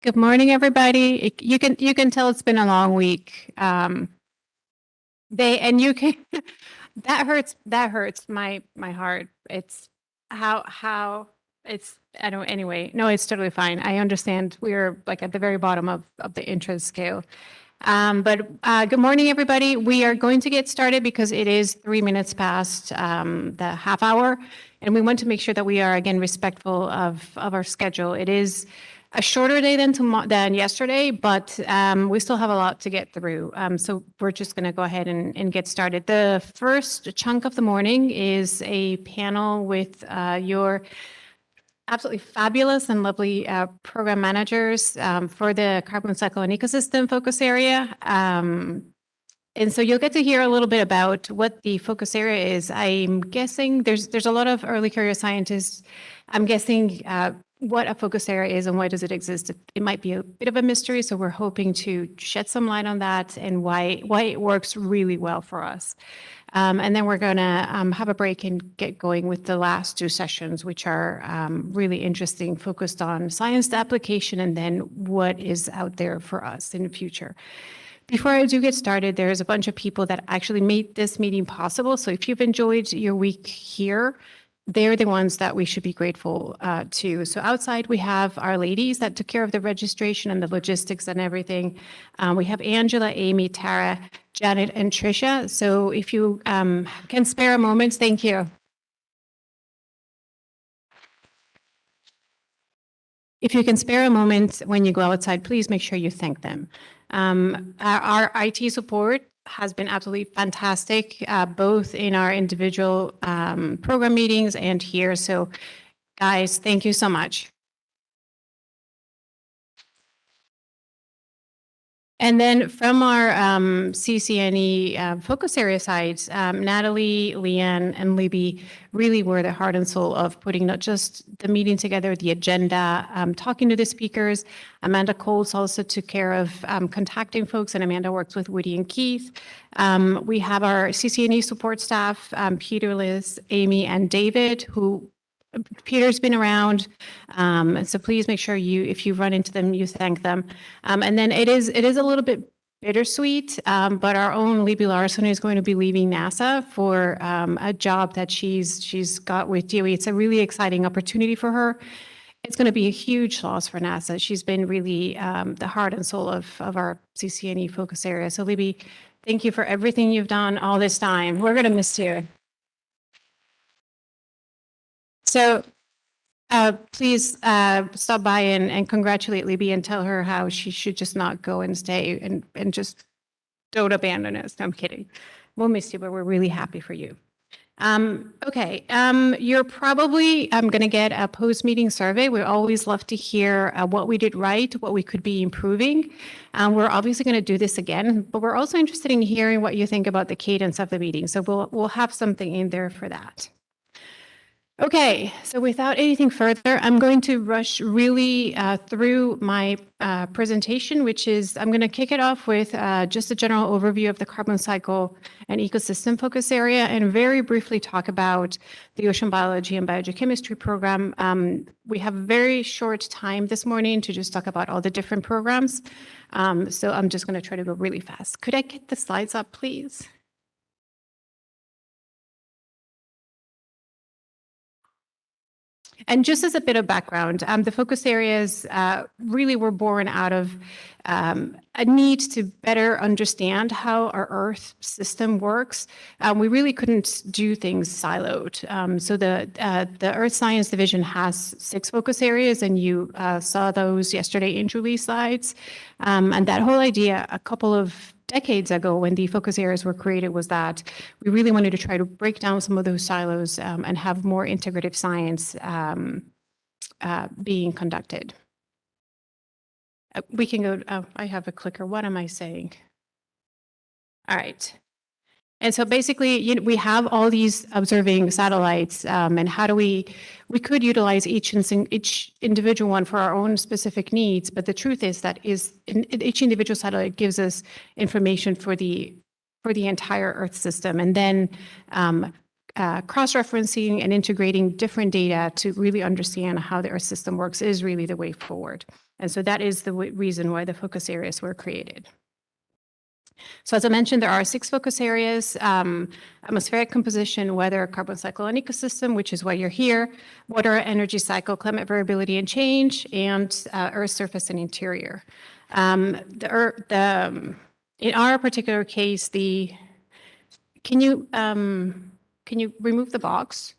Good morning, everybody. You can tell it's been a long week. They and you can that hurts my heart. It's how it's I don't anyway. No, it's totally fine. I understand we're like at the very bottom of the interest scale. But good morning, everybody. We are going to get started because it is 3 minutes past the half hour, and we want to make sure that we are again respectful of our schedule. It is a shorter day than yesterday, but we still have a lot to get through. So we're just going to go ahead and get started. The first chunk of the morning is a panel with your absolutely fabulous and lovely program managers for the carbon cycle and ecosystem focus area. And so you'll get to hear a little bit about what the focus area is. I'm guessing there's a lot of early career scientists. I'm guessing what a focus area is and why does it exist. It might be a bit of a mystery, so we're hoping to shed some light on that and why it works really well for us. And then we're going to have a break and get going with the last two sessions, which are really interesting, focused on science application and then what is out there for us in the future. Before I do get started, there's a bunch of people that actually made this meeting possible. So if you've enjoyed your week here, they're the ones that we should be grateful to. So outside, we have our ladies that took care of the registration and the logistics and everything. We have Angela, Amy, Tara, Janet, and Tricia. So if you can spare a moment, thank you. If you can spare a moment when you go outside, please make sure you thank them. Our IT support has been absolutely fantastic, both in our individual program meetings and here. So guys, thank you so much. And then from our CCNE focus area sides, Natalie, Leanne, and Libby really were the heart and soul of putting not just the meeting together, the agenda, talking to the speakers. Amanda Coles also took care of contacting folks, and Amanda works with Woody and Keith. We have our CCNE support staff, Peter, Liz, Amy, and David, who Peter's been around, so please make sure if you run into them, you thank them. And then it is a little bit bittersweet, but our own Libby Larson is going to be leaving NASA for a job that she's got with DOE. It's a really exciting opportunity for her. It's going to be a huge loss for NASA. She's been really the heart and soul of our CCNE focus area. So Libby, thank you for everything you've done all this time. We're going to miss you. So please stop by and congratulate Libby and tell her how she should just not go and stay and just don't abandon us. No, I'm kidding. We'll miss you, but we're really happy for you. Okay, you're probably going to get a post-meeting survey. We always love to hear what we did right, what we could be improving. We're obviously going to do this again, but we're also interested in hearing what you think about the cadence of the meeting. So we'll have something in there for that. Okay, so without anything further, I'm going to rush really through my presentation, which is I'm going to kick it off with just a general overview of the carbon cycle and ecosystem focus area and very briefly talk about the ocean biology and biogeochemistry program. We have a very short time this morning to just talk about all the different programs. So I'm just going to try to go really fast. Could I get the slides up, please? And just as a bit of background, the focus areas really were born out of a need to better understand how our Earth system works. We really couldn't do things siloed. So the Earth Science Division has 6 focus areas, and you saw those yesterday in Julie's slides. And that whole idea, a couple of decades ago when the focus areas were created, was that we really wanted to try to break down some of those silos and have more integrative science being conducted. We can go, oh, I have a clicker. What am I saying? All right. And so basically, we have all these observing satellites, and how do we could utilize each individual one for our own specific needs, but the truth is that each individual satellite gives us information for the entire Earth system, and then cross-referencing and integrating different data to really understand how the Earth system works is really the way forward. And so that is the reason why the focus areas were created. So as I mentioned, there are 6 focus areas: atmospheric composition, weather, carbon cycle and ecosystem, which is why you're here, water, energy cycle, climate variability and change, and Earth surface and interior. In our particular case, can you remove the box?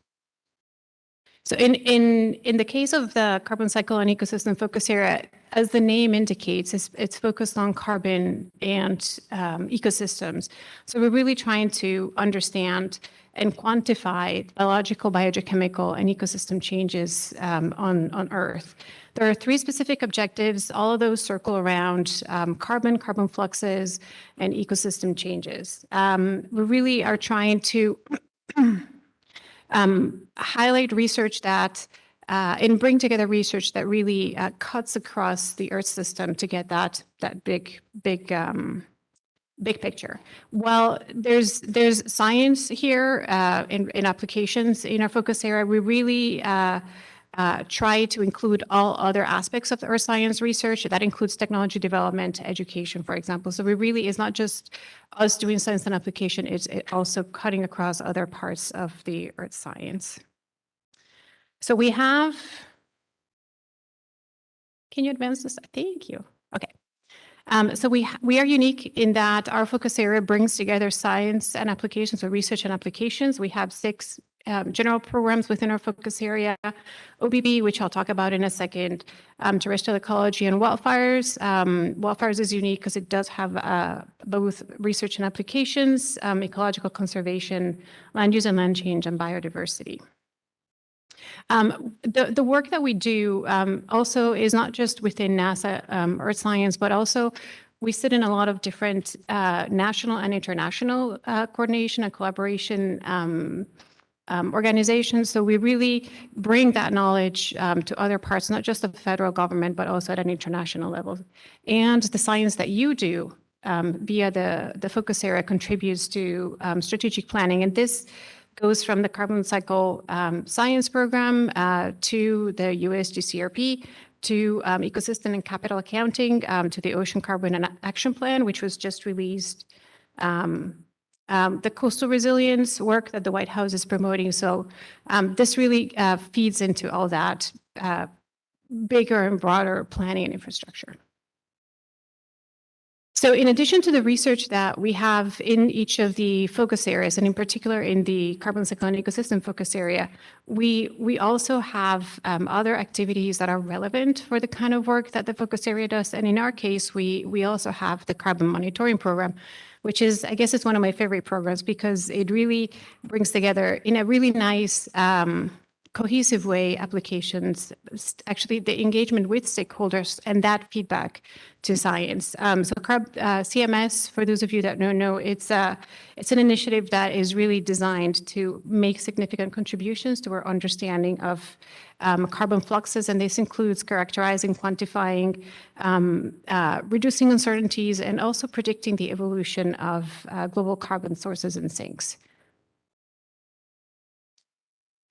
So in the case of the carbon cycle and ecosystem focus area, as the name indicates, it's focused on carbon and ecosystems. So we're really trying to understand and quantify biological, biogeochemical, and ecosystem changes on Earth. There are 3 specific objectives. All of those circle around carbon fluxes, and ecosystem changes. We really are trying to highlight research that and bring together research that really cuts across the Earth system to get that big picture. Well, there's science here in applications in our focus area. We really try to include all other aspects of the Earth science research. That includes technology development, education, for example. So we really, it's not just us doing science and application, it's also cutting across other parts of the Earth science. So we have, can you advance this? Thank you. Okay. So we are unique in that our focus area brings together science and applications, or research and applications. We have 6 general programs within our focus area: OBB, which I'll talk about in a second, terrestrial ecology and wildfires. Wildfires is unique because it does have both research and applications, ecological conservation, land use and land change, and biodiversity. The work that we do also is not just within NASA Earth Science, but also we sit in a lot of different national and international coordination and collaboration organizations. So we really bring that knowledge to other parts, not just of the federal government, but also at an international level. And the science that you do via the focus area contributes to strategic planning. And this goes from the carbon cycle science program to the USGCRP, to ecosystem and capital accounting, to the Ocean Carbon and Action Plan, which was just released, the coastal resilience work that the White House is promoting. So this really feeds into all that bigger and broader planning and infrastructure. So in addition to the research that we have in each of the focus areas, and in particular in the carbon cycle and ecosystem focus area, we also have other activities that are relevant for the kind of work that the focus area does. And in our case, we also have the carbon monitoring program, which is, I guess it's one of my favorite programs because it really brings together in a really nice, cohesive way applications, actually the engagement with stakeholders and that feedback to science. So CMS, for those of you that don't know, it's an initiative that is really designed to make significant contributions to our understanding of carbon fluxes, and this includes characterizing, quantifying, reducing uncertainties, and also predicting the evolution of global carbon sources and sinks.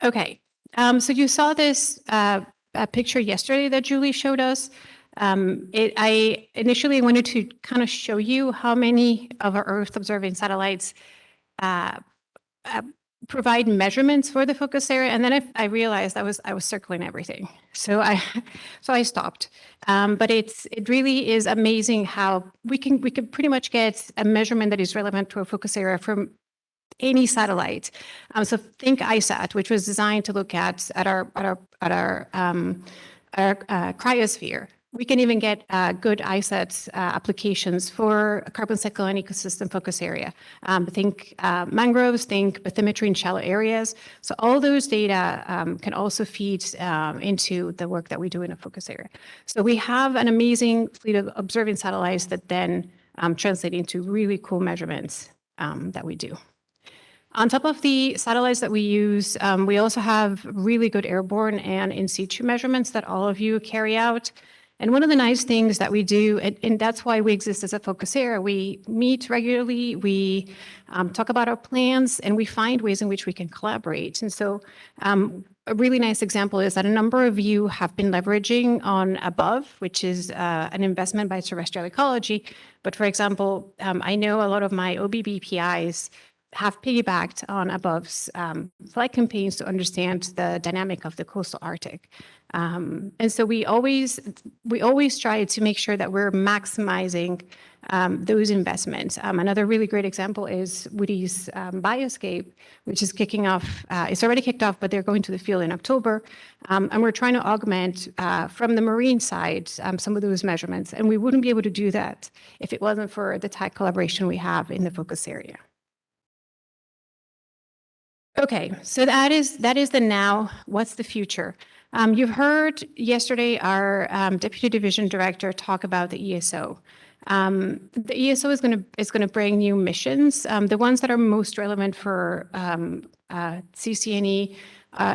Okay. So you saw this picture yesterday that Julie showed us. I initially wanted to kind of show you how many of our Earth observing satellites provide measurements for the focus area, and then I realized I was circling everything, so I stopped. But it really is amazing how we can pretty much get a measurement that is relevant to a focus area from any satellite. So think ISAT, which was designed to look at our cryosphere. We can even get good ISAT applications for a carbon cycle and ecosystem focus area. Think mangroves, think bathymetry in shallow areas. So all those data can also feed into the work that we do in a focus area. So we have an amazing fleet of observing satellites that then translate into really cool measurements that we do. On top of the satellites that we use, we also have really good airborne and in situ measurements that all of you carry out. And one of the nice things that we do, and that's why we exist as a focus area, we meet regularly, we talk about our plans, and we find ways in which we can collaborate. And so a really nice example is that a number of you have been leveraging on Above, which is an investment by Terrestrial Ecology. But for example, I know a lot of my OBB PIs have piggybacked on Above's flight campaigns to understand the dynamic of the coastal Arctic. And so we always try to make sure that we're maximizing those investments. Another really great example is Woody's Bioscape, which is kicking off. It's already kicked off, but they're going to the field in October. And we're trying to augment from the marine side some of those measurements. And we wouldn't be able to do that if it wasn't for the tight collaboration we have in the focus area. Okay, so that is the now. What's the future? You've heard yesterday our deputy division director talk about the ESO. The ESO is going to bring new missions. The ones that are most relevant for CCNE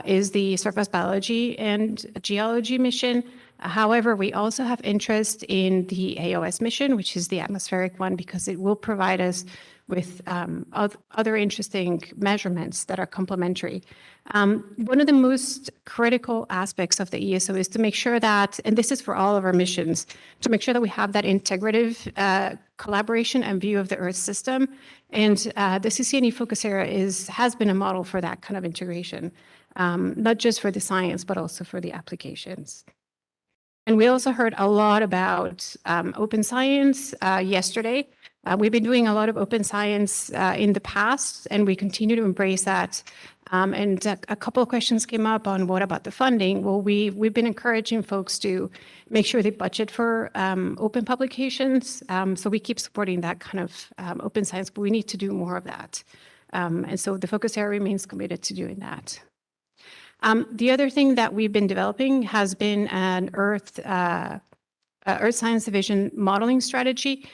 is the surface biology and geology mission. However, we also have interest in the AOS mission, which is the atmospheric one, because it will provide us with other interesting measurements that are complementary. One of the most critical aspects of the ESO is to make sure that, and this is for all of our missions, to make sure that we have that integrative collaboration and view of the Earth system. And the CCNE focus area has been a model for that kind of integration, not just for the science, but also for the applications. And we also heard a lot about open science yesterday. We've been doing a lot of open science in the past, and we continue to embrace that. And a couple of questions came up on what about the funding? Well, we've been encouraging folks to make sure they budget for open publications. So we keep supporting that kind of open science, but we need to do more of that. And so the focus area remains committed to doing that. The other thing that we've been developing has been an Earth Science Division modeling strategy.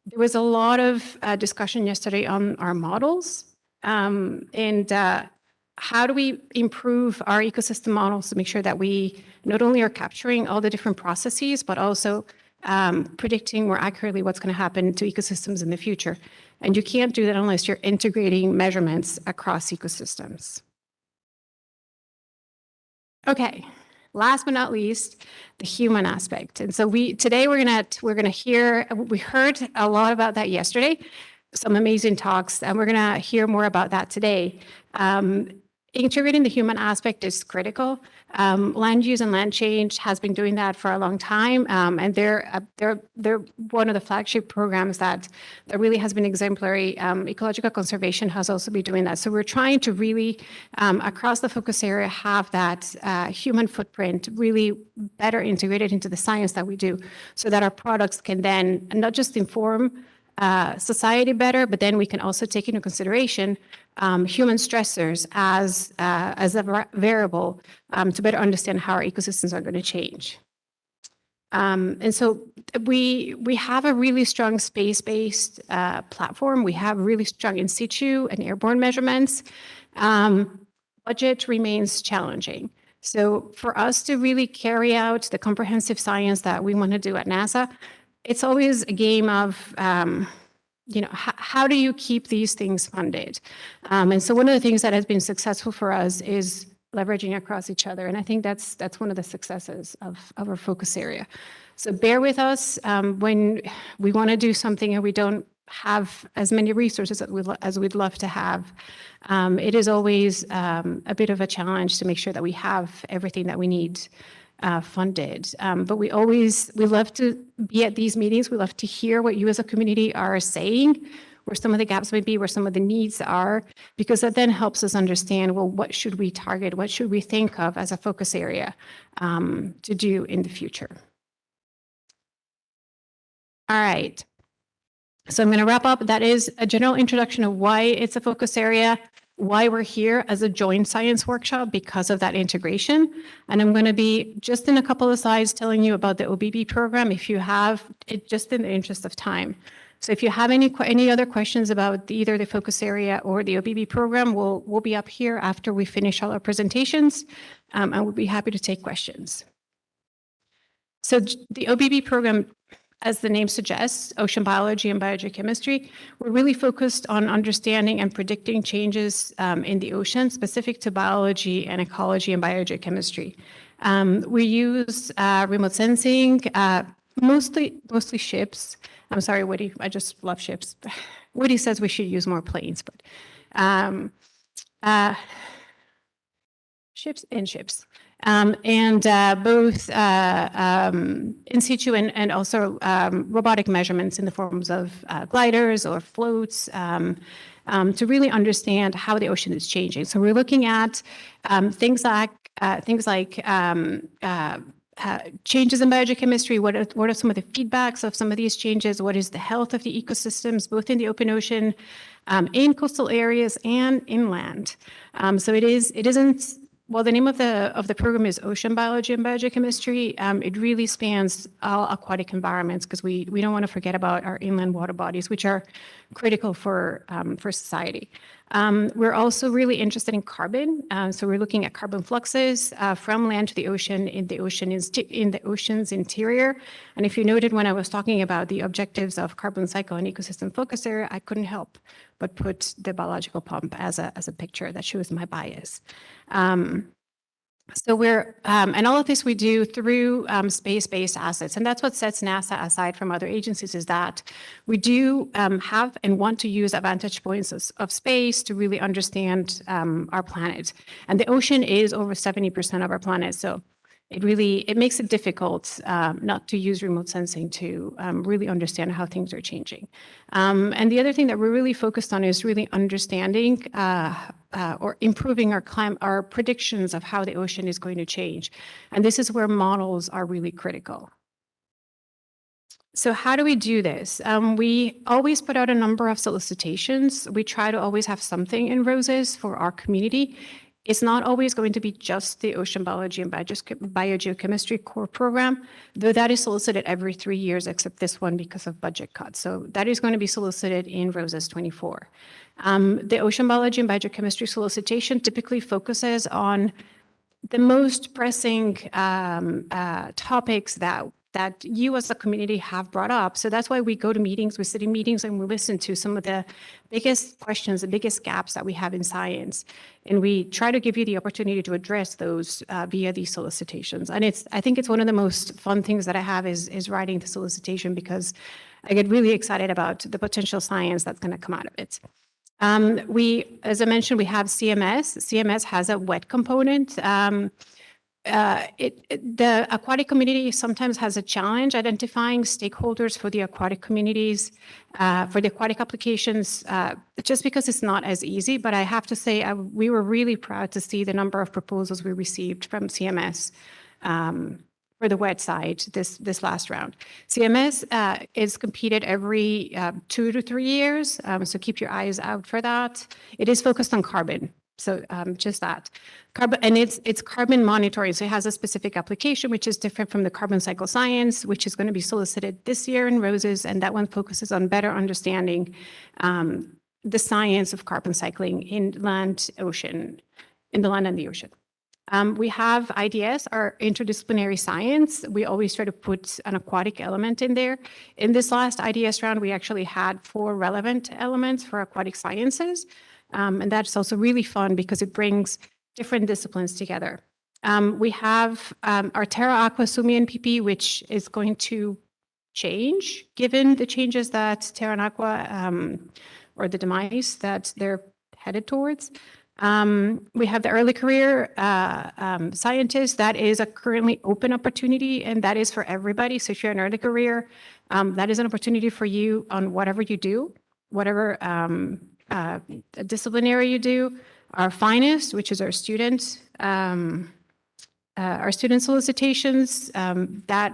There was a lot of discussion yesterday on our models and how do we improve our ecosystem models to make sure that we not only are capturing all the different processes, but also predicting more accurately what's going to happen to ecosystems in the future. And you can't do that unless you're integrating measurements across ecosystems. Okay, last but not least, the human aspect. And so today we're gonna hear. We heard a lot about that yesterday, some amazing talks, and we're gonna hear more about that today. Integrating the human aspect is critical. Land use and land change has been doing that for a long time, and they're one of the flagship programs that really has been exemplary. Ecological conservation has also been doing that. So we're trying to really, across the focus area, have that human footprint really better integrated into the science that we do, so that our products can then not just inform society better, but then we can also take into consideration human stressors as a variable to better understand how our ecosystems are going to change. And so we have a really strong space-based platform. We have really strong in situ and airborne measurements. Budget remains challenging. So for us to really carry out the comprehensive science that we want to do at NASA, it's always a game of, how do you keep these things funded? And so one of the things that has been successful for us is leveraging across each other. And I think that's one of the successes of our focus area. So bear with us when we want to do something and we don't have as many resources as we'd love to have. It is always a bit of a challenge to make sure that we have everything that we need funded. But we love to be at these meetings. We love to hear what you as a community are saying, where some of the gaps may be, where some of the needs are, because that then helps us understand, well, what should we target? What should we think of as a focus area to do in the future? All right. So I'm going to wrap up. That is a general introduction of why it's a focus area, why we're here as a joint science workshop because of that integration. And I'm going to be just in a couple of slides telling you about the OBB program if you have it, just in the interest of time. So if you have any other questions about either the focus area or the OBB program, we'll be up here after we finish all our presentations, and we'll be happy to take questions. So the OBB program, as the name suggests, ocean biology and biogeochemistry, we're really focused on understanding and predicting changes in the ocean specific to biology and ecology and biogeochemistry. We use remote sensing, mostly ships. I'm sorry, Woody, I just love ships. Woody says we should use more planes, but uh, ships and ships. And both in situ and also robotic measurements in the forms of gliders or floats to really understand how the ocean is changing. So we're looking at things like changes in biogeochemistry. What are some of the feedbacks of some of these changes? What is the health of the ecosystems, both in the open ocean, in coastal areas, and inland? So it isn't. Well, the name of the program is Ocean Biology and Biogeochemistry. It really spans all aquatic environments because we don't want to forget about our inland water bodies, which are critical for society. We're also really interested in carbon. So we're looking at carbon fluxes from land to the ocean in the ocean's interior. And if you noted when I was talking about the objectives of carbon cycle and ecosystem focus area, I couldn't help but put the biological pump as a picture that shows my bias. So and all of this we do through space-based assets. And that's what sets NASA aside from other agencies, is that we do have and want to use vantage points of space to really understand our planet. And the ocean is over 70% of our planet. So it makes it difficult not to use remote sensing to really understand how things are changing. And the other thing that we're really focused on is really understanding or improving our predictions of how the ocean is going to change. And this is where models are really critical. So how do we do this? We always put out a number of solicitations. We try to always have something in roses for our community. It's not always going to be just the Ocean Biology and Biogeochemistry core program, though that is solicited every 3 years, except this one because of budget cuts. So that is going to be solicited in Roses 24. The Ocean Biology and Biogeochemistry solicitation typically focuses on the most pressing topics that you as a community have brought up. So that's why we go to meetings, we sit in meetings and we listen to some of the biggest questions, the biggest gaps that we have in science. And we try to give you the opportunity to address those via these solicitations. And I think it's one of the most fun things that I have is writing the solicitation, because I get really excited about the potential science that's going to come out of it. As I mentioned, we have CMS. CMS has a wet component. The aquatic community sometimes has a challenge identifying stakeholders for the aquatic communities, for the aquatic applications, just because it's not as easy. But I have to say, we were really proud to see the number of proposals we received from CMS for the wet side this last round. CMS is competed every 2 to 3 years, so keep your eyes out for that. It is focused on carbon. So just that. Carbon, and it's carbon monitoring. So it has a specific application, which is different from the carbon cycle science, which is going to be solicited this year in Roses. And that one focuses on better understanding the science of carbon cycling in the land and the ocean. We have IDS, our interdisciplinary science. We always try to put an aquatic element in there. In this last IDS round, we actually had 4 relevant elements for aquatic sciences. And that's also really fun because it brings different disciplines together. We have our Terra Aqua Sumi NPP, which is going to change given the changes that Terra and Aqua, or the demise that they're headed towards. We have the early career scientist. That is a currently open opportunity, and that is for everybody. So if you're an early career, that is an opportunity for you on whatever you do, whatever disciplinary you do. Our finest, which is our student solicitations,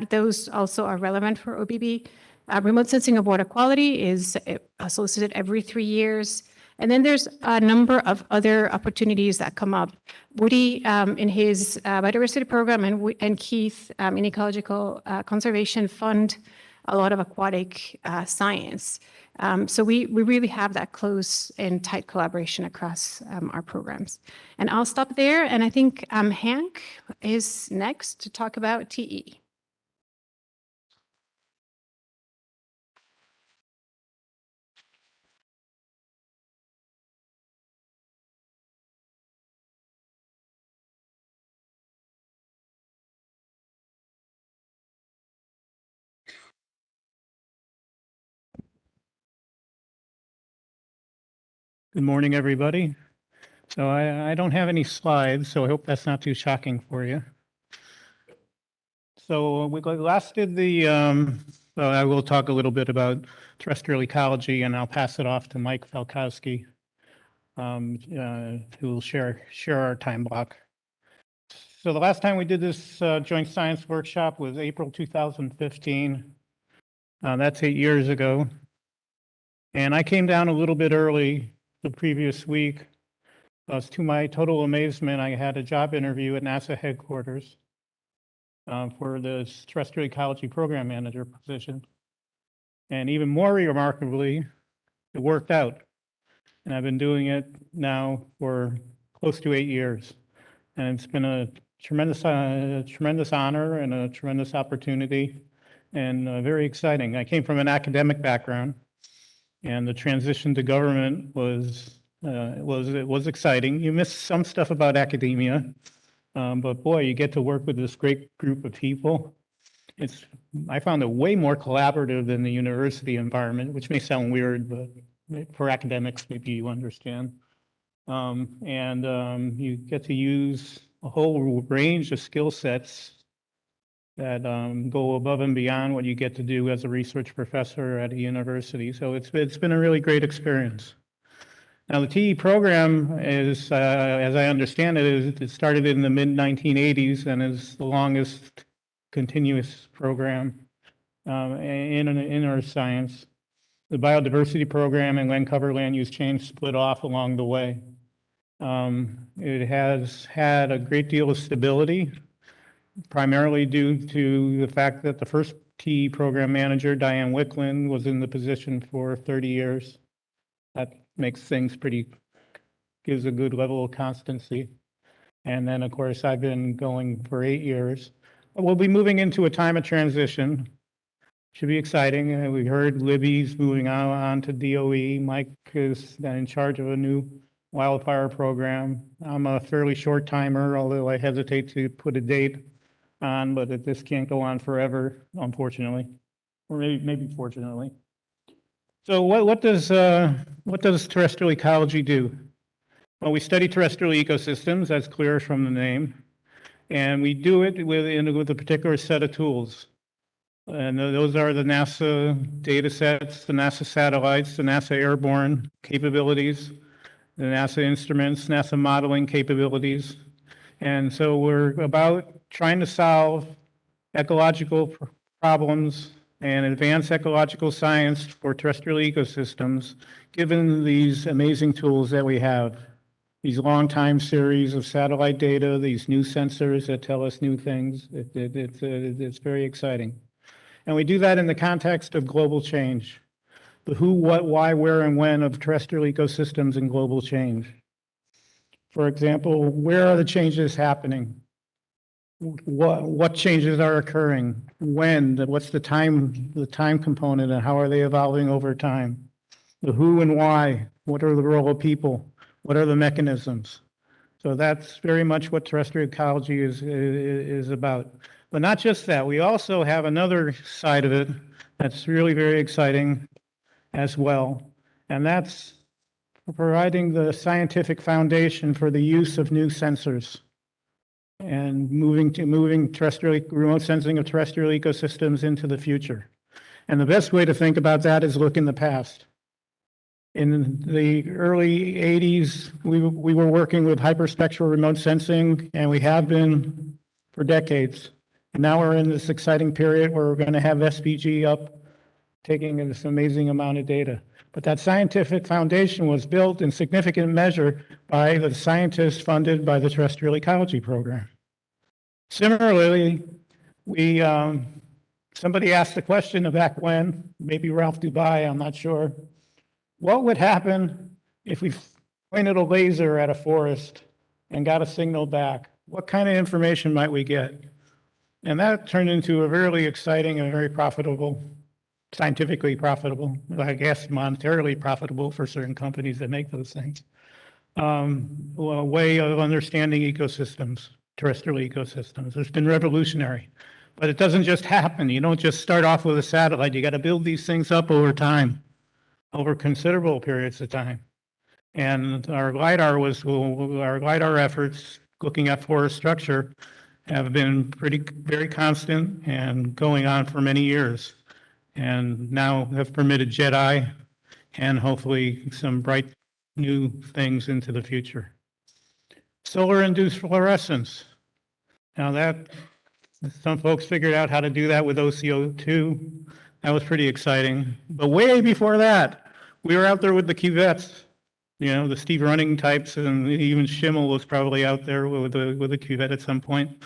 those also are relevant for OBB. Remote sensing of water quality is solicited every 3 years. And then there's a number of other opportunities that come up. Woody, in his biodiversity program, and Keith in ecological conservation fund a lot of aquatic science. So we really have that close and tight collaboration across our programs. And I'll stop there. And I think Hank is next to talk about TE. Good morning, everybody. So I don't have any slides, so I hope that's not too shocking for you. So last did I will talk a little bit about terrestrial ecology, and I'll pass it off to Mike Falkowski, who will share our time block. So the last time we did this joint science workshop was April 2015. That's 8 years ago. And I came down a little bit early the previous week. To my total amazement, I had a job interview at NASA headquarters for the terrestrial ecology program manager position. And even more remarkably, it worked out. And I've been doing it now for close to 8 years. And it's been a tremendous honor and a tremendous opportunity and very exciting. I came from an academic background, and the transition to government was exciting. You miss some stuff about academia, but boy, you get to work with this great group of people. I found it way more collaborative than the university environment, which may sound weird, but for academics, maybe you understand. You get to use a whole range of skill sets that go above and beyond what you get to do as a research professor at a university. So it's been a really great experience. Now, the TE program is, as I understand it, it started in the mid-1980s and is the longest continuous program in our science. The biodiversity program and land cover land use change split off along the way. It has had a great deal of stability, primarily due to the fact that the first TE program manager, Diane Wicklund, was in the position for 30 years. That makes things gives a good level of constancy. And then, of course, I've been going for 8 years. We'll be moving into a time of transition. Should be exciting. We heard Libby's moving on to DOE. Mike is in charge of a new wildfire program. I'm a fairly short timer, although I hesitate to put a date on, but this can't go on forever, unfortunately, or maybe fortunately. So what does terrestrial ecology do? Well, we study terrestrial ecosystems, that's clear from the name, and we do it with a particular set of tools. And those are the NASA data sets, the NASA satellites, the NASA airborne capabilities, the NASA instruments, NASA modeling capabilities. And so we're about trying to solve ecological problems and advance ecological science for terrestrial ecosystems, given these amazing tools that we have. These long time series of satellite data, these new sensors that tell us new things. It's very exciting. And we do that in the context of global change. The who, what, why, where, and when of terrestrial ecosystems and global change. For example, where are the changes happening? What changes are occurring? When? What's the time component, and how are they evolving over time? The who and why. What are the role of people? What are the mechanisms? So that's very much what terrestrial ecology is about. But not just that, we also have another side of it that's really very exciting as well. And that's providing the scientific foundation for the use of new sensors and moving terrestrial remote sensing of terrestrial ecosystems into the future. And the best way to think about that is look in the past. In the early 80s, we were working with hyperspectral remote sensing, and we have been for decades. And now we're in this exciting period where we're going to have SPG up, taking this amazing amount of data. But that scientific foundation was built in significant measure by the scientists funded by the Terrestrial Ecology Program. Similarly, somebody asked the question back when, maybe Ralph Dubai, I'm not sure, what would happen if we pointed a laser at a forest and got a signal back? What kind of information might we get? And that turned into a really exciting and very profitable, scientifically profitable, I guess monetarily profitable for certain companies that make those things, a way of understanding ecosystems, terrestrial ecosystems. It's been revolutionary. But it doesn't just happen. You don't just start off with a satellite. You got to build these things up over time, over considerable periods of time. And our LiDAR efforts, looking at forest structure, have been very constant and going on for many years. And now have permitted JEDI and hopefully some bright new things into the future. Solar-induced fluorescence. Now that, some folks figured out how to do that with OCO2. That was pretty exciting. But way before that, we were out there with the cuvettes, the Steve Running types, and even Schimmel was probably out there with a cuvette at some point.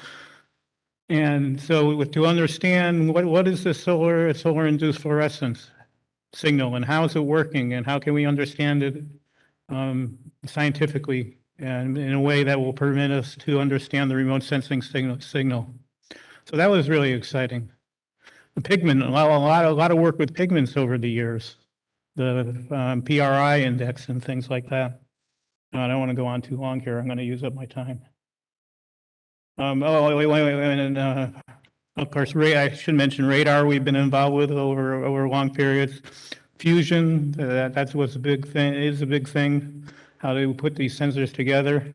And so to understand what is the solar-induced fluorescence signal and how is it working and how can we understand it scientifically and in a way that will permit us to understand the remote sensing signal. So that was really exciting. The pigment, a lot of work with pigments over the years, the PRI index and things like that. I don't want to go on too long here. I'm going to use up my time. And of course, I should mention radar. We've been involved with over long periods. Fusion, that's what's a big thing. Is a big thing. How to put these sensors together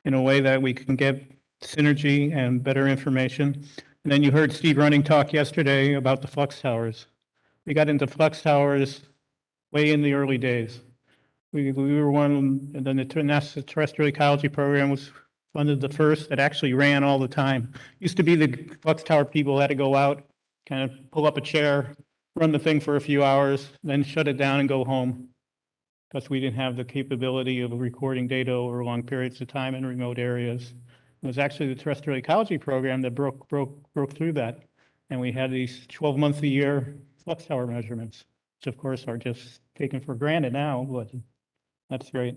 in a way that we can get synergy and better information. And then you heard Steve Running talk yesterday about the flux towers. We got into flux towers way in the early days. We were one, and then the NASA terrestrial ecology program was funded the first that actually ran all the time. Used to be the flux tower people had to go out, kind of pull up a chair, run the thing for a few hours, then shut it down and go home. Because we didn't have the capability of recording data over long periods of time in remote areas. It was actually the terrestrial ecology program that broke through that. And we had these 12 months a year flux tower measurements, which of course are just taken for granted now, but that's great.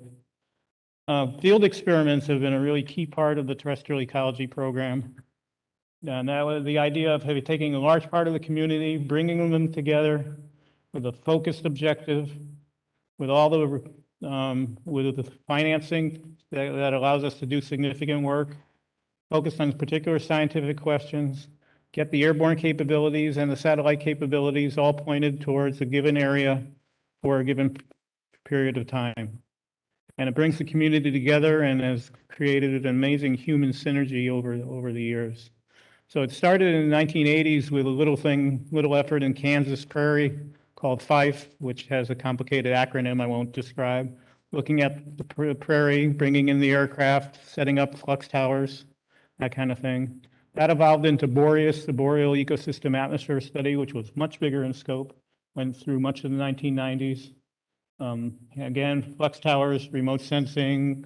Field experiments have been a really key part of the terrestrial ecology program. And that was the idea of taking a large part of the community, bringing them together with a focused objective, with all the with the financing that allows us to do significant work, focus on particular scientific questions, get the airborne capabilities and the satellite capabilities all pointed towards a given area for a given period of time. And it brings the community together and has created an amazing human synergy over the years. So it started in the 1980s with a little effort in Kansas Prairie called FIFE, which has a complicated acronym I won't describe, looking at the prairie, bringing in the aircraft, setting up flux towers, that kind of thing. That evolved into Boreas, the Boreal Ecosystem Atmosphere Study, which was much bigger in scope, went through much of the 1990s. Again, flux towers, remote sensing,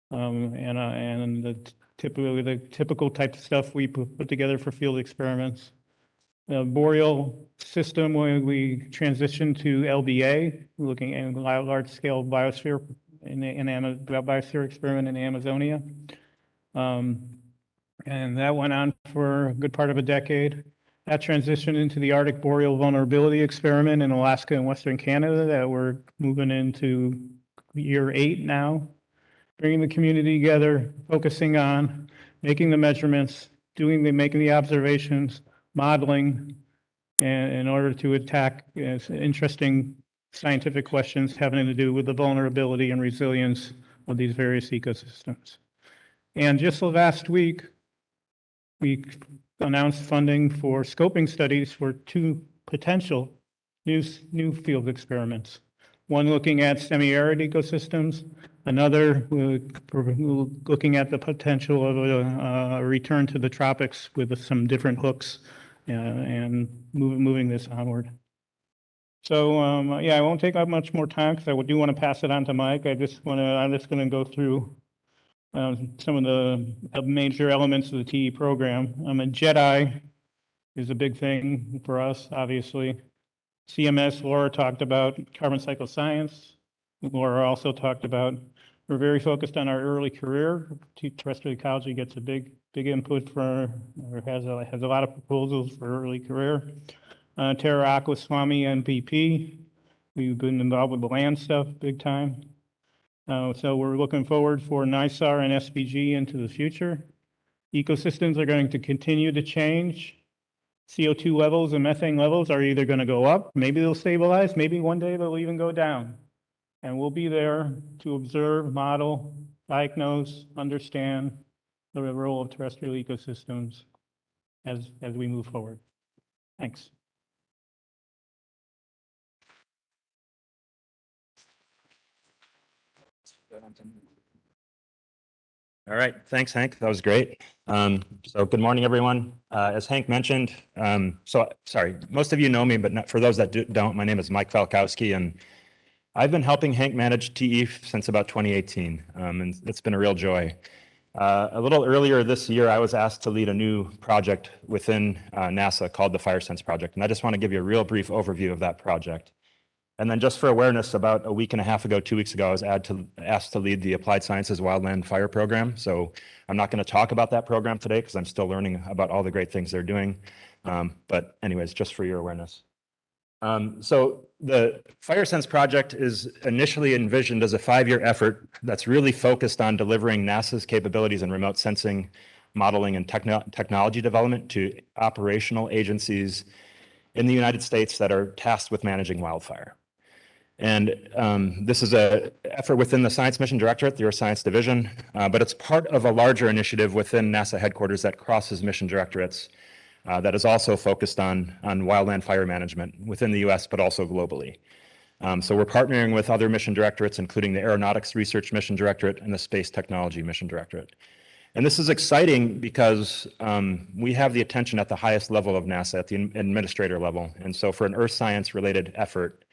and the typical type of stuff we put together for field experiments. The Boreal system, when we transitioned to LBA, looking at large-scale biosphere biosphere experiment in Amazonia. And that went on for a good part of a decade. That transitioned into the Arctic Boreal Vulnerability Experiment in Alaska and Western Canada that we're moving into year 8 now. Bringing the community together, focusing on making the measurements, making the observations, modeling, and in order to attack interesting scientific questions having to do with the vulnerability and resilience of these various ecosystems. And just last week, we announced funding for scoping studies for 2 potential new field experiments. One looking at semi-arid ecosystems, another looking at the potential of a return to the tropics with some different hooks and moving this onward. So yeah, I won't take up much more time because I do want to pass it on to Mike. I'm just going to go through some of the major elements of the TE program. A JEDI is a big thing for us, obviously. CMS, Laura talked about carbon cycle science. Laura also talked about, we're very focused on our early career. Terrestrial ecology gets a big input or has a lot of proposals for early career. Tara Aquaswamy, NPP. We've been involved with the land stuff big time. So we're looking forward for NISAR and SPG into the future. Ecosystems are going to continue to change. CO2 levels and methane levels are either going to go up, maybe they'll stabilize, maybe one day they'll even go down. And we'll be there to observe, model, diagnose, understand the role of terrestrial ecosystems as we move forward. Thanks. All right, thanks, Hank. That was great. So good morning, everyone. As Hank mentioned, sorry, most of you know me, but not, for those that don't, my name is Mike Falkowski, and I've been helping Hank manage TE since about 2018, and it's been a real joy. A little earlier this year, I was asked to lead a new project within NASA called the FireSense Project, and I just want to give you a real brief overview of that project. And then just for awareness, about a week and a half ago, 2 weeks ago, I was asked to lead the Applied Sciences Wildland Fire Program. So I'm not going to talk about that program today because I'm still learning about all the great things they're doing. But anyways, just for your awareness. So the FireSense project is initially envisioned as a 5-year effort that's really focused on delivering NASA's capabilities in remote sensing, modeling, and technology development to operational agencies in the United States that are tasked with managing wildfire. And this is an effort within the Science Mission Directorate, the Earth Science Division, but it's part of a larger initiative within NASA headquarters that crosses mission directorates that is also focused on wildland fire management within the US, but also globally. So we're partnering with other mission directorates, including the Aeronautics Research Mission Directorate and the Space Technology Mission Directorate. And this is exciting because we have the attention at the highest level of NASA, at the administrator level. And so for an earth science related effort,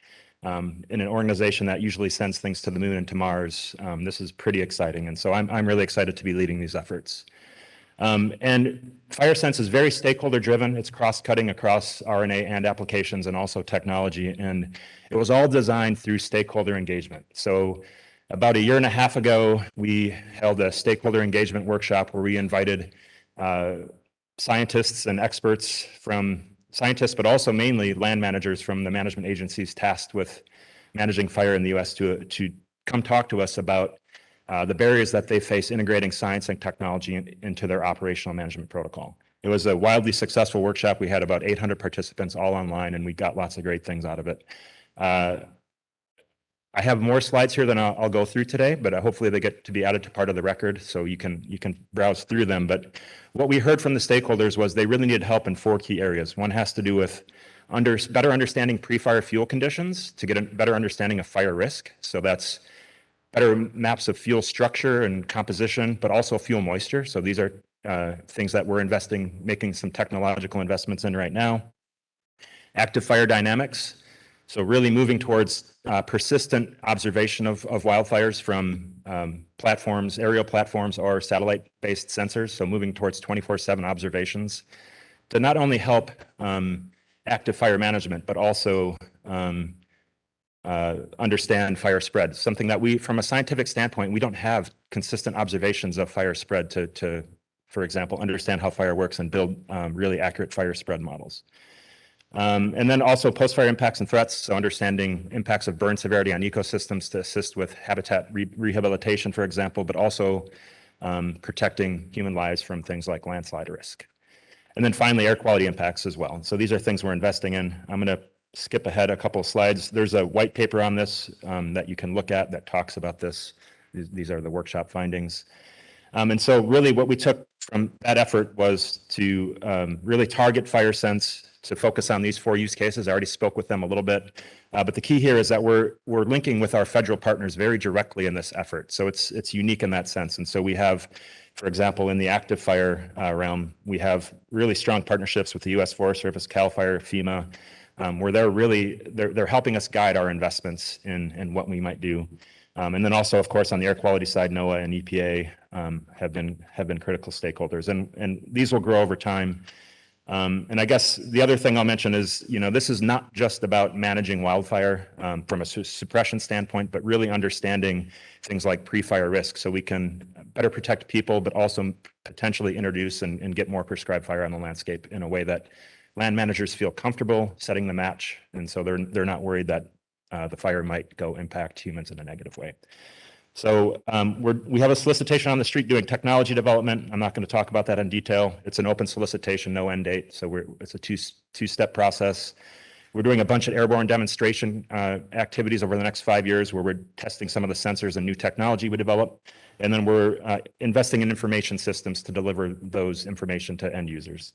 in an organization that usually sends things to the moon and to Mars, this is pretty exciting. And so I'm really excited to be leading these efforts. And FireSense is very stakeholder driven. It's cross-cutting across RNA and applications and also technology. And it was all designed through stakeholder engagement. So about a year and a half ago, we held a stakeholder engagement workshop where we invited scientists and experts from scientists, but also mainly land managers from the management agencies tasked with managing fire in the US to come talk to us about the barriers that they face integrating science and technology into their operational management protocol. It was a wildly successful workshop. We had about 800 participants all online, and we got lots of great things out of it. I have more slides here than I'll go through today, but hopefully they get to be added to part of the record so you can browse through them. But what we heard from the stakeholders was they really needed help in 4 key areas. One has to do with better understanding pre-fire fuel conditions to get a better understanding of fire risk. So that's better maps of fuel structure and composition, but also fuel moisture. So these are things that we're making some technological investments in right now. Active fire dynamics. So really moving towards persistent observation of wildfires from platforms, aerial platforms, or satellite-based sensors. So moving towards 24/7 observations to not only help active fire management, but also understand fire spread. Something that we, from a scientific standpoint, we don't have consistent observations of fire spread to, for example, understand how fire works and build really accurate fire spread models. And then also post-fire impacts and threats, so understanding impacts of burn severity on ecosystems to assist with habitat rehabilitation, for example, but also protecting human lives from things like landslide risk. And then finally, air quality impacts as well. So these are things we're investing in. I'm going to skip ahead a couple of slides. There's a white paper on this that you can look at that talks about this. These are the workshop findings. And so really what we took from that effort was to really target FireSense to focus on these 4 use cases. I already spoke with them a little bit, but the key here is that we're linking with our federal partners very directly in this effort. So it's unique in that sense. And so we have, for example, in the active fire realm, we have really strong partnerships with the U.S. Forest Service, CAL FIRE, FEMA, where they're helping us guide our investments in what we might do. And then also, of course, on the air quality side, NOAA and EPA have been critical stakeholders, and these will grow over time. And I guess the other thing I'll mention is, this is not just about managing wildfire from a suppression standpoint, but really understanding things like pre-fire risk so we can better protect people, but also potentially introduce and get more prescribed fire on the landscape in a way that land managers feel comfortable setting the match. And so they're not worried that the fire might go impact humans in a negative way. So we have a solicitation on the street doing technology development. I'm not going to talk about that in detail. It's an open solicitation, no end date. So it's a two-step process. We're doing a bunch of airborne demonstration activities over the next 5 years where we're testing some of the sensors and new technology we develop. And then we're investing in information systems to deliver those information to end users.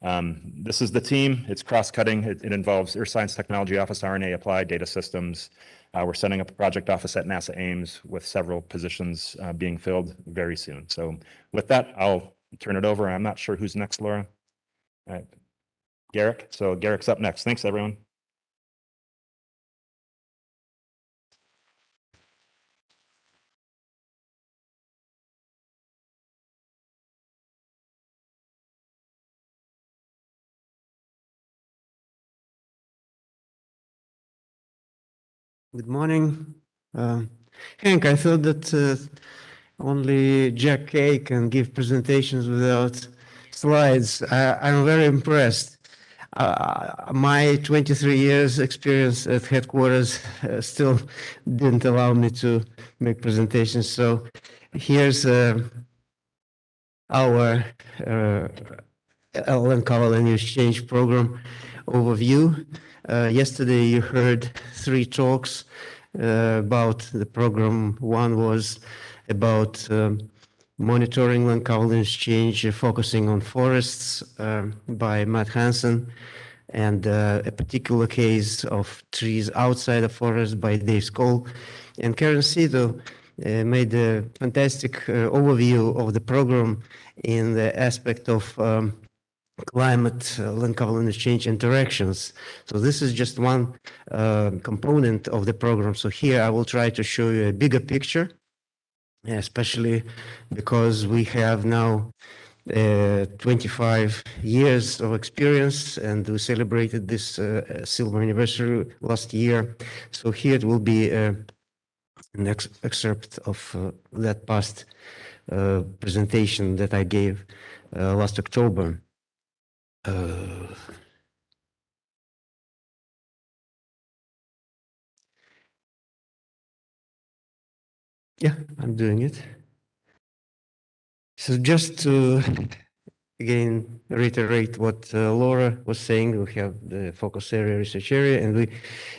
This is the team. It's cross-cutting. It involves Earth Science Technology Office, RNA Applied, Data Systems. We're setting up a project office at NASA Ames with several positions being filled very soon. So with that, I'll turn it over. I'm not sure who's next, Laura. All right. Garrick. So Garrick's up next. Thanks, everyone. Good morning. Hank, I thought that only Jack Kay can give presentations without slides. I'm very impressed. My 23 years experience at headquarters still didn't allow me to make presentations. So here's our Land Cover and Exchange Program overview. Yesterday you heard 3 talks about the program. One was about monitoring land cover and exchange, focusing on forests by Matt Hansen, and a particular case of trees outside the forest by Dave Skoll. And Karen Sito made a fantastic overview of the program in the aspect of climate, land cover and exchange interactions. So this is just one component of the program. So here I will try to show you a bigger picture, especially because we have now 25 years of experience, and we celebrated this silver anniversary last year. So here it will be an excerpt of that past presentation that I gave last October. Yeah, I'm doing it. So just to again reiterate what Laura was saying, we have the focus area, research area, and we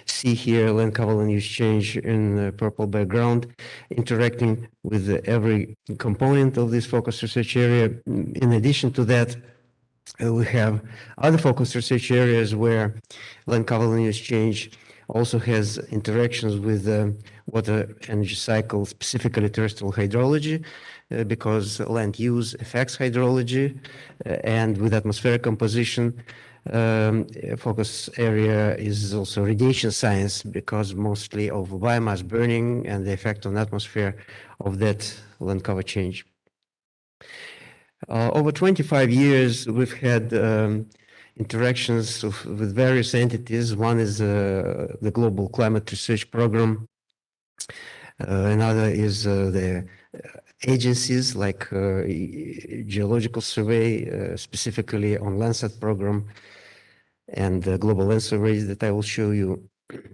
see here land cover and use change in purple background, interacting with every component of this focus research area. In addition to that, we have other focus research areas where land cover and use change also has interactions with water energy cycle, specifically terrestrial hydrology, because land use affects hydrology, and with atmospheric composition. Focus area is also radiation science, because mostly of biomass burning and the effect on atmosphere of that land cover change. Over 25 years, we've had interactions with various entities. One is the Global Climate Research Program. Another is the agencies like Geological Survey, specifically on Landsat program, and Global Land Surveys that I will show you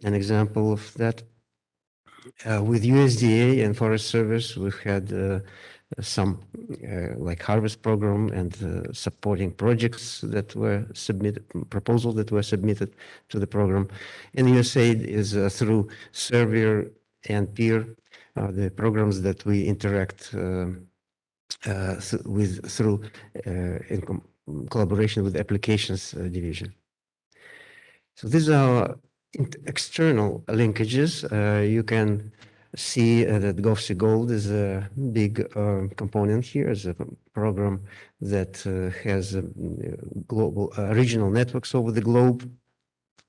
an example of that. With USDA and Forest Service, we've had some like harvest program and supporting projects that were submitted, proposals that were submitted to the program. And USAID is through Surveyor and Peer, the programs that we interact with through in collaboration with the Applications Division. So these are external linkages. You can see that GovC Gold is a big component here. It's a program that has global regional networks over the globe,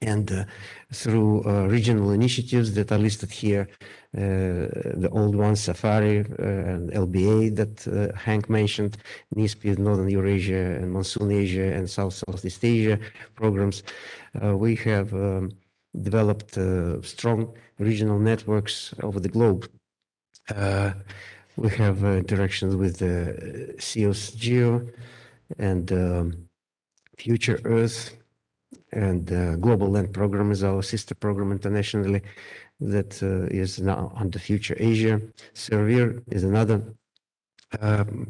and through regional initiatives that are listed here, the old ones, Safari and LBA that Hank mentioned, NISP, Northern Eurasia and Monsoon Asia and Southeast Asia programs. We have developed strong regional networks over the globe. We have interactions with CEOS Geo and Future Earth, and Global Land Program is our sister program internationally that is now under Future Asia. Surveyor is another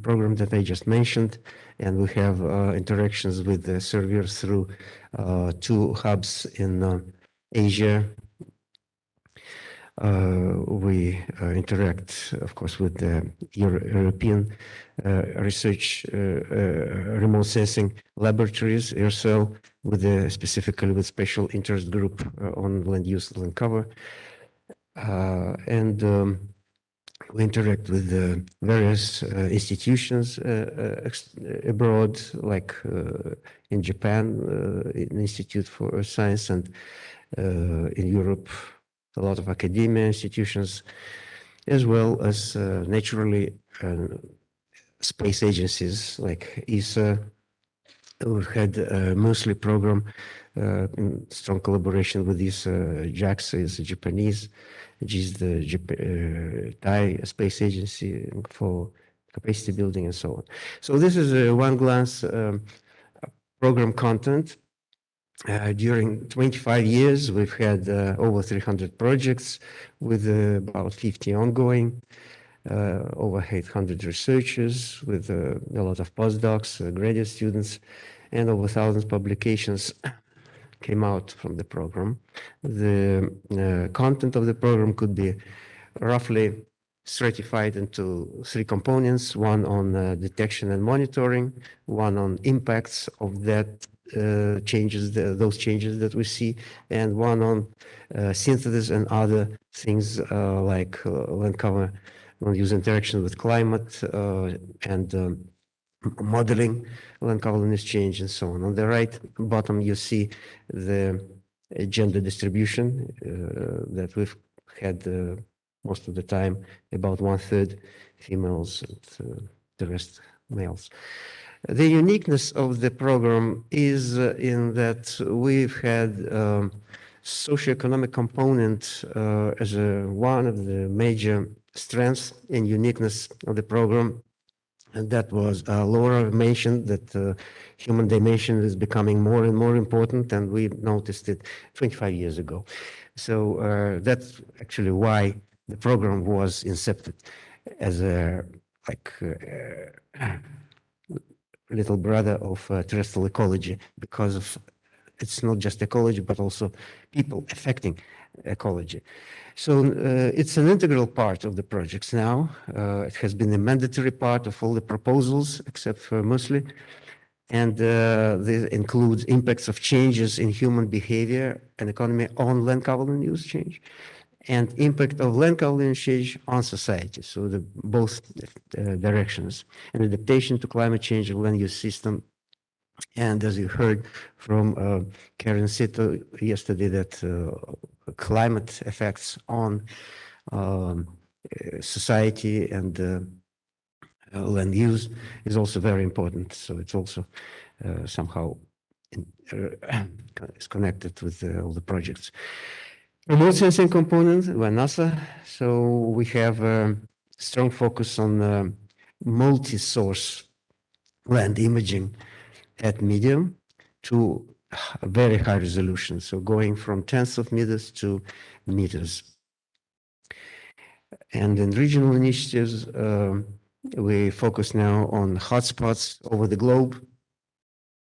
program that I just mentioned, and we have interactions with the servers through 2 hubs in Asia. We interact, of course, with the European research remote sensing laboratories, ERSL, specifically with special interest group on land use, land cover. And we interact with various institutions abroad, like in Japan, an Institute for Science, and in Europe, a lot of academia institutions, as well as naturally space agencies like ESA. We've had a mostly program in strong collaboration with this JAXA, is Japanese, which is the Thai space agency for capacity building and so on. So this is a one glance program content. During 25 years, we've had over 300 projects with about 50 ongoing, over 800 researchers with a lot of postdocs, graduate students, and over 1,000 publications came out from the program. The content of the program could be roughly stratified into 3 components: one on detection and monitoring, one on impacts of that changes, those changes that we see, and one on synthesis and other things like land cover, land use interaction with climate, and modeling land cover land use change, and so on. On the right bottom, you see the gender distribution that we've had most of the time, about 1/3 females and the rest males. The uniqueness of the program is in that we've had socioeconomic component as one of the major strengths and uniqueness of the program. And that was Laura mentioned that human dimension is becoming more and more important, and we noticed it 25 years ago. So that's actually why the program was incepted as a little brother of terrestrial ecology, because of it's not just ecology, but also people affecting ecology. So it's an integral part of the projects now. It has been a mandatory part of all the proposals, except for mostly. And this includes impacts of changes in human behavior and economy on land cover land use change, and impact of land cover land use change on society. So both directions, and adaptation to climate change and land use system. And as you heard from Karen Sito yesterday, that climate effects on society and land use is also very important. So it's also somehow is connected with all the projects. Remote sensing component, we're NASA. So we have a strong focus on multi-source land imaging at medium to a very high resolution. So going from tens of meters to meters. And in regional initiatives, we focus now on hotspots over the globe.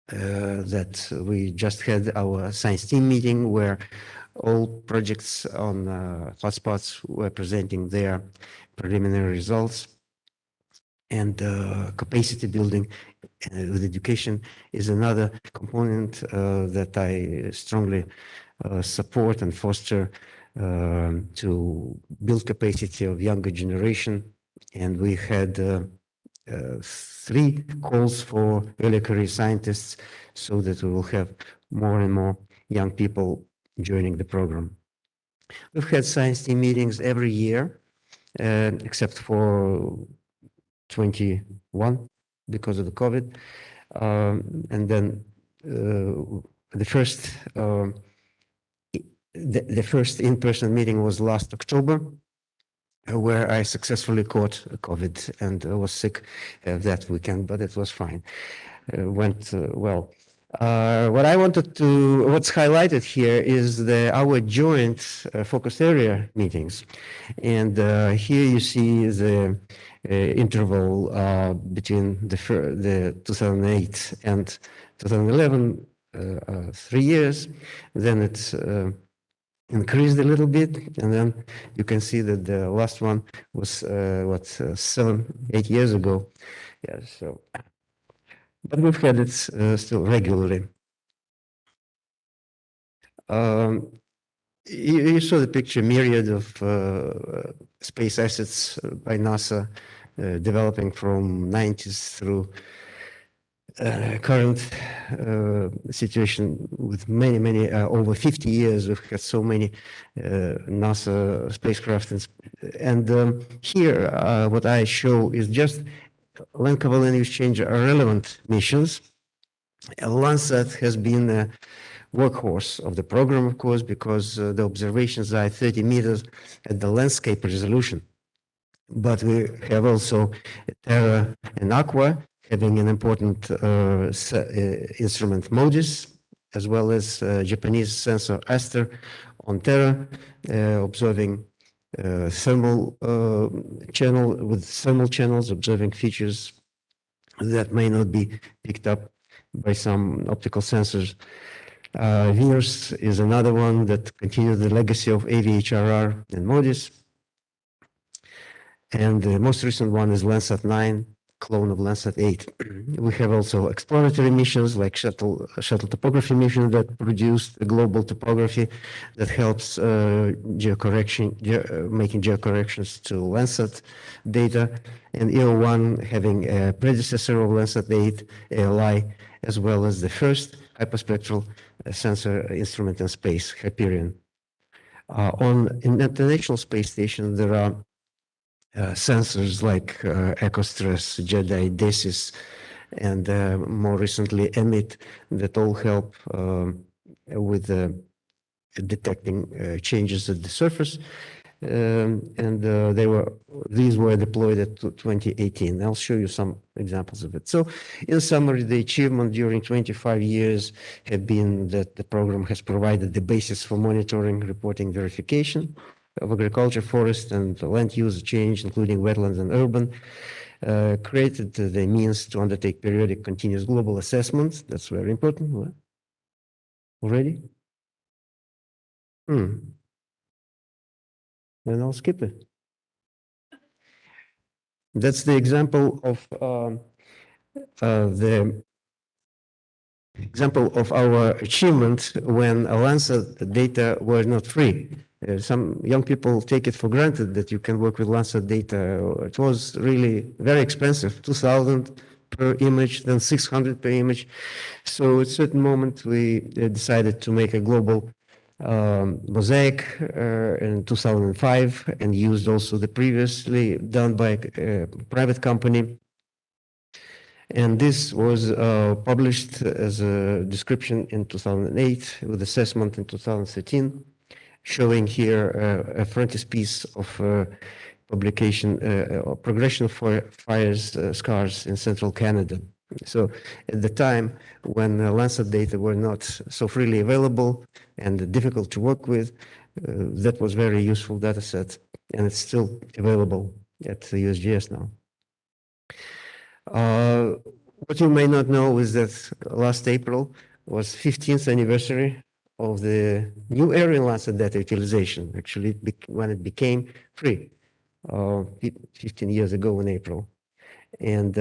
That we just had our science team meeting where all projects on hotspots were presenting their preliminary results. And capacity building with education is another component that I strongly support and foster to build capacity of younger generation. And we had 3 calls for early career scientists, so that we will have more and more young people joining the program. We've had science team meetings every year, except for 21 because of the COVID. And then the first in-person meeting was last October, where I successfully caught COVID and I was sick that weekend, but it was fine. Went well. What I wanted to, what's highlighted here is our joint focus area meetings. And here you see the interval between the 2008 and 2011, 3 years. Then it's increased a little bit, and then you can see that the last one was 7, 8 years ago. Yeah, so, but we've had it still regularly. Um, you saw the picture, myriad of space assets by NASA developing from 90s through current situation with many, over 50 years. We've had so many NASA spacecraft. And here, what I show is just land cavalier exchange relevant missions. Landsat has been a workhorse of the program, of course, because the observations are 30 meters at the landscape resolution. But we have also Terra and Aqua having an important instrument MODIS, as well as Japanese sensor Aster on Terra, observing thermal channel with thermal channels, observing features that may not be picked up by some optical sensors. Venus is another one that continues the legacy of AVHRR and MODIS. And the most recent one is Landsat 9, clone of Landsat 8. We have also exploratory missions like shuttle topography mission that produced a global topography that helps making geocorrections to Landsat data, and EO1 having a predecessor of Landsat 8, ALI, as well as the first hyperspectral sensor instrument in space, Hyperion. On an International Space Station, there are sensors like EcoStress, JEDI, DESIS, and more recently EMIT that all help with detecting changes at the surface. These were deployed at 2018. I'll show you some examples of it. So in summary, the achievement during 25 years have been that the program has provided the basis for monitoring, reporting, verification of agriculture, forest, and land use change, including wetlands and urban, created the means to undertake periodic continuous global assessments. That's very important. Already? Then I'll skip it. That's the example of our achievement when Landsat data were not free. Some young people take it for granted that you can work with Landsat data. It was really very expensive, 2,000 per image, then 600 per image. So at a certain moment, we decided to make a global mosaic in 2005 and used also the previously done by a private company. And this was published as a description in 2008 with assessment in 2013, showing here a frontispiece of publication, progression for fires scars in central Canada. So at the time when Landsat data were not so freely available and difficult to work with, that was very useful data set, and it's still available at the USGS now. What you may not know is that last April was 15th anniversary of the new aerial Landsat data utilization, actually when it became free, 15 years ago in April. And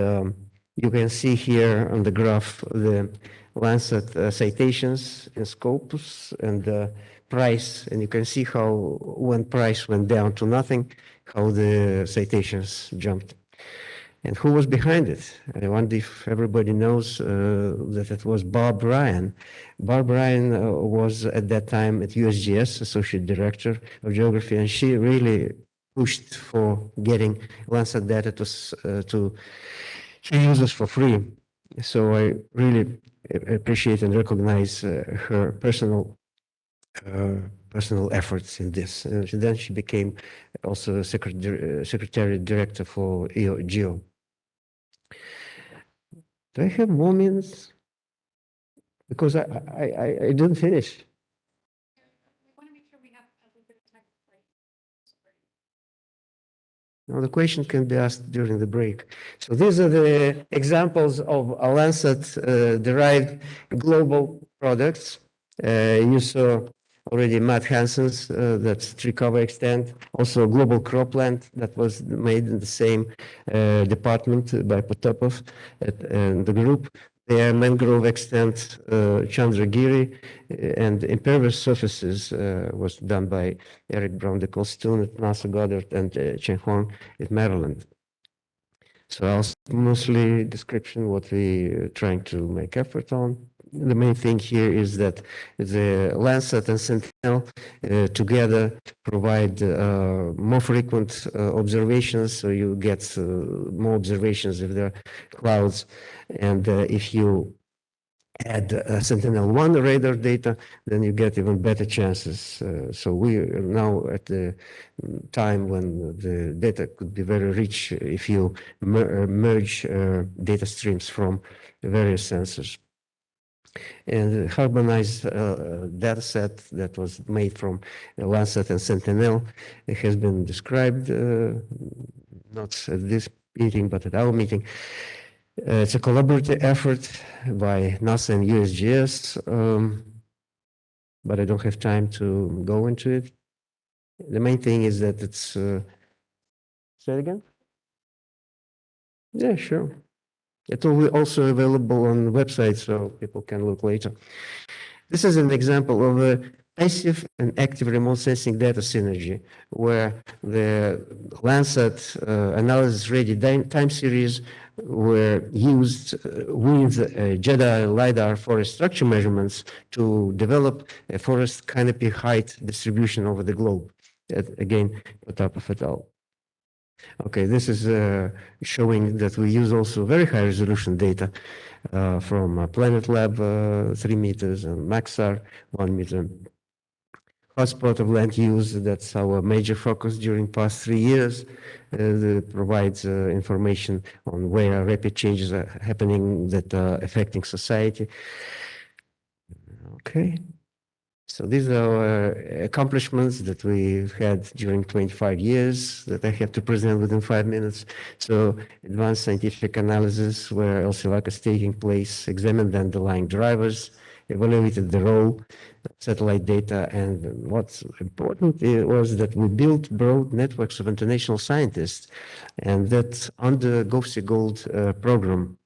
you can see here on the graph the Landsat citations and scopes and price, and you can see how when price went down to nothing, how the citations jumped. And who was behind it? I wonder if everybody knows that it was Barb Ryan. Barb Ryan was at that time at USGS, Associate Director of Geography, and she really pushed for getting Landsat data to users for free. So I really appreciate and recognize her personal efforts in this. Then she became also Secretary Director for GEO. Do I have more minutes? because I didn't finish. No, the question can be asked during the break. So these are the examples of a Lancet derived global products. You saw already Matt Hansen's, that's tree cover extent, also global cropland that was made in the same department by Potapov and the group. The mangrove extent, Chandragiri, and impervious surfaces was done by Eric Brown de Colstoun at NASA Goddard and Chen Huang at Maryland. So also mostly description what we trying to make effort on. The main thing here is that the Lancet and Sentinel together provide more frequent observations, so you get more observations if there are clouds, and if you add Sentinel-1 radar data, then you get even better chances. So we are now at the time when the data could be very rich if you merge data streams from various sensors. And harmonized data set that was made from Lancet and Sentinel has been described, not at this meeting, but at our meeting. It's a collaborative effort by NASA and USGS, but I don't have time to go into it. The main thing is that it's, say it again? Yeah, sure. It will be also available on the website so people can look later. This is an example of a passive and active remote sensing data synergy, where the Lancet analysis ready time series were used with JEDI LiDAR forest structure measurements to develop a forest canopy height distribution over the globe. Again, Potapov et al. Okay, this is showing that we use also very high resolution data from Planet Lab, 3 meters, and Maxar, 1 meter. Hotspot of land use, that's our major focus during past 3 years. That provides information on where rapid changes are happening that are affecting society. Okay. So these are our accomplishments that we've had during 25 years that I have to present within 5 minutes. So advanced scientific analysis where LCLAC is taking place, examined the underlying drivers, evaluated the role of satellite data, and what's important was that we built broad networks of international scientists, and that under GovC Gold program,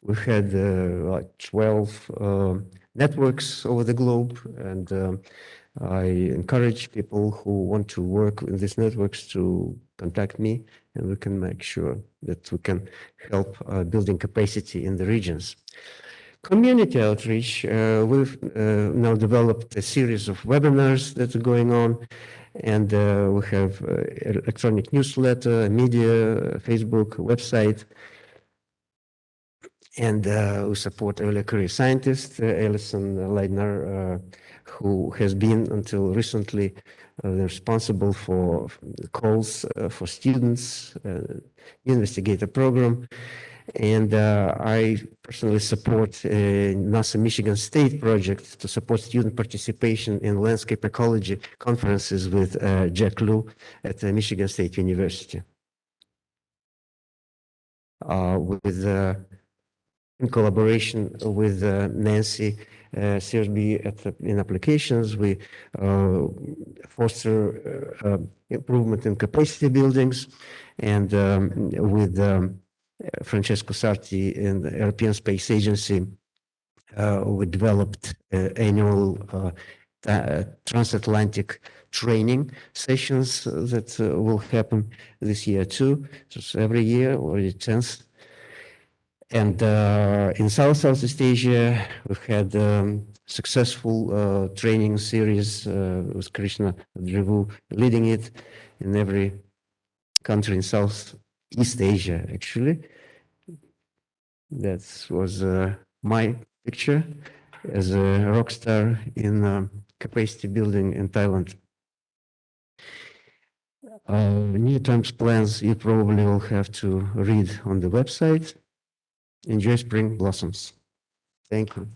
we had like 12 networks over the globe, and I encourage people who want to work in these networks to contact me, and we can make sure that we can help building capacity in the regions. Community outreach, we've now developed a series of webinars that are going on, and we have electronic newsletter, media, Facebook, website, and we support early career scientist Alison Leidner, who has been until recently responsible for calls for students, investigator program. And I personally support a NASA Michigan State project to support student participation in landscape ecology conferences with Jack Liu at Michigan State University. In collaboration with Nancy CRB in applications, we foster improvement in capacity buildings, and with Francesco Sarti in the European Space Agency, we developed annual transatlantic training sessions that will happen this year too. So every year, already 10th. And in Southeast Asia, we've had successful training series with Krishna Drivu leading it in every country in Southeast Asia, actually. That was my picture as a rock star in capacity building in Thailand. New terms plans you probably will have to read on the website. Enjoy spring blossoms. Thank you.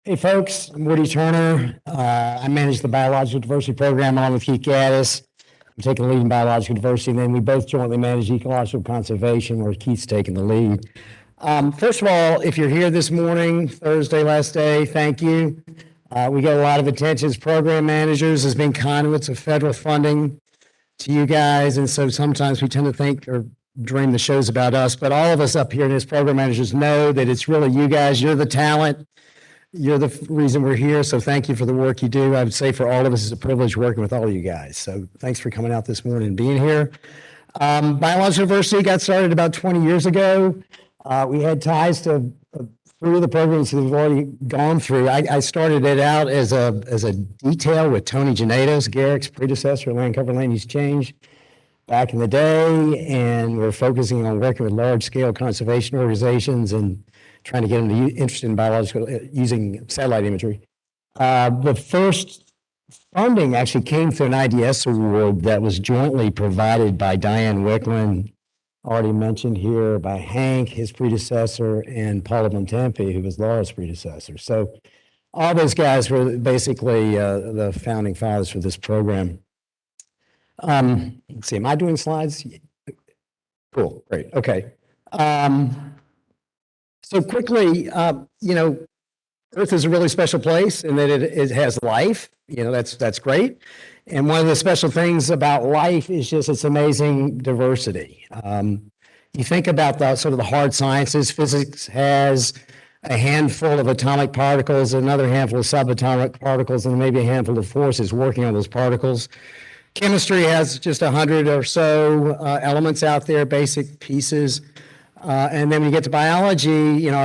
Hey, folks, I'm Woody Turner. I manage the Biological Diversity Program along with Keith Gaddis. I'm taking the lead in biological diversity, and then we both jointly manage ecological conservation, where Keith's taking the lead. First of all, if you're here this morning, Thursday, last day, thank you. We get a lot of attention as program managers, as being conduits of federal funding to you guys, and so sometimes we tend to think or dream the show's about us, but all of us up here as program managers know that it's really you guys. You're the talent. You're the reason we're here, so thank you for the work you do. I would say for all of us, it's a privilege working with all of you guys. So thanks for coming out this morning and being here. Biological diversity got started about 20 years ago. We had ties to through the programs that we've already gone through. I started it out as a detail with Tony Genados, Garrick's predecessor, Land Cover Land Use Change, back in the day, and we're focusing on working with large-scale conservation organizations and trying to get them to interested in biological, using satellite imagery. The first funding actually came through an IDS award that was jointly provided by Diane Wicklund, already mentioned here, by Hank, his predecessor, and Paula Bontempi, who was Laura's predecessor. So all those guys were basically the founding fathers for this program. Let's see, am I doing slides? Cool, great, okay. So quickly, Earth is a really special place in that it has life. That's great. And one of the special things about life is just its amazing diversity. You think about the sort of the hard sciences. Physics has a handful of atomic particles, another handful of subatomic particles, and maybe a handful of forces working on those particles. Chemistry has just 100 or so elements out there, basic pieces. And then when you get to biology, one of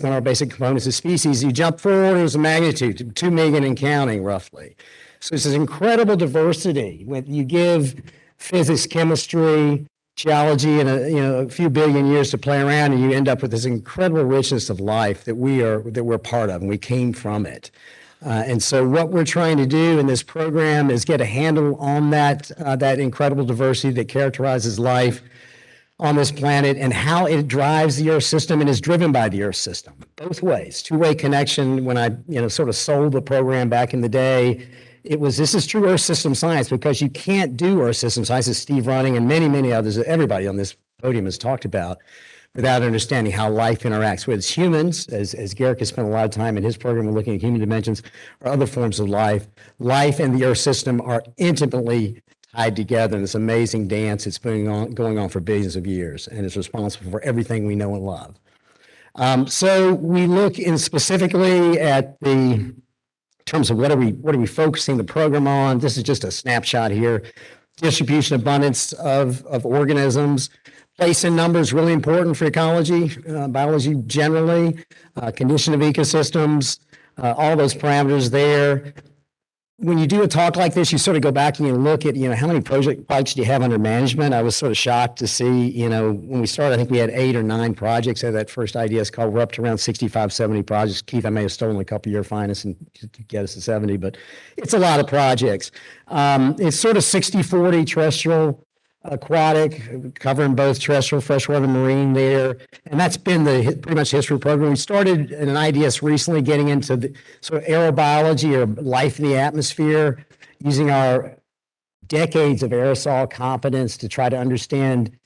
our basic components of species, you jump 4 orders of magnitude, 2 million and counting roughly. So it's this incredible diversity. When you give physics, chemistry, geology, and a few billion years to play around, and you end up with this incredible richness of life that we're part of, and we came from it. And so what we're trying to do in this program is get a handle on that incredible diversity that characterizes life on this planet and how it drives the Earth system and is driven by the Earth system. Both ways, two-way connection. When I sort of sold the program back in the day, this is true Earth system science, because you can't do Earth system science, as Steve Running and many others, everybody on this podium has talked about, without understanding how life interacts with humans, as Garrick has spent a lot of time in his program looking at human dimensions or other forms of life. Life and the Earth system are intimately tied together in this amazing dance that's been going on for billions of years, and is responsible for everything we know and love. So we look specifically at the terms of what are we focusing the program on. This is just a snapshot here. Distribution, abundance of organisms. Place and numbers really important for ecology, biology generally, condition of ecosystems, all those parameters there. When you do a talk like this, you sort of go back and you look at, how many projects do you have under management? I was sort of shocked to see, when we started, I think we had 8 or 9 projects at that first IDS call. We're up to around 65, 70 projects. Keith, I may have stolen a couple of your finest and to get us to 70, but it's a lot of projects. It's sort of 60-40 terrestrial, aquatic, covering both terrestrial, freshwater, marine there. And that's been pretty much the history of the program. We started in an IDS recently getting into the sort of aerobiology or life in the atmosphere, using our decades of aerosol competence to try to understand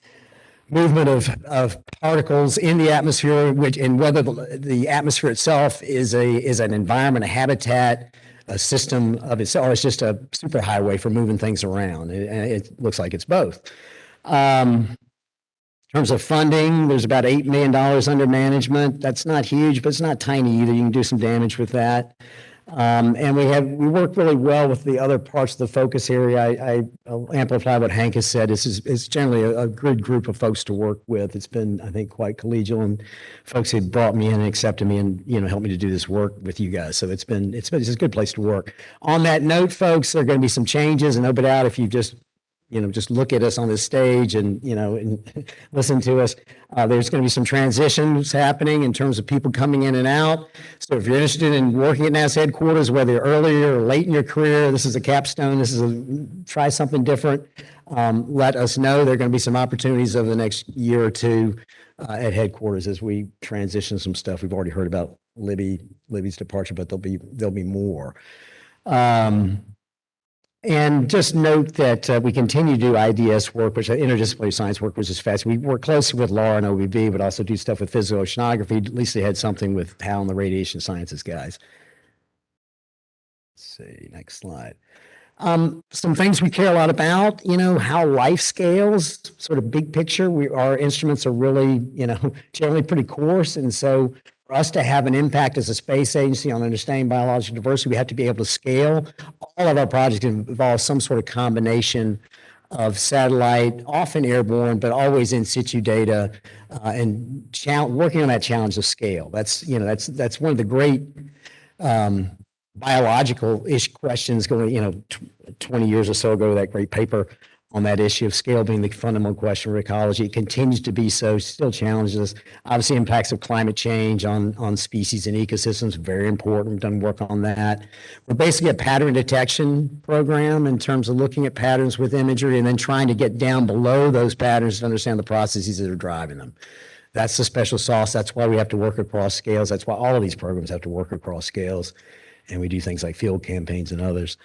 movement of particles in the atmosphere, and whether the atmosphere itself is an environment, a habitat, a system of itself, or it's just a superhighway for moving things around. It looks like it's both. In terms of funding, there's about $8 million under management. That's not huge, but it's not tiny either. You can do some damage with that. And we work really well with the other parts of the focus area. I'll amplify what Hank has said. It's generally a good group of folks to work with. It's been, I think, quite collegial, and folks who brought me in and accepted me and helped me to do this work with you guys. So it's a good place to work. On that note, folks, there are going to be some changes, and no doubt if you just look at us on this stage and, and listen to us. There's going to be some transitions happening in terms of people coming in and out. So if you're interested in working at NASA headquarters, whether you're earlier or late in your career, this is a capstone. Try something different. let us know. There are going to be some opportunities over the next year or two at headquarters as we transition some stuff. We've already heard about Libby's departure, but there'll be more. And just note that we continue to do IDS work, which is interdisciplinary science work, which is fast. We work closely with Laura and OBB, but also do stuff with physical oceanography. At least they had something with Hal and the radiation sciences guys. Let's see, next slide. Some things we care a lot about, how life scales, sort of big picture. Our instruments are really, generally pretty coarse. And so for us to have an impact as a space agency on understanding biological diversity, we have to be able to scale. All of our projects involve some sort of combination of satellite, often airborne, but always in situ data, and working on that challenge of scale. That's one of the great biological-ish questions going, 20 years or so ago, that great paper on that issue of scale being the fundamental question for ecology. It continues to be so, still challenges us. Obviously, impacts of climate change on species and ecosystems, very important. We've done work on that. We're basically a pattern detection program in terms of looking at patterns with imagery and then trying to get down below those patterns to understand the processes that are driving them. That's the special sauce. That's why we have to work across scales. That's why all of these programs have to work across scales. And we do things like field campaigns and others.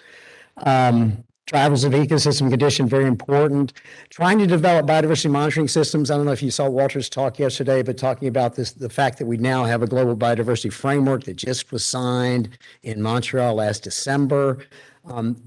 Drivers of ecosystem condition, very important. Trying to develop biodiversity monitoring systems. I don't know if you saw Walter's talk yesterday, but talking about the fact that we now have a global biodiversity framework that just was signed in Montreal last December.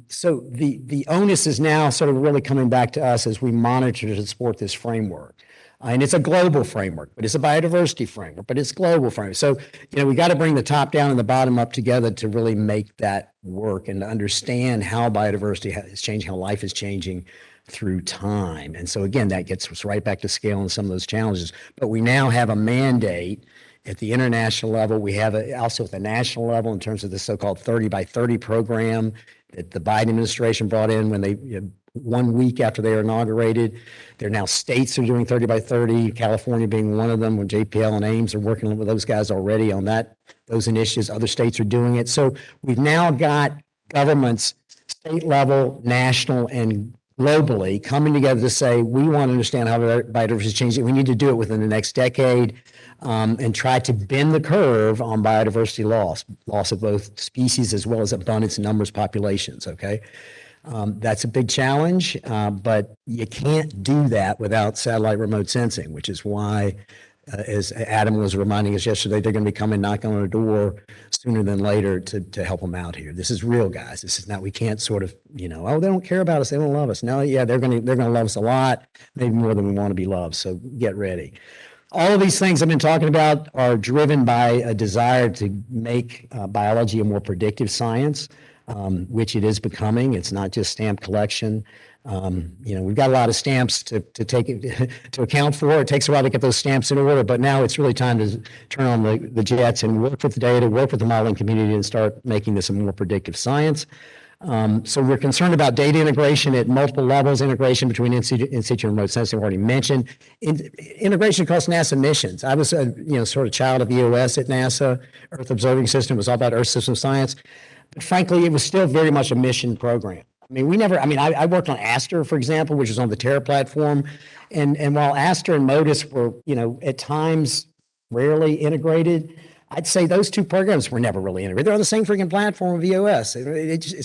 So the onus is now sort of really coming back to us as we monitor to support this framework. And it's a global framework, but it's a biodiversity framework, but it's global framework. So, we got to bring the top down and the bottom up together to really make that work and to understand how biodiversity is changing, how life is changing through time. And so again, that gets us right back to scale and some of those challenges. But we now have a mandate at the international level. We have also at the national level in terms of the so-called 30 by 30 program that the Biden administration brought in when they 1 week after they were inaugurated. There are now states who are doing 30 by 30, California being one of them, when JPL and Ames are working with those guys already on those initiatives. Other states are doing it. So we've now got governments, state level, national, and globally coming together to say, we want to understand how biodiversity is changing. We need to do it within the next decade and try to bend the curve on biodiversity loss of both species as well as abundance, numbers, populations, okay? That's a big challenge, but you can't do that without satellite remote sensing, which is why, as Adam was reminding us yesterday, they're going to be coming knocking on our door sooner than later to help them out here. This is real, guys. This is not, we can't sort of, oh, they don't care about us. They don't love us. No, yeah, they're going to love us a lot, maybe more than we want to be loved. So get ready. All of these things I've been talking about are driven by a desire to make biology a more predictive science. Which it is becoming. It's not just stamp collection. We've got a lot of stamps to take to account for. It takes a while to get those stamps in order, but now it's really time to turn on the jets and work with the data, work with the modeling community, and start making this a more predictive science. So we're concerned about data integration at multiple levels, integration between in situ and remote sensing, I've already mentioned. Integration across NASA missions. I was sort of child of EOS at NASA. Earth Observing System was all about Earth system science. But frankly, it was still very much a mission program. I worked on Aster, for example, which is on the Terra platform. And while Aster and MODIS were, at times rarely integrated, I'd say those two programs were never really integrated. They're on the same freaking platform of EOS.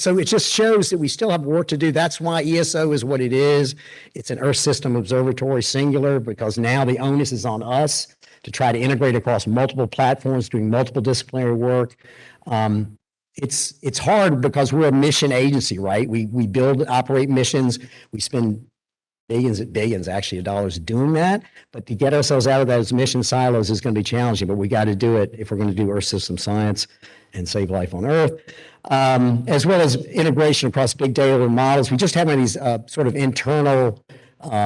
So it just shows that we still have work to do. That's why ESO is what it is. It's an Earth System Observatory singular, because now the onus is on us to try to integrate across multiple platforms, doing multiple disciplinary work. It's hard because we're a mission agency, right? We build, operate missions. We spend billions actually of dollars doing that. But to get ourselves out of those mission silos is going to be challenging, but we got to do it if we're going to do Earth system science and save life on Earth. As well as integration across big data and models. We just had one of these sort of internal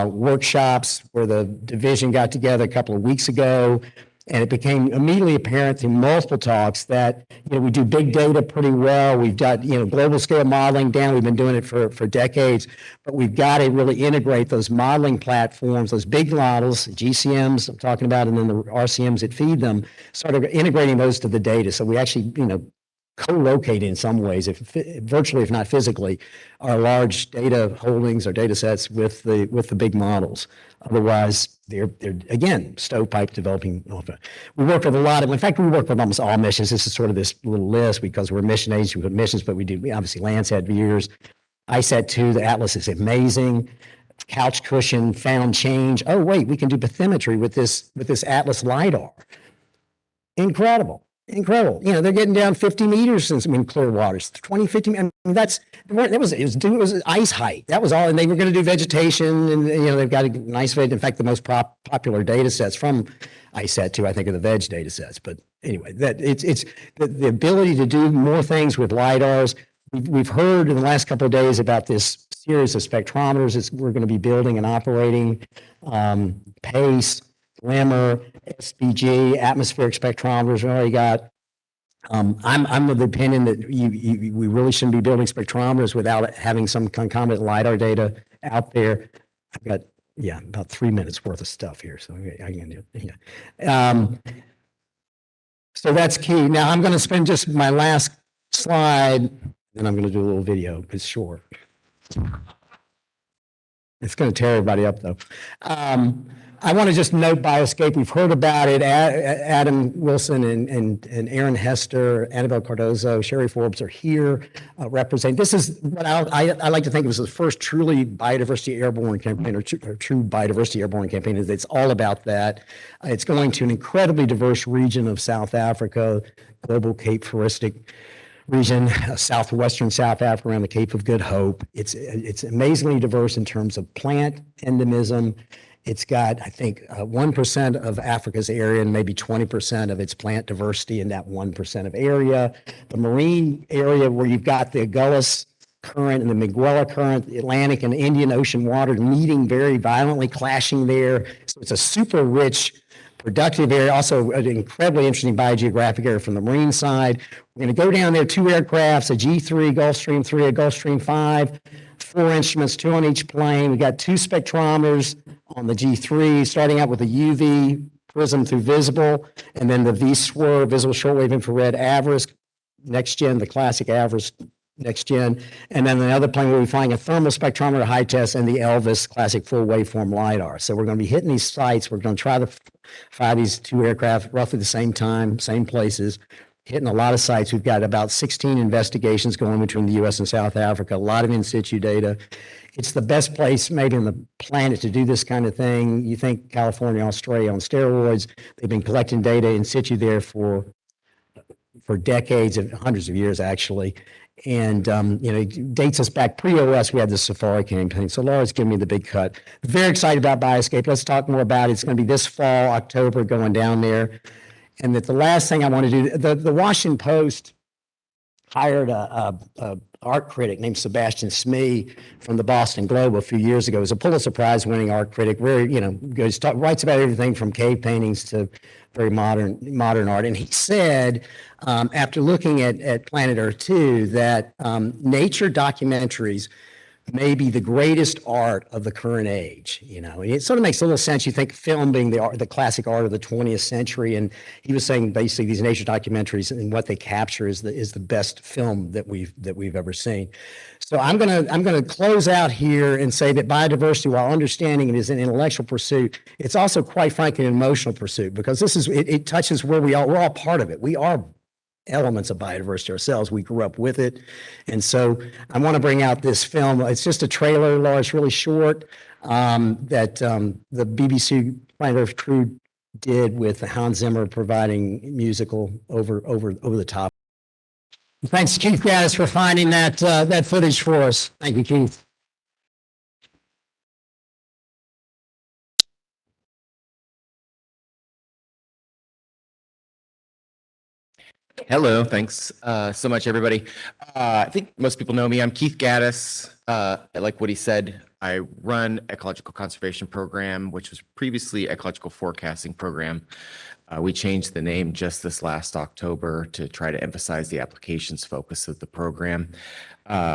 workshops where the division got together a couple of weeks ago. And it became immediately apparent through multiple talks that, we do big data pretty well. We've got, global scale modeling down. We've been doing it for decades, but we've got to really integrate those modeling platforms, those big models, GCMs I'm talking about, and then the RCMs that feed them, sort of integrating those to the data. So we actually, co-locate in some ways, virtually, if not physically, our large data holdings or data sets with the big models. Otherwise, they're again stovepipe developing. We work with a lot of, in fact, we work with almost all missions. This is sort of this little list because we're a mission agency with missions, but we obviously Landsat for years. ISAT-2, the Atlas is amazing. Couch cushion found change. Oh wait, we can do bathymetry with this Atlas LiDAR. Incredible. You know, they're getting down 50 meters since clear waters, 20, 50. I mean, it was ice height. That was all. And they were going to do vegetation and, you know, they've got a nice, in fact, the most popular data sets from ISAT-2, I think, are the veg data sets. But anyway, it's the ability to do more things with LiDARs. We've heard in the last couple of days about this series of spectrometers we're going to be building and operating, PACE, Glimmer, SPG, atmospheric spectrometers. We already got. I'm of the opinion that we really shouldn't be building spectrometers without having some concomitant LiDAR data out there. I've got about 3 minutes worth of stuff here, so I can do it. Yeah. So that's key. Now I'm going to spend just my last slide, and I'm going to do a little video. It's short. It's going to tear everybody up, though. I want to just note Bioscape. We've heard about it. Adam Wilson and Aaron Hester, Annabelle Cardozo, Sherry Forbes are here representing. This is what I like to think was the first truly biodiversity airborne campaign, or true biodiversity airborne campaign. It's all about that. It's going to an incredibly diverse region of South Africa, global Cape Forestic region, southwestern South Africa around the Cape of Good Hope. It's amazingly diverse in terms of plant endemism. It's got, I think, 1% of Africa's area and maybe 20% of its plant diversity in that 1% of area. The marine area where you've got the Agulhas Current and the Miguel Current, the Atlantic and Indian Ocean water meeting very violently, clashing there. So it's a super rich, productive area, also an incredibly interesting biogeographic area from the marine side. We're going to go down there, 2 aircrafts, a G3, Gulfstream 3, a Gulfstream 5, 4 instruments, 2 on each plane. We got 2 spectrometers on the G3, starting out with a UV prism through visible, and then the VSWIR, visible shortwave infrared AVIRIS, next gen, the classic AVIRIS next gen, and then the other plane we'll be flying a thermal spectrometer high test and the Elvis classic full waveform LiDAR. So we're going to be hitting these sites. We're going to try to fly these 2 aircraft roughly the same time, same places, hitting a lot of sites. We've got about 16 investigations going between the U.S. and South Africa, a lot of in situ data. It's the best place maybe on the planet to do this kind of thing. You think California, Australia on steroids. They've been collecting data in situ there for decades, and hundreds of years actually. And, you know, it dates us back pre-OS. We had the Safari campaign. So Laura's giving me the big cut. Very excited about Bioscape. Let's talk more about it. It's going to be this fall, October, going down there. And that the last thing I want to do, the Washington Post hired a art critic named Sebastian Smee from the Boston Globe a few years ago. He was a Pulitzer Prize winning art critic, very, you know, writes about everything from cave paintings to very modern art. And he said, after looking at Planet Earth 2, that nature documentaries may be the greatest art of the current age. You know, it sort of makes a little sense. You think film being the classic art of the 20th century, and he was saying basically these nature documentaries and what they capture is the best film that we've ever seen. So I'm gonna close out here and say that biodiversity, while understanding it is an intellectual pursuit, it's also quite frankly an emotional pursuit, because it touches where we're all part of it. We are elements of biodiversity ourselves. We grew up with it. And so I want to bring out this film. It's just a trailer, Laura. It's really short, that the BBC Planet Earth crew did with Hans Zimmer providing musical over the top. Thanks, Keith Gaddis, for finding that footage for us. Thank you, Keith. Hello, thanks so much, everybody. I think most people know me. I'm Keith Gaddis. Like what he said, I run Ecological Conservation Program, which was previously Ecological Forecasting Program. We changed the name just this last October to try to emphasize the applications focus of the program.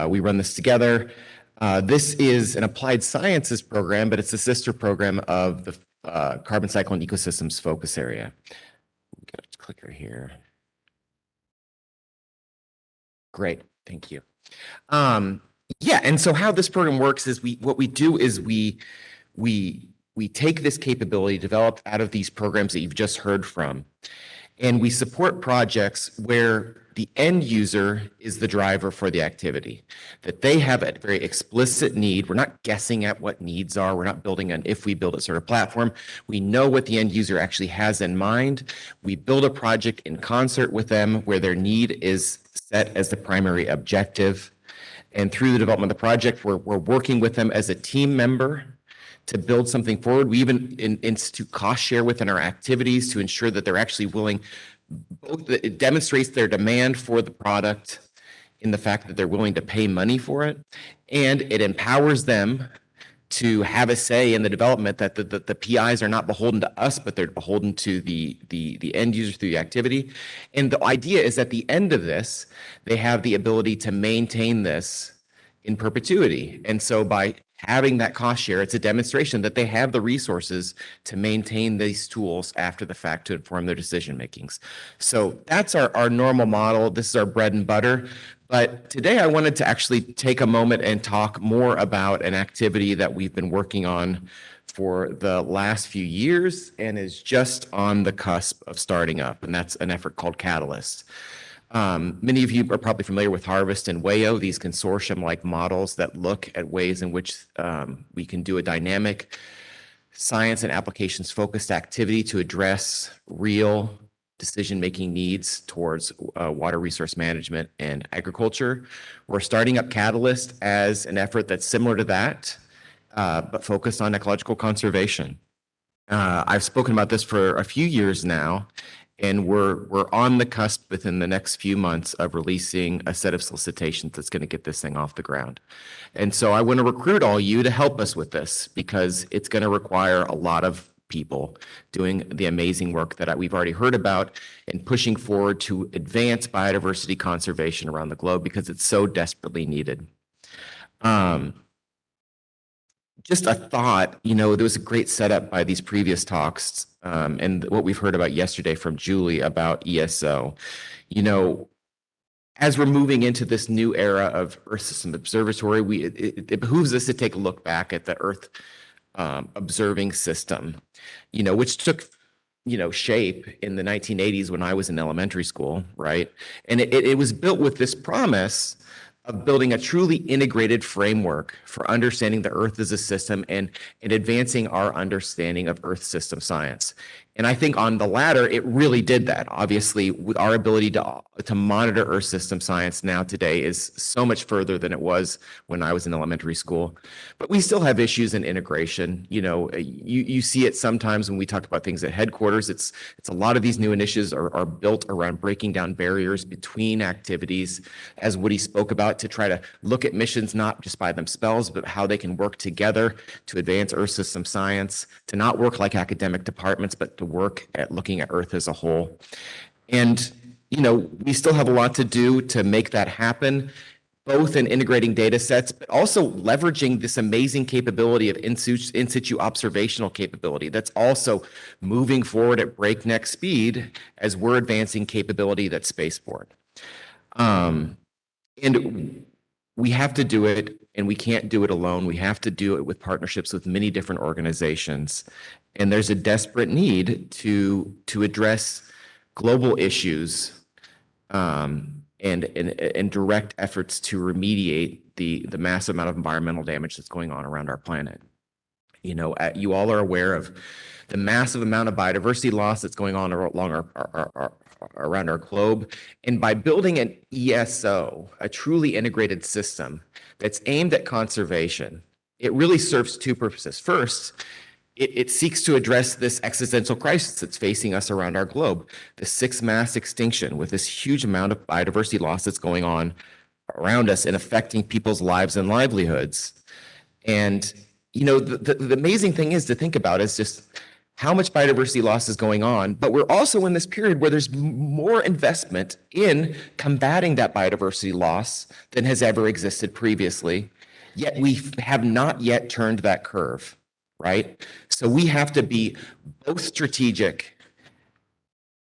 We run this together. This is an applied sciences program, but it's a sister program of the Carbon Cycle and Ecosystems focus area. We've got a clicker here. Great, thank you. Yeah, and so how this program works is what we do is we take this capability developed out of these programs that you've just heard from, and we support projects where the end user is the driver for the activity, that they have a very explicit need. We're not guessing at what needs are. We're not building an if we build it sort of platform. We know what the end user actually has in mind. We build a project in concert with them where their need is set as the primary objective. And through the development of the project, we're working with them as a team member to build something forward. We even institute cost share within our activities to ensure that they're actually willing, both it demonstrates their demand for the product in the fact that they're willing to pay money for it, and it empowers them to have a say in the development, that the PIs are not beholden to us, but they're beholden to the end user through the activity. And the idea is at the end of this, they have the ability to maintain this in perpetuity. And so by having that cost share, it's a demonstration that they have the resources to maintain these tools after the fact to inform their decision makings. So that's our normal model. This is our bread and butter. But today I wanted to actually take a moment and talk more about an activity that we've been working on for the last few years and is just on the cusp of starting up. And that's an effort called Catalyst. Many of you are probably familiar with Harvest and WAYO, these consortium-like models that look at ways in which we can do a dynamic science and applications focused activity to address real decision-making needs towards water resource management and agriculture. We're starting up Catalyst as an effort that's similar to that, but focused on ecological conservation. I've spoken about this for a few years now, and we're on the cusp within the next few months of releasing a set of solicitations that's going to get this thing off the ground. And so I want to recruit all you to help us with this, because it's going to require a lot of people doing the amazing work that we've already heard about and pushing forward to advance biodiversity conservation around the globe, because it's so desperately needed. Just a thought, there was a great setup by these previous talks, and what we've heard about yesterday from Julie about ESO. As we're moving into this new era of Earth System Observatory, it behooves us to take a look back at the Earth observing system, which took shape in the 1980s when I was in elementary school, right? And it was built with this promise of building a truly integrated framework for understanding the Earth as a system and advancing our understanding of Earth system science. And I think on the latter, it really did that. Obviously, with our ability to monitor Earth system science now today is so much further than it was when I was in elementary school. But we still have issues in integration. You see it sometimes when we talk about things at headquarters. It's a lot of these new initiatives are built around breaking down barriers between activities, as Woody spoke about, to try to look at missions not just by themselves, but how they can work together to advance Earth system science, to not work like academic departments, but to work at looking at Earth as a whole. And, we still have a lot to do to make that happen, both in integrating data sets, but also leveraging this amazing capability of in situ observational capability that's also moving forward at breakneck speed as we're advancing capability that's spaceborne. And we have to do it, and we can't do it alone. We have to do it with partnerships with many different organizations. And there's a desperate need to address global issues and direct efforts to remediate the massive amount of environmental damage that's going on around our planet. You all are aware of the massive amount of biodiversity loss that's going on around our globe. And by building an ESO, a truly integrated system that's aimed at conservation, it really serves two purposes. First, it seeks to address this existential crisis that's facing us around our globe, the sixth mass extinction, with this huge amount of biodiversity loss that's going on around us and affecting people's lives and livelihoods. And the amazing thing is to think about is just how much biodiversity loss is going on, but we're also in this period where there's more investment in combating that biodiversity loss than has ever existed previously, yet we have not yet turned that curve, right? So we have to be both strategic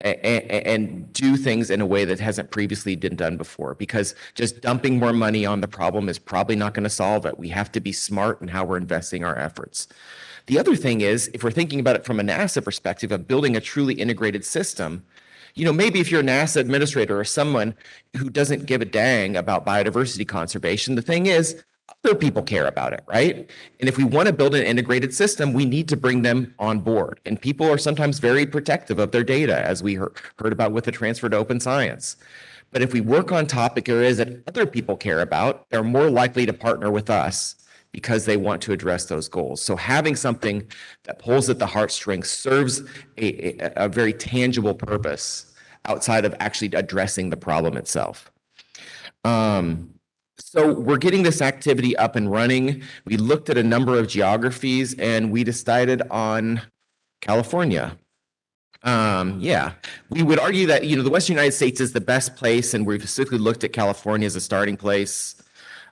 and do things in a way that hasn't previously been done before, because just dumping more money on the problem is probably not going to solve it. We have to be smart in how we're investing our efforts. The other thing is, if we're thinking about it from a NASA perspective of building a truly integrated system, maybe if you're a NASA administrator or someone who doesn't give a dang about biodiversity conservation, the thing is, other people care about it, right? And if we want to build an integrated system, we need to bring them on board. And people are sometimes very protective of their data, as we heard about with the transfer to open science. But if we work on topic areas that other people care about, they're more likely to partner with us because they want to address those goals. So having something that pulls at the heartstrings serves a very tangible purpose outside of actually addressing the problem itself. So we're getting this activity up and running. We looked at a number of geographies and we decided on California. Yeah, we would argue that, the Western United States is the best place, and we've specifically looked at California as a starting place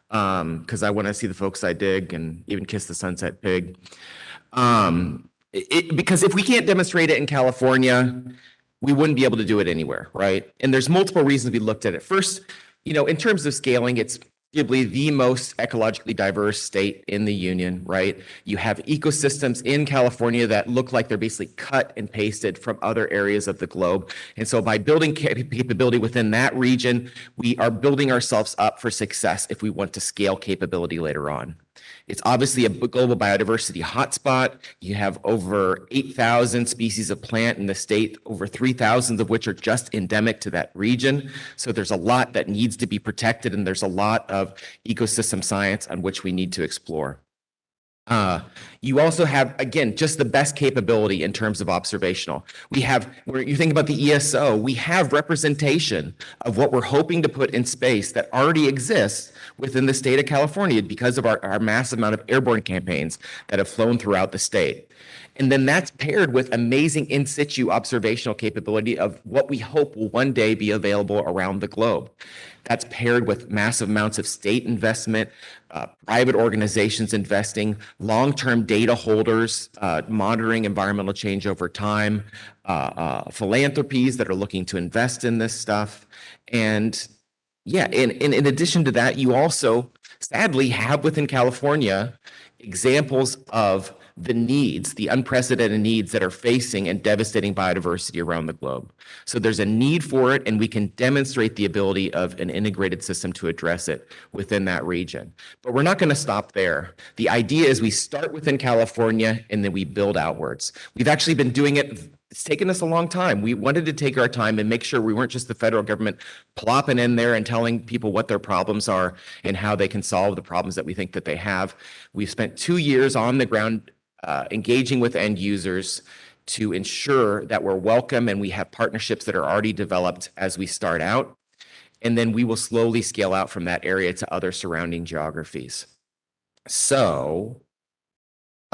because I want to see the folks I dig and even kiss the sunset pig. Because if we can't demonstrate it in California, we wouldn't be able to do it anywhere, right? And there's multiple reasons we looked at it. First, in terms of scaling, it's arguably the most ecologically diverse state in the union, right? You have ecosystems in California that look like they're basically cut and pasted from other areas of the globe. And so by building capability within that region, we are building ourselves up for success if we want to scale capability later on. It's obviously a global biodiversity hotspot. You have over 8,000 species of plant in the state, over 3,000 of which are just endemic to that region. So there's a lot that needs to be protected, and there's a lot of ecosystem science on which we need to explore. You also have, again, just the best capability in terms of observational. Where you think about the ESO, we have representation of what we're hoping to put in space that already exists within the state of California because of our massive amount of airborne campaigns that have flown throughout the state. And then that's paired with amazing in situ observational capability of what we hope will one day be available around the globe. That's paired with massive amounts of state investment, private organizations investing, long-term data holders monitoring environmental change over time, philanthropies that are looking to invest in this stuff. And yeah, in addition to that, you also sadly have within California examples of the needs, the unprecedented needs that are facing and devastating biodiversity around the globe. So there's a need for it, and we can demonstrate the ability of an integrated system to address it within that region. But we're not going to stop there. The idea is we start within California and then we build outwards. We've actually been doing it. It's taken us a long time. We wanted to take our time and make sure we weren't just the federal government plopping in there and telling people what their problems are and how they can solve the problems that we think that they have. We've spent 2 years on the ground engaging with end users to ensure that we're welcome and we have partnerships that are already developed as we start out. And then we will slowly scale out from that area to other surrounding geographies. So,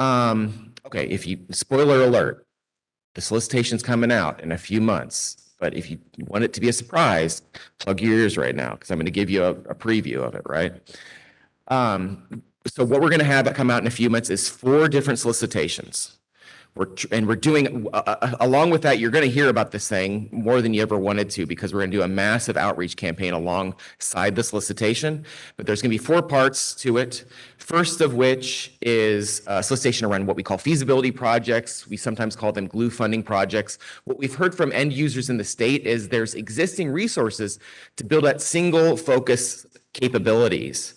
okay, spoiler alert, the solicitation's coming out in a few months, but if you want it to be a surprise, plug your ears right now, because I'm going to give you a preview of it, right? So what we're going to have come out in a few months is 4 different solicitations. We're doing, along with that, you're going to hear about this thing more than you ever wanted to, because we're going to do a massive outreach campaign alongside the solicitation. But there's going to be 4 parts to it. First of which is a solicitation around what we call feasibility projects. We sometimes call them glue funding projects. What we've heard from end users in the state is there's existing resources to build out single focus capabilities,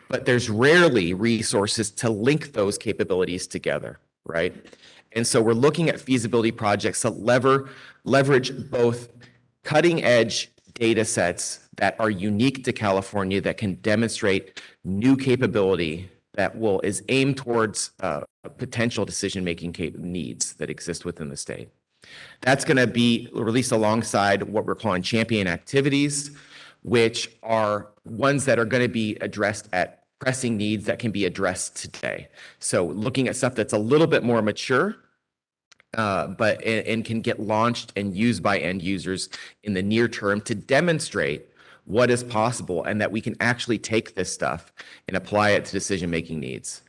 but there's rarely resources to link those capabilities together, right? And so we're looking at feasibility projects that leverage both cutting edge data sets that are unique to California that can demonstrate new capability that is aimed towards potential decision-making needs that exist within the state. That's going to be released alongside what we're calling champion activities, which are ones that are going to be addressed at pressing needs that can be addressed today. So looking at stuff that's a little bit more mature, but can get launched and used by end users in the near term to demonstrate what is possible and that we can actually take this stuff and apply it to decision-making needs.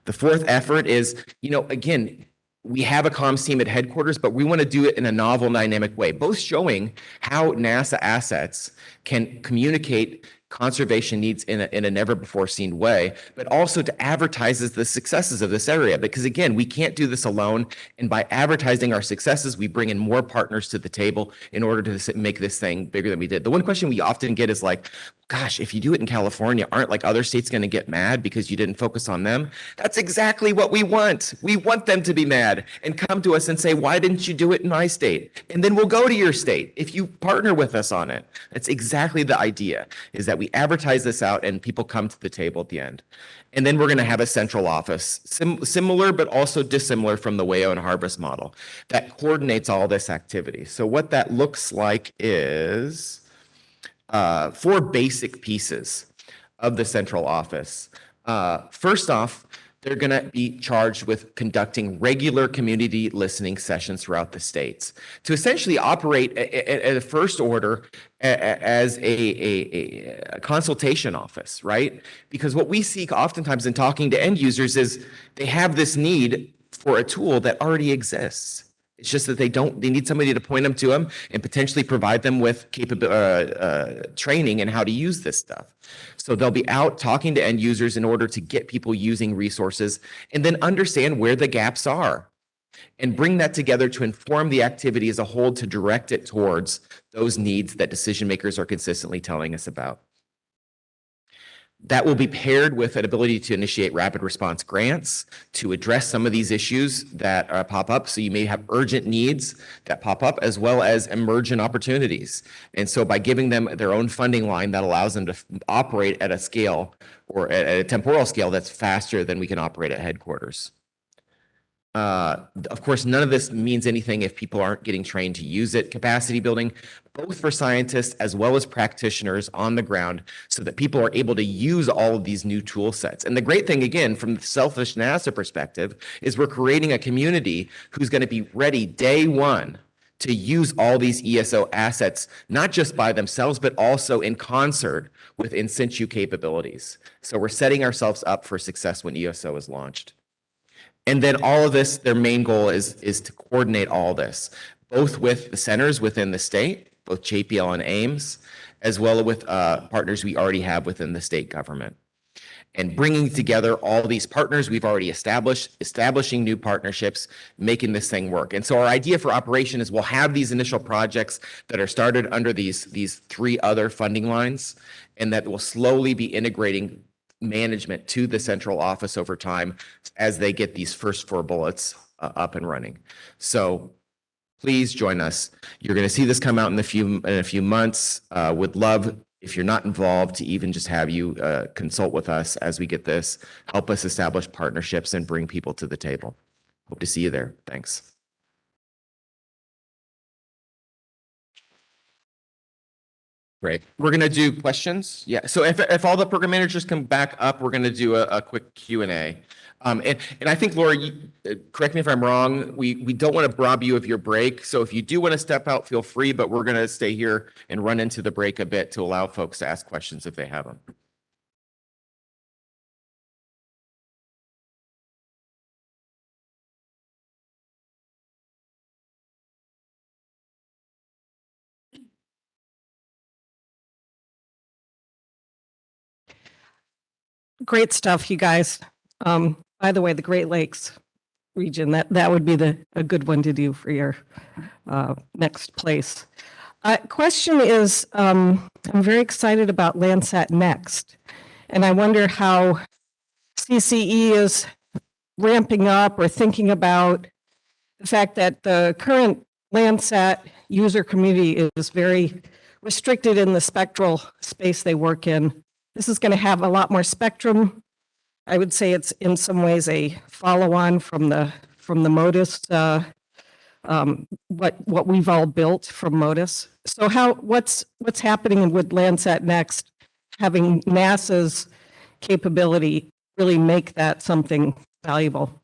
The 4th effort is, again, we have a comms team at headquarters, but we want to do it in a novel, dynamic way, both showing how NASA assets can communicate conservation needs in a never before seen way, but also to advertise the successes of this area. Because again, we can't do this alone. And by advertising our successes, we bring in more partners to the table in order to make this thing bigger than we did. The one question we often get is like, gosh, if you do it in California, aren't like other states going to get mad because you didn't focus on them? That's exactly what we want. We want them to be mad and come to us and say, why didn't you do it in my state? And then we'll go to your state if you partner with us on it. That's exactly the idea, is that we advertise this out and people come to the table at the end. And then we're going to have a central office, similar but also dissimilar from the Wayo and Harvest model that coordinates all this activity. So what that looks like is 4 basic pieces of the central office. First off, they're going to be charged with conducting regular community listening sessions throughout the states to essentially operate at a first order as a consultation office, right? Because what we seek oftentimes in talking to end users is they have this need for a tool that already exists. It's just that they need somebody to point them to them and potentially provide them with training in how to use this stuff. So they'll be out talking to end users in order to get people using resources and then understand where the gaps are and bring that together to inform the activity as a whole to direct it towards those needs that decision makers are consistently telling us about. That will be paired with an ability to initiate rapid response grants to address some of these issues that pop up. So you may have urgent needs that pop up as well as emergent opportunities. And so by giving them their own funding line that allows them to operate at a scale or at a temporal scale that's faster than we can operate at headquarters. Of course, none of this means anything if people aren't getting trained to use it. Capacity building, both for scientists as well as practitioners on the ground, so that people are able to use all of these new tool sets. And the great thing, again, from the selfish NASA perspective, is we're creating a community who's going to be ready day one to use all these ESO assets, not just by themselves, but also in concert with in situ capabilities. So we're setting ourselves up for success when ESO is launched. And then all of this, their main goal is to coordinate all this, both with the centers within the state, both JPL and Ames, as well as with partners we already have within the state government. And bringing together all these partners we've already established, establishing new partnerships, making this thing work. And so our idea for operation is we'll have these initial projects that are started under these 3 other funding lines, and that will slowly be integrating management to the central office over time as they get these first 4 bullets up and running. So please join us. You're going to see this come out in a few months. Would love, if you're not involved, to even just have you consult with us as we get this, help us establish partnerships and bring people to the table. Hope to see you there. Thanks. Great. We're going to do questions. Yeah. So if all the program managers come back up, we're going to do a quick Q&A. And I think, Laura, correct me if I'm wrong, we don't want to rob you of your break. So if you do want to step out, feel free, but we're going to stay here and run into the break a bit to allow folks to ask questions if they have them. Great stuff, you guys. By the way, the Great Lakes region, that would be a good one to do for your next place. Question is, I'm very excited about Landsat Next, and I wonder how CCE is ramping up or thinking about the fact that the current Landsat user community is very restricted in the spectral space they work in. This is going to have a lot more spectrum. I would say it's in some ways a follow-on from the MODIS, what we've all built from MODIS. So what's happening with Landsat Next, having NASA's capability really make that something valuable?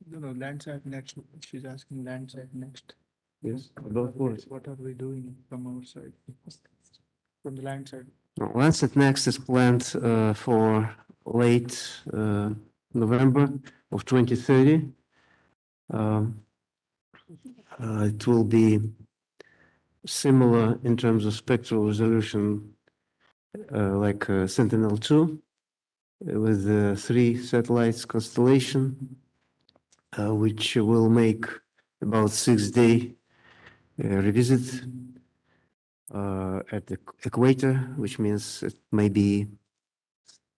No, Landsat Next. She's asking Landsat Next. Yes, about what? What are we doing from our side? from the land side? Lancet Next is planned for late November of 2030. It will be similar in terms of spectral resolution like Sentinel-2 with 3 satellites constellation, which will make about 6-day revisit at the equator, which means it may be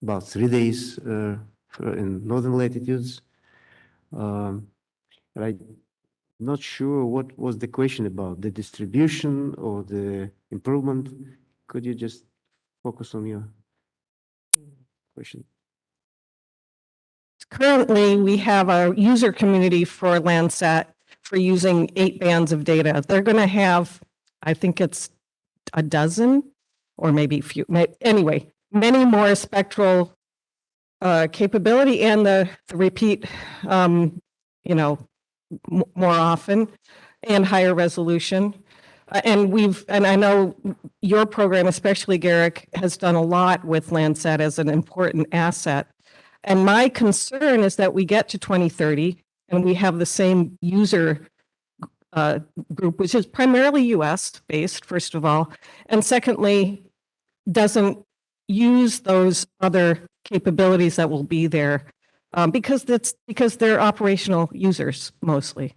about 3 days in northern latitudes. And I'm not sure what was the question about, the distribution or the improvement. Could you just focus on your question? Currently, we have a user community for Landsat for using 8 bands of data. They're going to have, I think it's a dozen or maybe a few, anyway, many more spectral capability and the repeat, more often and higher resolution. And I know your program, especially Garrick, has done a lot with Landsat as an important asset. And my concern is that we get to 2030 and we have the same user group, which is primarily US based, first of all. And secondly, doesn't use those other capabilities that will be there because they're operational users mostly.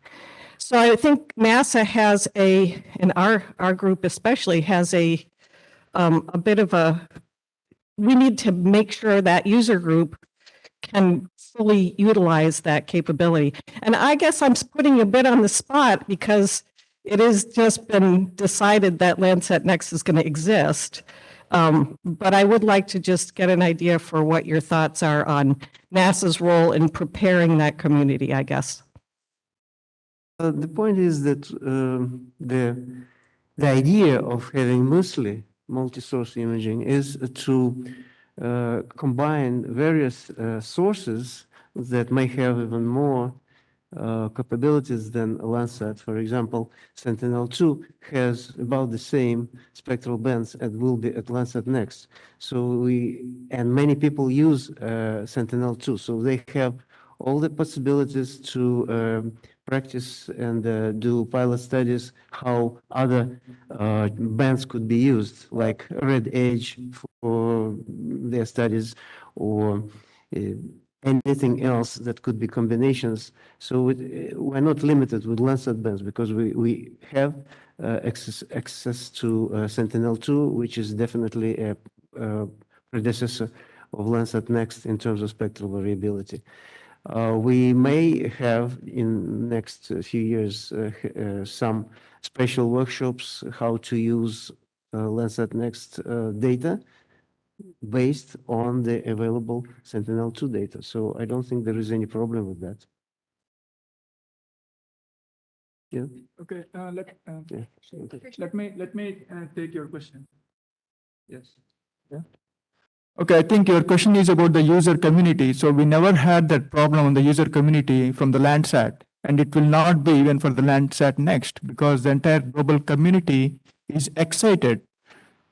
So I think NASA has and our group especially has a bit of we need to make sure that user group can fully utilize that capability. And I guess I'm putting you a bit on the spot because it has just been decided that Landsat Next is going to exist. But I would like to just get an idea for what your thoughts are on NASA's role in preparing that community, I guess. The point is that the idea of having mostly multi-source imaging is to combine various sources that may have even more capabilities than Landsat. For example, Sentinel-2 has about the same spectral bands and will be at Landsat Next. So and many people use Sentinel-2, so they have all the possibilities to practice and do pilot studies how other bands could be used, like Red Edge for their studies or anything else that could be combinations. So we're not limited with Landsat bands because we have access to Sentinel-2, which is definitely a predecessor of Landsat Next in terms of spectral variability. We may have in next few years some special workshops how to use Landsat Next data based on the available Sentinel-2 data. So I don't think there is any problem with that. Yeah. Okay, Yeah. let me take your question. Yes. Yeah. Okay, I think your question is about the user community. So we never had that problem on the user community from the Landsat, and it will not be even for the Landsat Next because the entire global community is excited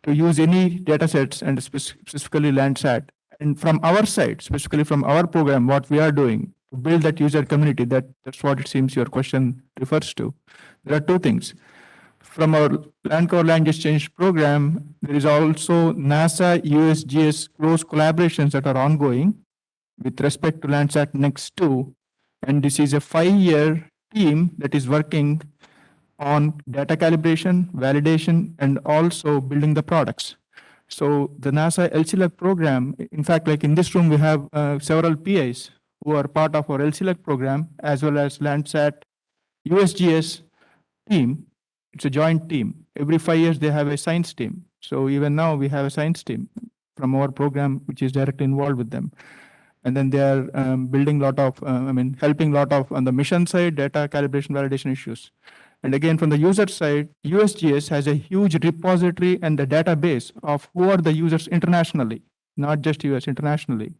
to use any data sets and specifically Landsat. And from our side, specifically from our program, what we are doing to build that user community, that's what it seems your question refers to. There are 2 things. From our Land Cover Land Exchange program, there is also NASA USGS close collaborations that are ongoing with respect to Landsat Next 2. And this is a 5-year team that is working on data calibration, validation, and also building the products. So the NASA LCLAC program, in fact, like in this room, we have several PIs who are part of our LCLAC program, as well as Landsat USGS team. It's a joint team. Every 5 years, they have a science team. So even now, we have a science team from our program, which is directly involved with them. And then they are building a lot of, helping a lot of on the mission side, data calibration, validation issues. And again, from the user side, USGS has a huge repository and a database of who are the users internationally, not just US, internationally.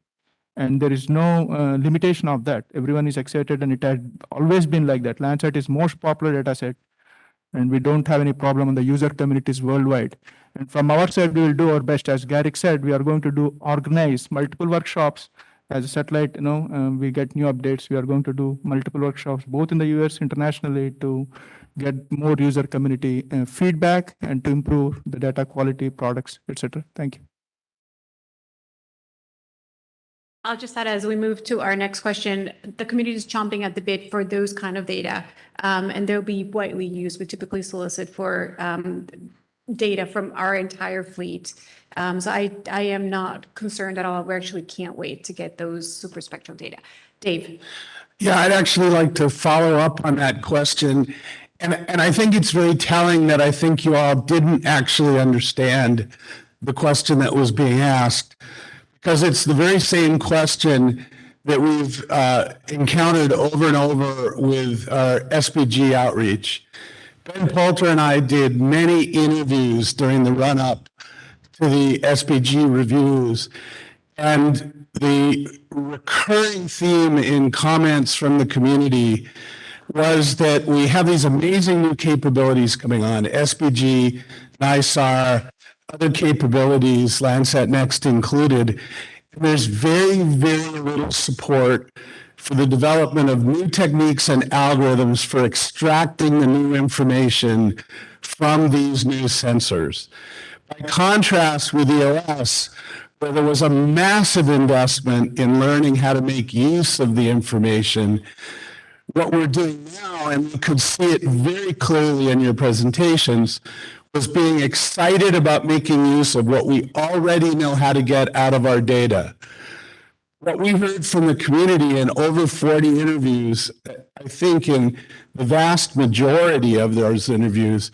And there is no limitation of that. Everyone is excited, and it had always been like that. Landsat is most popular data set. and we don't have any problem on the user communities worldwide. And from our side, we will do our best. As Garrick said, we are going to organize multiple workshops. As a satellite, we get new updates. We are going to do multiple workshops, both in the US, internationally, to get more user community feedback and to improve the data quality, products, etc. Thank you. I'll just add as we move to our next question, the community is chomping at the bit for those kind of data, and they'll be widely used. We typically solicit for data from our entire fleet. So I am not concerned at all. We actually can't wait to get those super spectral data. Dave. Yeah, I'd actually like to follow up on that question. And I think it's very telling that I think you all didn't actually understand the question that was being asked, because it's the very same question that we've encountered over and over with our SPG outreach. Ben Poulter and I did many interviews during the run-up to the SPG reviews, and the recurring theme in comments from the community was that we have these amazing new capabilities coming on, SPG, NISAR, other capabilities, Landsat Next included. There's very, very little support for the development of new techniques and algorithms for extracting the new information from these new sensors. By contrast with EOS, where there was a massive investment in learning how to make use of the information, what we're doing now, and you could see it very clearly in your presentations, was being excited about making use of what we already know how to get out of our data. What we heard from the community in over 40 interviews, I think in the vast majority of those interviews,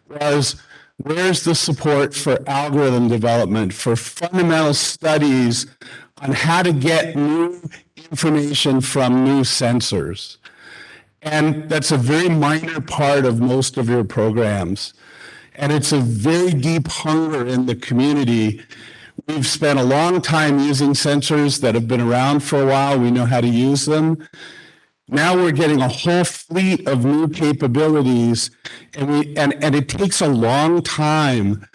was where's the support for algorithm development, for fundamental studies on how to get new information from new sensors? And that's a very minor part of most of your programs. And it's a very deep hunger in the community. We've spent a long time using sensors that have been around for a while. We know how to use them. Now we're getting a whole fleet of new capabilities, and it takes a long time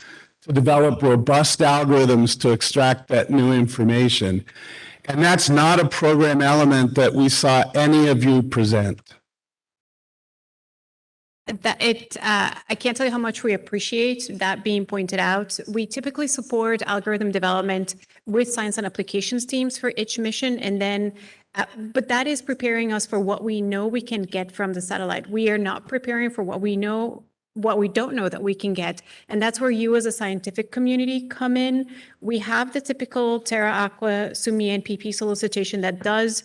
to develop robust algorithms to extract that new information. And that's not a program element that we saw any of you present. I can't tell you how much we appreciate that being pointed out. We typically support algorithm development with science and applications teams for each mission, and then, but that is preparing us for what we know we can get from the satellite. We are not preparing for what we know, what we don't know that we can get, and that's where you as a scientific community come in. We have the typical Terra Aqua, SUMI, and PP solicitation that does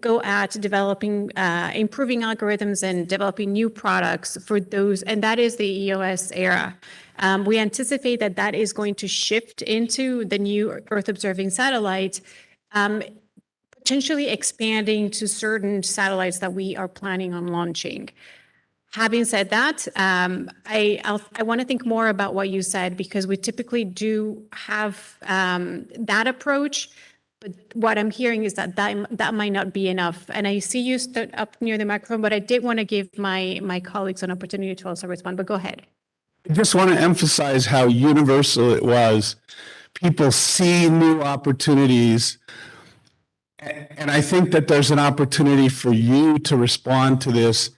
go at developing, improving algorithms and developing new products for those, and that is the EOS era. We anticipate that that is going to shift into the new Earth observing satellite, potentially expanding to certain satellites that we are planning on launching. Having said that, I want to think more about what you said, because we typically do have that approach. But what I'm hearing is that might not be enough. And I see you stood up near the microphone, but I did want to give my colleagues an opportunity to also respond, but go ahead. I just want to emphasize how universal it was. People see new opportunities. And I think that there's an opportunity for you to respond to this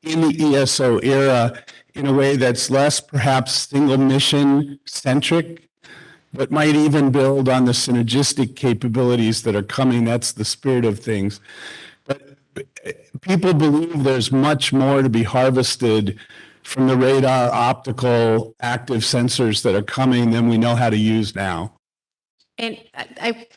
in the ESO era in a way that's less perhaps single mission centric, but might even build on the synergistic capabilities that are coming. That's the spirit of things. But people believe there's much more to be harvested from the radar, optical, active sensors that are coming than we know how to use now. And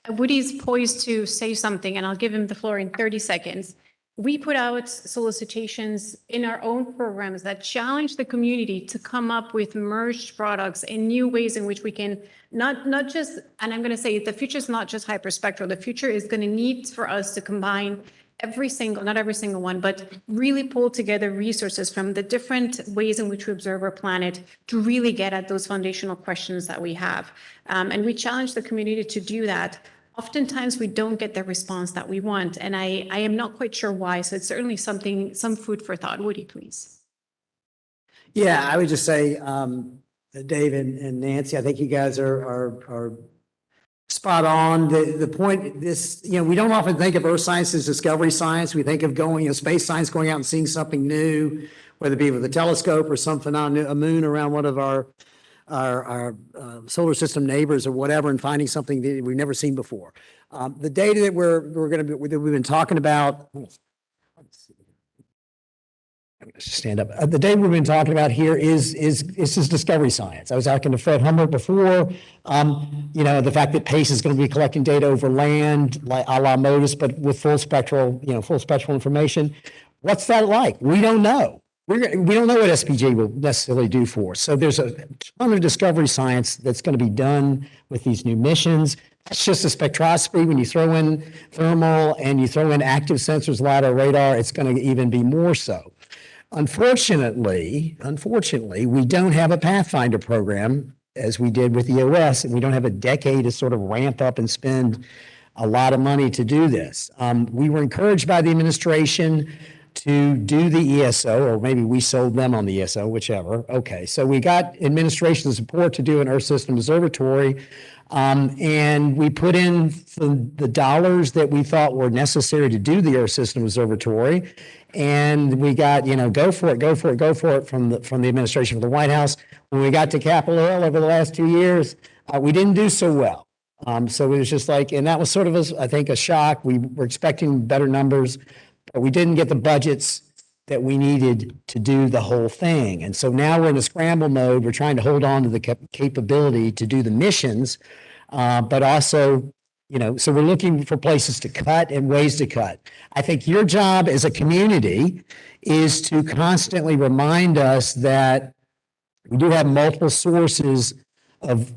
Woody's poised to say something, and I'll give him the floor in 30 seconds. We put out solicitations in our own programs that challenge the community to come up with merged products and new ways in which we can not just, and I'm going to say the future is not just hyperspectral. The future is going to need for us to combine not every single one, but really pull together resources from the different ways in which we observe our planet to really get at those foundational questions that we have. And we challenge the community to do that. Oftentimes we don't get the response that we want, and I am not quite sure why. So it's certainly some food for thought. Woody, please. Yeah, I would just say, Dave and Nancy, I think you guys are spot on. The point, this, we don't often think of earth science as discovery science. We think of going, space science, going out and seeing something new, whether it be with a telescope or some phenomenon, a moon around one of our solar system neighbors or whatever, and finding something that we've never seen before. The data that that we've been talking about. Stand up. The data we've been talking about here is discovery science. I was talking to Fred Hummert before. The fact that PACE is going to be collecting data over land, like a la MODIS, but with full spectral information. What's that like? We don't know. We don't know what SPG will necessarily do for us. So there's a ton of discovery science that's going to be done with these new missions. That's just a spectroscopy. When you throw in thermal and you throw in active sensors, LiDAR, radar, it's going to even be more so. Unfortunately, we don't have a Pathfinder program as we did with EOS, and we don't have a decade to sort of ramp up and spend a lot of money to do this. We were encouraged by the administration to do the ESO, or maybe we sold them on the ESO, whichever. Okay, so we got administration support to do an Earth System Observatory, and we put in the dollars that we thought were necessary to do the Earth System Observatory. And we got, go for it from the administration of the White House. When we got to Capitol Hill over the last 2 years, we didn't do so well. So it was just like, and that was sort of, I think, a shock. We were expecting better numbers, but we didn't get the budgets that we needed to do the whole thing. And so now we're in a scramble mode. We're trying to hold on to the capability to do the missions, but also, so we're looking for places to cut and ways to cut. I think your job as a community is to constantly remind us that we do have multiple sources of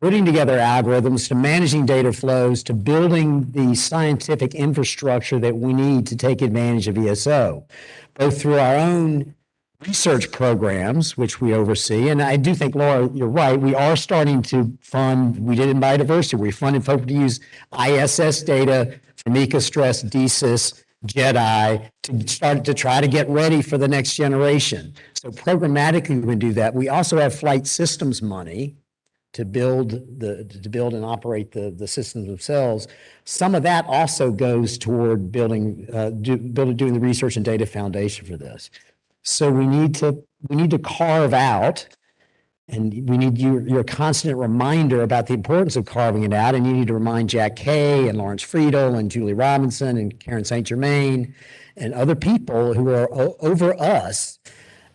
putting together algorithms, to managing data flows, to building the scientific infrastructure that we need to take advantage of ESO, both through our own research programs, which we oversee. And I do think, Laura, you're right. We are starting to fund, we did in biodiversity, we funded folks to use ISS data from EcoStress, DSIS, JEDI to start to try to get ready for the next generation. So programmatically, we can do that. We also have flight systems money to build and operate the systems themselves. Some of that also goes toward doing the research and data foundation for this. So we need to carve out, and we need your constant reminder about the importance of carving it out. And you need to remind Jack Kay and Lawrence Friedel and Julie Robinson and Karen St. Germain and other people who are over us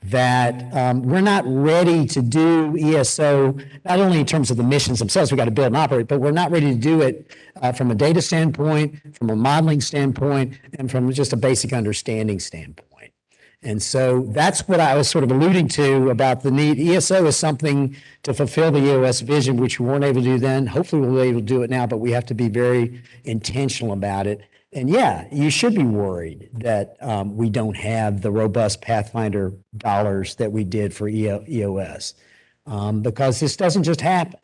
that we're not ready to do ESO, not only in terms of the missions themselves, we got to build and operate, but we're not ready to do it from a data standpoint, from a modeling standpoint, and from just a basic understanding standpoint. And so that's what I was sort of alluding to about the need. ESO is something to fulfill the EOS vision, which we weren't able to do then. Hopefully we'll be able to do it now, but we have to be very intentional about it. And yeah, you should be worried that we don't have the robust Pathfinder dollars that we did for EOS, because this doesn't just happen.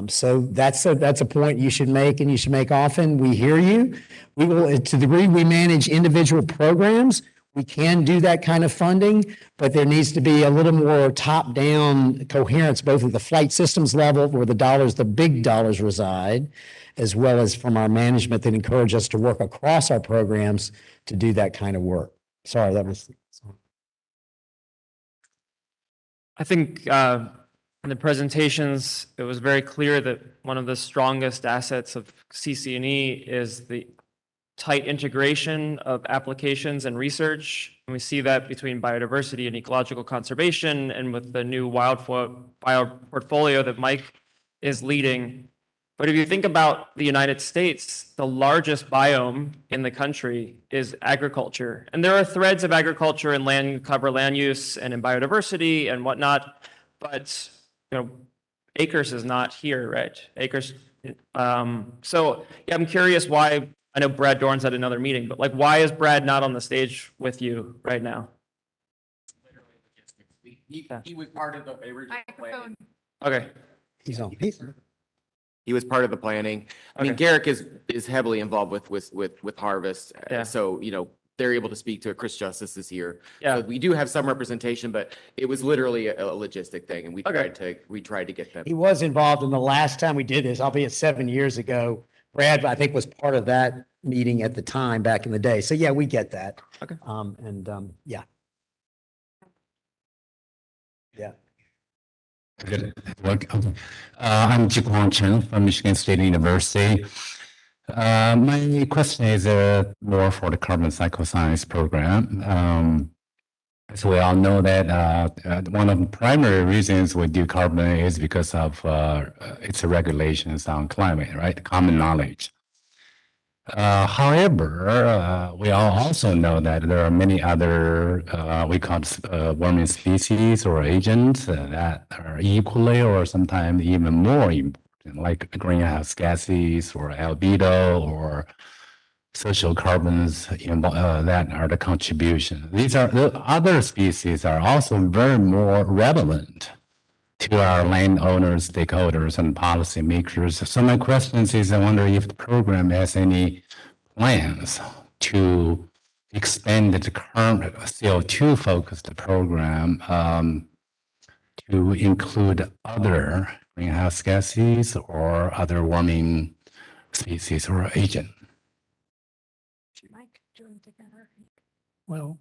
So that's a point you should make, and you should make often. We hear you. We will, to the degree we manage individual programs, we can do that kind of funding, but there needs to be a little more top-down coherence, both at the flight systems level, where the big dollars reside, as well as from our management that encourage us to work across our programs to do that kind of work. Sorry, that was. I think in the presentations, it was very clear that one of the strongest assets of CC&E is the tight integration of applications and research. And we see that between biodiversity and ecological conservation, and with the new bio portfolio that Mike is leading. But if you think about the United States, the largest biome in the country is agriculture. And there are threads of agriculture and land cover, land use, and in biodiversity and whatnot. But acres is not here, right? Acres. So yeah, I'm curious why. I know Brad Dorn's at another meeting, but why is Brad not on the stage with you right now? He was part of the original planning. Okay. He's on. He was part of the planning. I mean, Okay. Garrick is heavily involved with Harvest. Yeah. So, they're able to speak to it. Chris Justice is here. Yeah. So we do have some representation, but it was literally a logistic thing and Okay. we tried to get them. He was involved in the last time we did this, albeit 7 years ago. Brad, I think, was part of that meeting at the time back in the day. So yeah, we get that. Okay. Yeah. Yeah. Good. Welcome. I'm Jikwon Chen from Michigan State University. My question is more for the carbon cycle science program. As we all know that one of the primary reasons we do carbon is because of its regulations on climate, right? Common knowledge. However, we all also know that there are many other, we call warming species or agents that are equally or sometimes even more important, like greenhouse gases or albedo or social carbons that are the contribution. These are the other species are also very more relevant to our landowners, stakeholders, and policymakers. So my question is, I wonder if the program has any plans to expand the current CO2-focused program to include other greenhouse gases or other warming species or agent. Mike, do you want to take that? Well,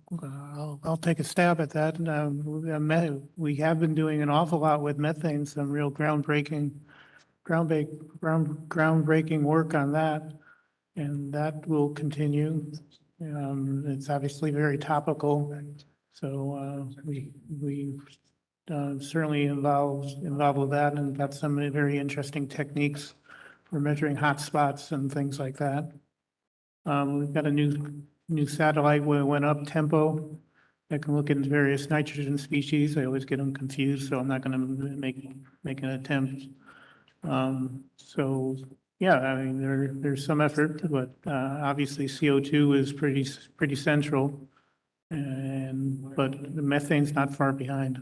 I'll take a stab at that. We have been doing an awful lot with methane, some real groundbreaking work on that. And that will continue. It's obviously very topical. So we certainly involved with that and got some very interesting techniques for measuring hot spots and things like that. We've got a new satellite where it went up tempo that can look at various nitrogen species. I always get them confused, so I'm not going to make an attempt. So yeah, I mean there's some effort, but obviously CO2 is pretty central, but the methane's not far behind.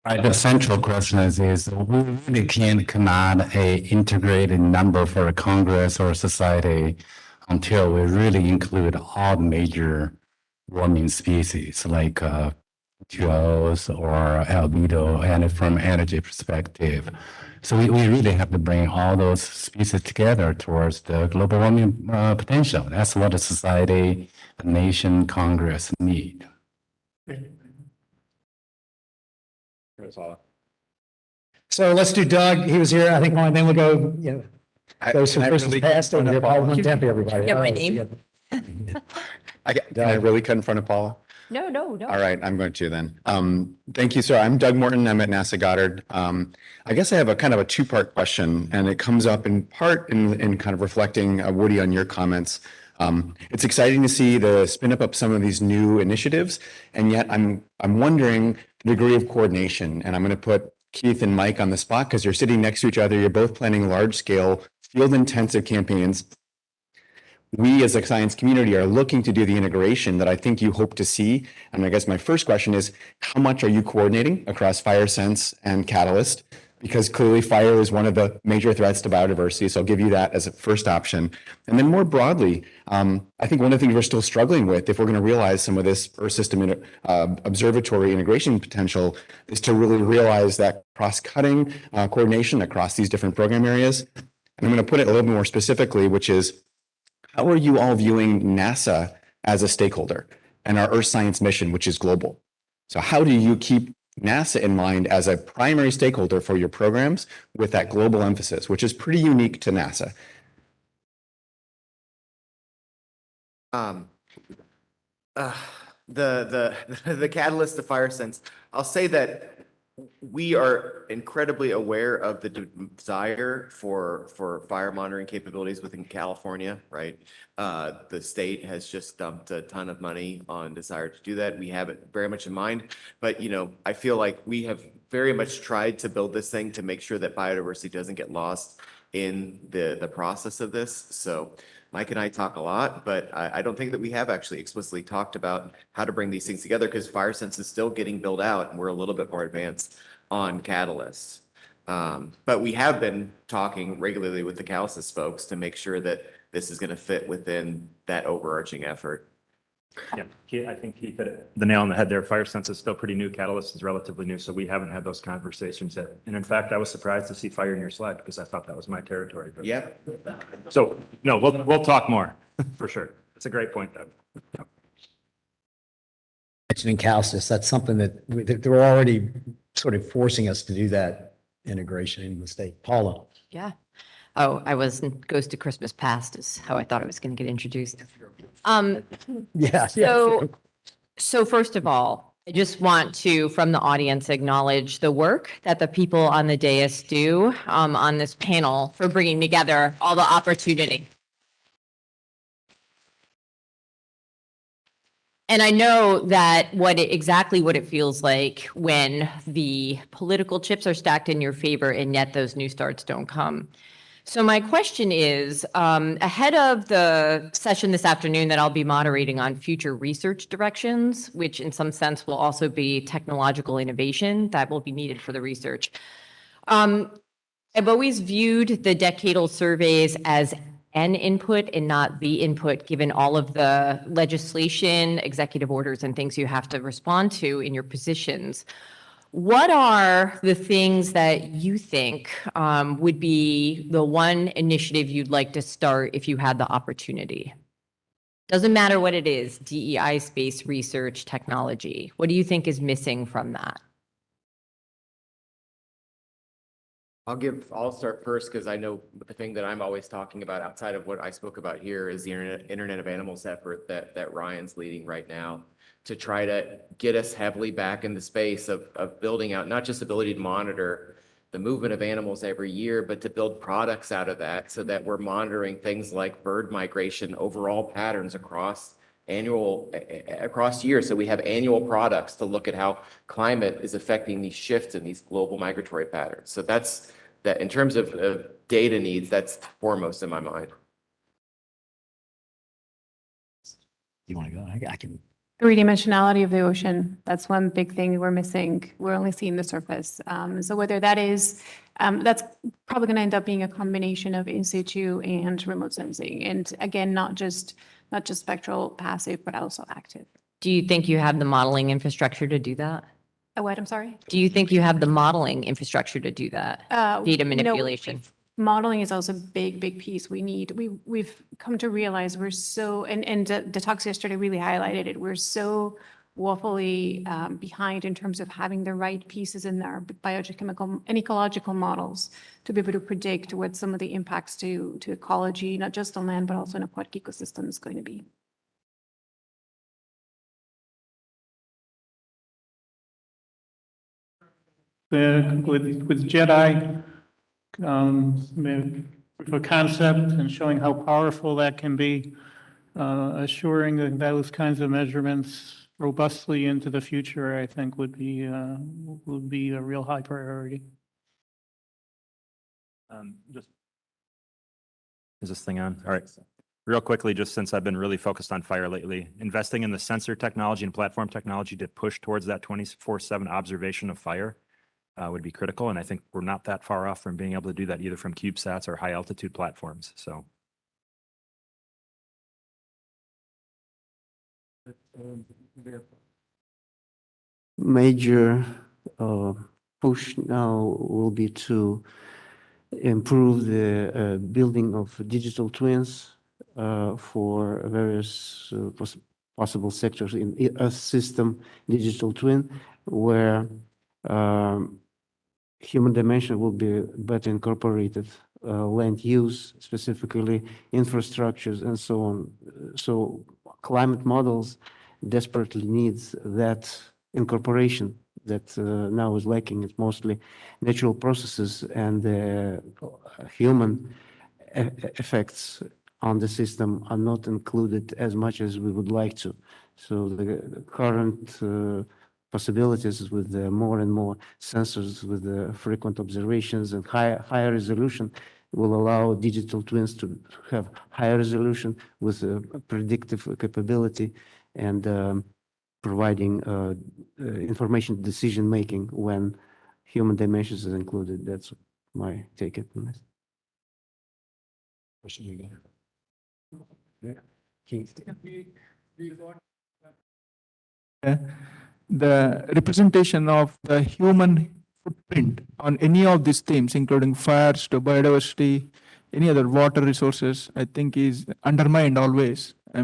Right, the central question is we really can't come out a integrated number for a Congress or society until we really include all major warming species like H2Os or albedo and from energy perspective. So we really have to bring all those species together towards the global warming potential. That's what a society, a nation, Congress need. So let's do Doug. He was here, I think, and then we'll go, go some persons past over here. Paul, one temp, everybody. Yeah, my All right, name. together. Can I really cut in front of Paula? No, no, no. All right, I'm going to then. Thank you, sir. I'm Doug Morton. I'm at NASA Goddard. I guess I have a kind of a two-part question, and it comes up in part in kind of reflecting, Woody, on your comments. It's exciting to see the spin up of some of these new initiatives, and yet I'm wondering the degree of coordination. And I'm going to put Keith and Mike on the spot because you're sitting next to each other. You're both planning large-scale, field-intensive campaigns. We as a science community are looking to do the integration that I think you hope to see. And I guess my first question is, how much are you coordinating across FireSense and Catalyst? Because clearly fire is one of the major threats to biodiversity. So I'll give you that as a first option. And then more broadly, I think one of the things we're still struggling with, if we're going to realize some of this Earth system observatory integration potential, is to really realize that cross-cutting coordination across these different program areas. And I'm going to put it a little bit more specifically, which is, how are you all viewing NASA as a stakeholder and our Earth science mission, which is global? So how do you keep NASA in mind as a primary stakeholder for your programs with that global emphasis, which is pretty unique to NASA? The catalyst to FireSense, I'll say that we are incredibly aware of the desire for fire monitoring capabilities within California, right? The state has just dumped a ton of money on desire to do that. We have it very much in mind, but I feel like we have very much tried to build this thing to make sure that biodiversity doesn't get lost in the process of this. So Mike and I talk a lot, but I don't think that we have actually explicitly talked about how to bring these things together because FireSense is still getting built out and we're a little bit more advanced on Catalyst. But we have been talking regularly with the Calcis folks to make sure that this is going to fit within that overarching effort. Yeah, I think he hit the nail on the head there. FireSense is still pretty new. Catalyst is relatively new, so we haven't had those conversations yet. And in fact, I was surprised to see fire in your slide because I thought that was my territory. But- Yeah. So, no, we'll talk more, for sure. It's a great point, Doug. Mentioning Calcis, that's something that they're already sort of forcing us to do that integration in the state. Paula. Yeah. Oh, Ghost to Christmas Past is how I thought I was going to get introduced. Yeah. So first of all, I just want to, from the audience, acknowledge the work that the people on the dais do on this panel for bringing together all the opportunity. And I know that exactly what it feels like when the political chips are stacked in your favor and yet those new starts don't come. So my question is, ahead of the session this afternoon that I'll be moderating on future research directions, which in some sense will also be technological innovation that will be needed for the research. I've always viewed the decadal surveys as an input and not the input, given all of the legislation, executive orders, and things you have to respond to in your positions. What are the things that you think would be the one initiative you'd like to start if you had the opportunity? Doesn't matter what it is, DEI, space research, technology. What do you think is missing from that? I'll start first because I know the thing that I'm always talking about outside of what I spoke about here is the Internet of Animals effort that Ryan's leading right now to try to get us heavily back in the space of building out not just ability to monitor the movement of animals every year, but to build products out of that so that we're monitoring things like bird migration, overall patterns across years. So we have annual products to look at how climate is affecting these shifts in these global migratory patterns. So that's that in terms of data needs, that's foremost in my mind. You want to go? I can. Three-dimensionality of the ocean, that's one big thing we're missing. We're only seeing the surface. So whether that is, that's probably going to end up being a combination of in situ and remote sensing. And again, not just spectral passive, but also active. Do you think you have the modeling infrastructure to do that? What, I'm sorry? Do you think you have the modeling infrastructure to do that? Data No, manipulation? modeling is also a big piece we've come to realize we're so, and the talks yesterday really highlighted it, we're so woefully behind in terms of having the right pieces in our biogeochemical and ecological models to be able to predict what some of the impacts to ecology, not just on land, but also in aquatic ecosystem is going to be. With Jedi, proof of concept and showing how powerful that can be, assuring that those kinds of measurements robustly into the future, I think would be a real high priority. Is this thing on? All right. Real quickly, just since I've been really focused on fire lately, investing in the sensor technology and platform technology to push towards that 24/7 observation of fire would be critical. And I think we're not that far off from being able to do that either from CubeSats or high altitude platforms. So. Major push now will be to improve the building of digital twins for various possible sectors in Earth system digital twin, where human dimension will be better incorporated, land use, specifically infrastructures and so on. So climate models desperately needs that incorporation that now is lacking. It's mostly natural processes and human effects on the system are not included as much as we would like to. So the current possibilities with more and more sensors with frequent observations and higher resolution will allow digital twins to have higher resolution with predictive capability and providing information decision making when human dimensions is included. That's my take it on this. Keith. The representation of the human footprint on any of these themes, including fires to biodiversity, any other water resources, I think is undermined always. I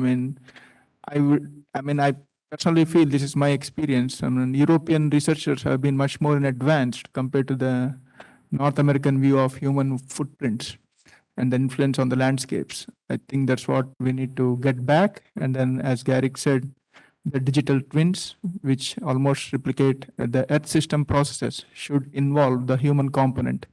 personally feel this is my experience. European researchers have been much more in advanced compared to the North American view of human footprints and the influence on the landscapes. I think that's what we need to get back. And then, as Garrick said, the digital twins, which almost replicate the Earth system processes, should involve the human component.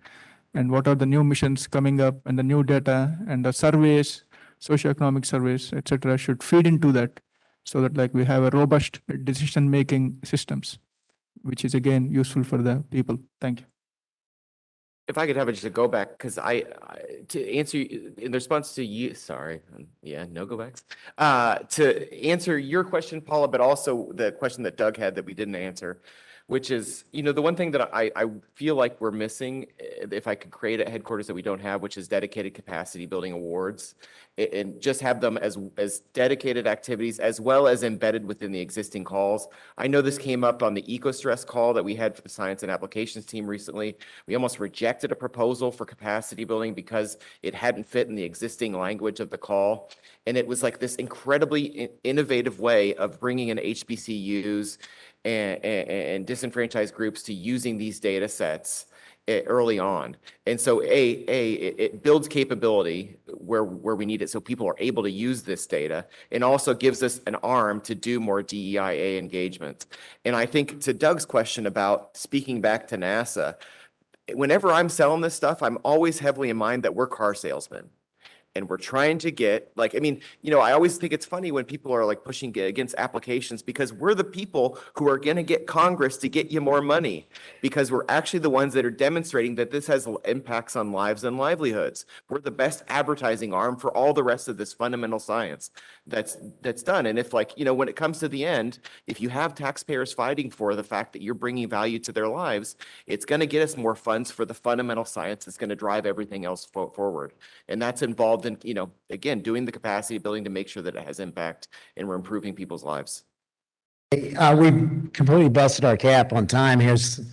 And what are the new missions coming up, and the new data and the surveys, socioeconomic surveys, etc., should feed into that, so that like we have a robust decision-making systems, which is again useful for the people. Thank you. If I could have it just a go back, because to answer in response to you, sorry, yeah, no go backs. To answer your question, Paula, but also the question that Doug had that we didn't answer, which is, the one thing that I feel like we're missing, if I could create at headquarters that we don't have, which is dedicated capacity building awards, and just have them as dedicated activities as well as embedded within the existing calls. I know this came up on the eco-stress call that we had for the science and applications team recently. We almost rejected a proposal for capacity building because it hadn't fit in the existing language of the call. And it was like this incredibly innovative way of bringing in HBCUs and disenfranchised groups to using these data sets early on. And so it builds capability where we need it, so people are able to use this data, and also gives us an arm to do more DEIA engagement. And I think to Doug's question about speaking back to NASA, whenever I'm selling this stuff, I'm always heavily in mind that we're car salesmen. And we're trying to get, I always think it's funny when people are like pushing against applications, because we're the people who are going to get Congress to get you more money, because we're actually the ones that are demonstrating that this has impacts on lives and livelihoods. We're the best advertising arm for all the rest of this fundamental science that's done. And if when it comes to the end, if you have taxpayers fighting for the fact that you're bringing value to their lives, it's going to get us more funds for the fundamental science that's going to drive everything else forward. And that's involved in, again, doing the capacity building to make sure that it has impact and we're improving people's lives. We completely busted our cap on time.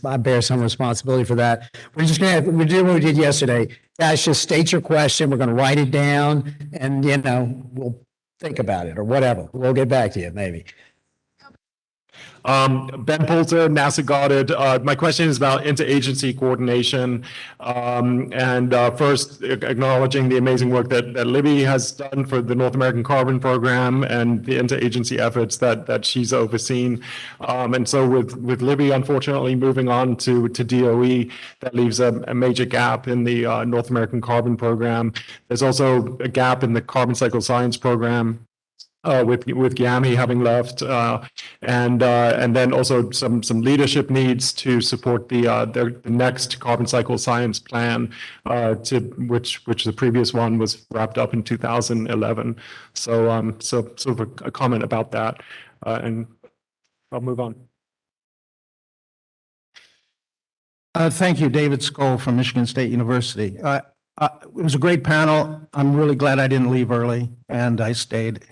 I bear some responsibility for that. We're doing what we did yesterday. Guys, just state your question. We're going to write it down, and we'll think about it or whatever. We'll get back to you maybe. Ben Poulter, NASA Goddard. My question is about interagency coordination. First, acknowledging the amazing work that Libby has done for the North American Carbon Program and the interagency efforts that she's overseen. And so with Libby, unfortunately, moving on to DOE, that leaves a major gap in the North American Carbon Program. There's also a gap in the Carbon Cycle Science Program. With Yami having left, and then also some leadership needs to support the next carbon cycle science plan, to which the previous one was wrapped up in 2011. So sort of a comment about that, and I'll move on. Thank you, David Skoll from Michigan State University. It was a great panel. I'm really glad I didn't leave early, and I stayed.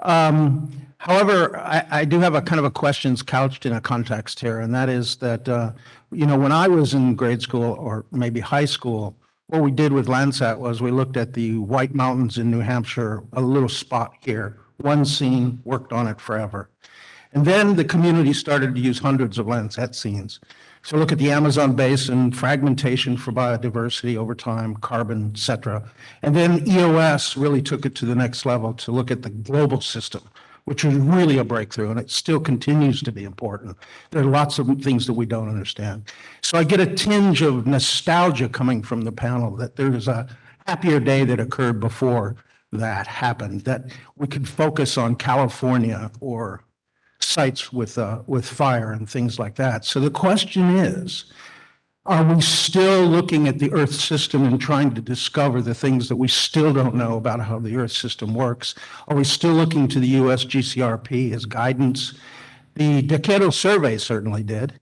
However, I do have a kind of a questions couched in a context here, and that is that, when I was in grade school or maybe high school, what we did with Landsat was we looked at the White Mountains in New Hampshire, a little spot here, one scene, worked on it forever. And then the community started to use hundreds of Landsat scenes. So look at the Amazon basin, fragmentation for biodiversity over time, carbon, et cetera. And then EOS really took it to the next level to look at the global system, which was really a breakthrough, and it still continues to be important. There are lots of things that we don't understand. So I get a tinge of nostalgia coming from the panel that there was a happier day that occurred before that happened, that we could focus on California or sites with fire and things like that. So the question is, are we still looking at the Earth system and trying to discover the things that we still don't know about how the Earth system works? Are we still looking to the US GCRP as guidance? The decadal survey certainly did.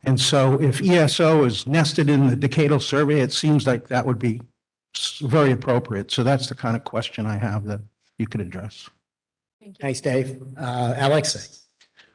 And so if ESO is nested in the decadal survey, it seems like that would be very appropriate. So that's the kind of question I have that you could address. Thanks, Dave. Alex?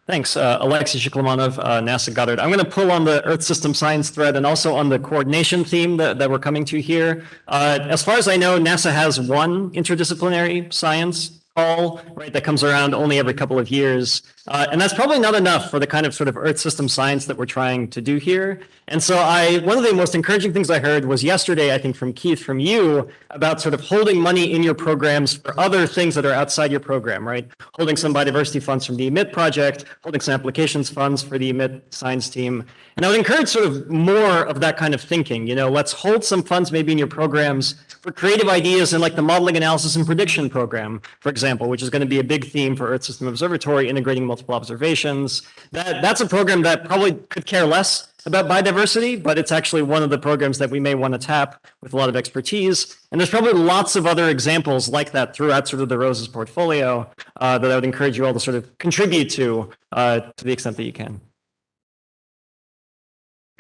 Thanks. Alexei Shiklemanov, NASA Goddard. I'm going to pull on the Earth System Science thread and also on the coordination theme that we're coming to here. As far as I know, NASA has one interdisciplinary science call, right, that comes around only every couple of years. And that's probably not enough for the kind of sort of Earth system science that we're trying to do here. And so one of the most encouraging things I heard was yesterday, I think from Keith, from you, about sort of holding money in your programs for other things that are outside your program, right? Holding some biodiversity funds from the EMIT project, holding some applications funds for the EMIT science team. And I would encourage sort of more of that kind of thinking. Let's hold some funds maybe in your programs for creative ideas in like the modeling analysis and prediction program, for example, which is going to be a big theme for Earth System Observatory, integrating multiple observations. That's a program that probably could care less about biodiversity, but it's actually one of the programs that we may want to tap with a lot of expertise. And there's probably lots of other examples like that throughout sort of the ROSES portfolio that I would encourage you all to sort of contribute to the extent that you can.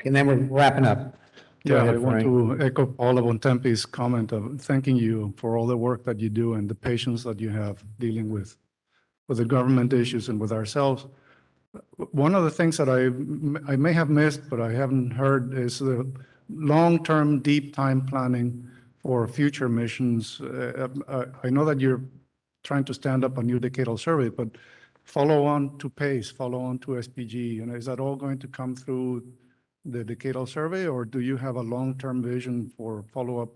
And then we're wrapping up. Go Yeah, ahead, I want Frank. to echo Paula Bontempi's comment of thanking you for all the work that you do and the patience that you have dealing with the government issues and with ourselves. One of the things that I may have missed, but I haven't heard, is the long-term deep time planning for future missions. I know that you're trying to stand up a new decadal survey, but follow on to PACE, follow on to SPG, is that all going to come through the decadal survey, or do you have a long-term vision for follow-up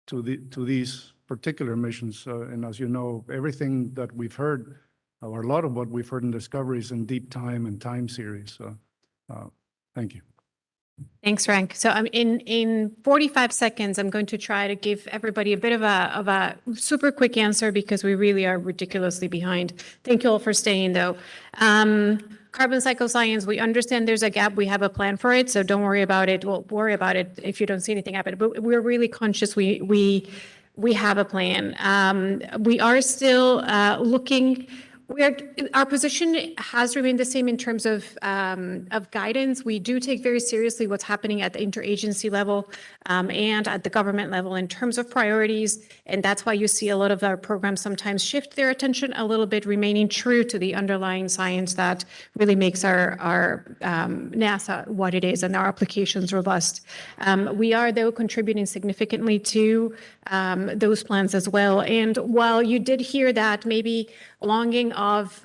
to these particular missions? And as you know, everything that we've heard, or a lot of what we've heard in Discovery is in deep time and time series. So thank you. Thanks, Frank. So in 45 seconds, I'm going to try to give everybody a bit of a super quick answer because we really are ridiculously behind. Thank you all for staying, though. Carbon cycle science, we understand there's a gap. We have a plan for it, so don't worry about it. We'll worry about it if you don't see anything happen. But we're really conscious we have a plan. We are still looking. Our position has remained the same in terms of guidance. We do take very seriously what's happening at the interagency level and at the government level in terms of priorities. And that's why you see a lot of our programs sometimes shift their attention a little bit, remaining true to the underlying science that really makes our NASA what it is and our applications robust. We are, though, contributing significantly to those plans as well. And while you did hear that maybe longing of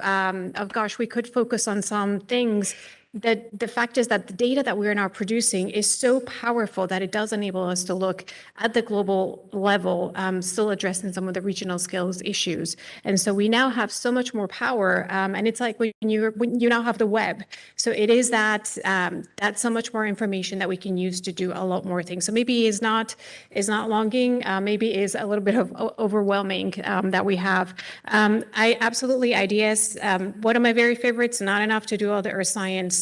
gosh, we could focus on some things, that the fact is that the data that we're now producing is so powerful that it does enable us to look at the global level, still addressing some of the regional skills issues. And so we now have so much more power, and it's like when you now have the web. So it is that that's so much more information that we can use to do a lot more things. So maybe is not longing, maybe is a little bit of overwhelming that we have. I absolutely IDS. One of my very favorites. Not enough to do all the earth science.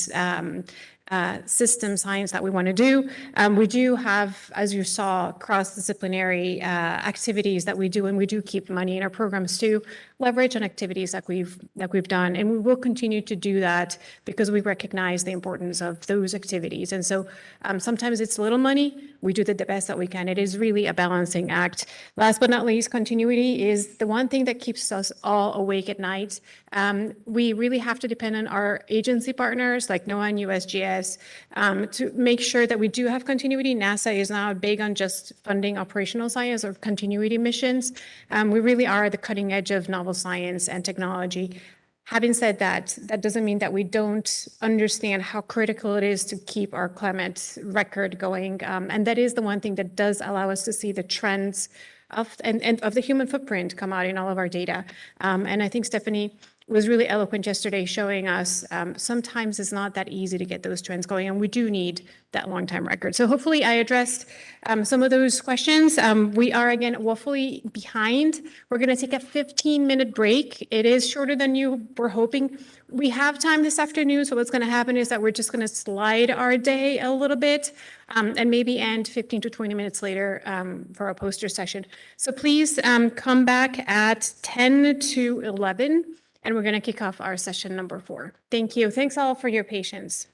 System science that we want to do. We do have, as you saw, cross-disciplinary activities that we do, and we do keep money in our programs to leverage on activities that we've done, and we will continue to do that because we recognize the importance of those activities. And so sometimes it's little money. We do the best that we can. It is really a balancing act. Last but not least, continuity is the one thing that keeps us all awake at night. We really have to depend on our agency partners like NOAA and USGS to make sure that we do have continuity. NASA is not big on just funding operational science or continuity missions. We really are at the cutting edge of novel science and technology. Having said that, that doesn't mean that we don't understand how critical it is to keep our climate record going. And that is the one thing that does allow us to see the trends of the human footprint come out in all of our data. And I think Stephanie was really eloquent yesterday showing us sometimes it's not that easy to get those trends going, and we do need that long time record. So hopefully I addressed some of those questions. We are, again, woefully behind. We're going to take a 15-minute break. It is shorter than you were hoping. We have time this afternoon, so what's going to happen is that we're just going to slide our day a little bit and maybe end 15 to 20 minutes later for our poster session. So please come back at 10 to 11. And we're going to kick off our session number 4. Thank you. Thanks all for your patience.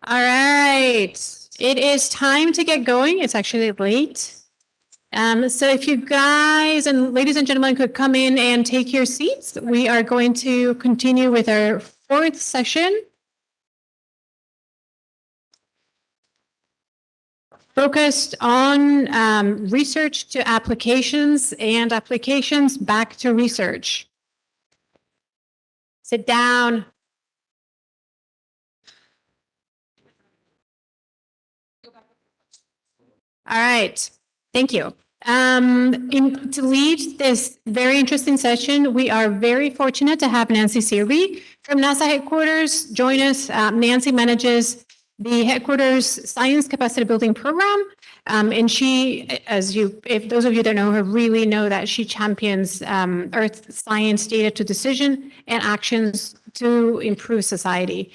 All right, it is time to get going. It's actually late. So if you guys and ladies and gentlemen could come in and take your seats, we are going to continue with our fourth session. Focused on research to applications and applications back to research. Sit down. All right, thank you. To lead this very interesting session, we are very fortunate to have Nancy Searby from NASA headquarters join us. Nancy manages the headquarters Science Capacity Building Program. And she, if those of you that know her really know that she champions Earth science data to decision and actions to improve society.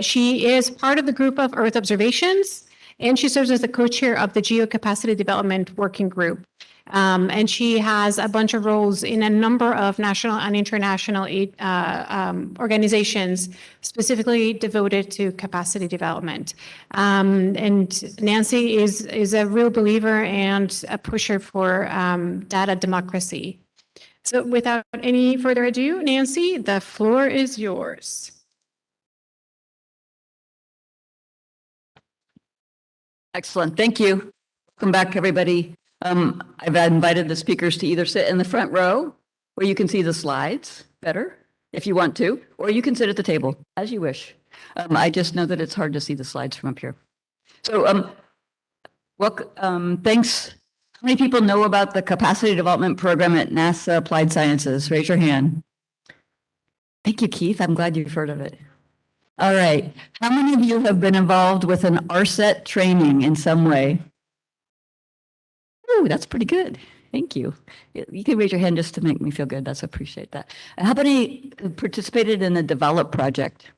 She is part of the group of Earth observations, and she serves as the co-chair of the Geocapacity Development Working Group. And she has a bunch of roles in a number of national and international organizations specifically devoted to capacity development. And Nancy is a real believer and a pusher for data democracy. So without any further ado, Nancy, the floor is yours. Excellent. Thank you. Welcome back, everybody. I've invited the speakers to either sit in the front row where you can see the slides better if you want to, or you can sit at the table as you wish. I just know that it's hard to see the slides from up here. So welcome. Thanks. How many people know about the Capacity Development Program at NASA Applied Sciences? Raise your hand. Thank you, Keith. I'm glad you've heard of it. All right. How many of you have been involved with an RSET training in some way? Oh, that's pretty good. Thank you. You can raise your hand just to make me feel good. That's appreciate that. And how many participated in the Develop project?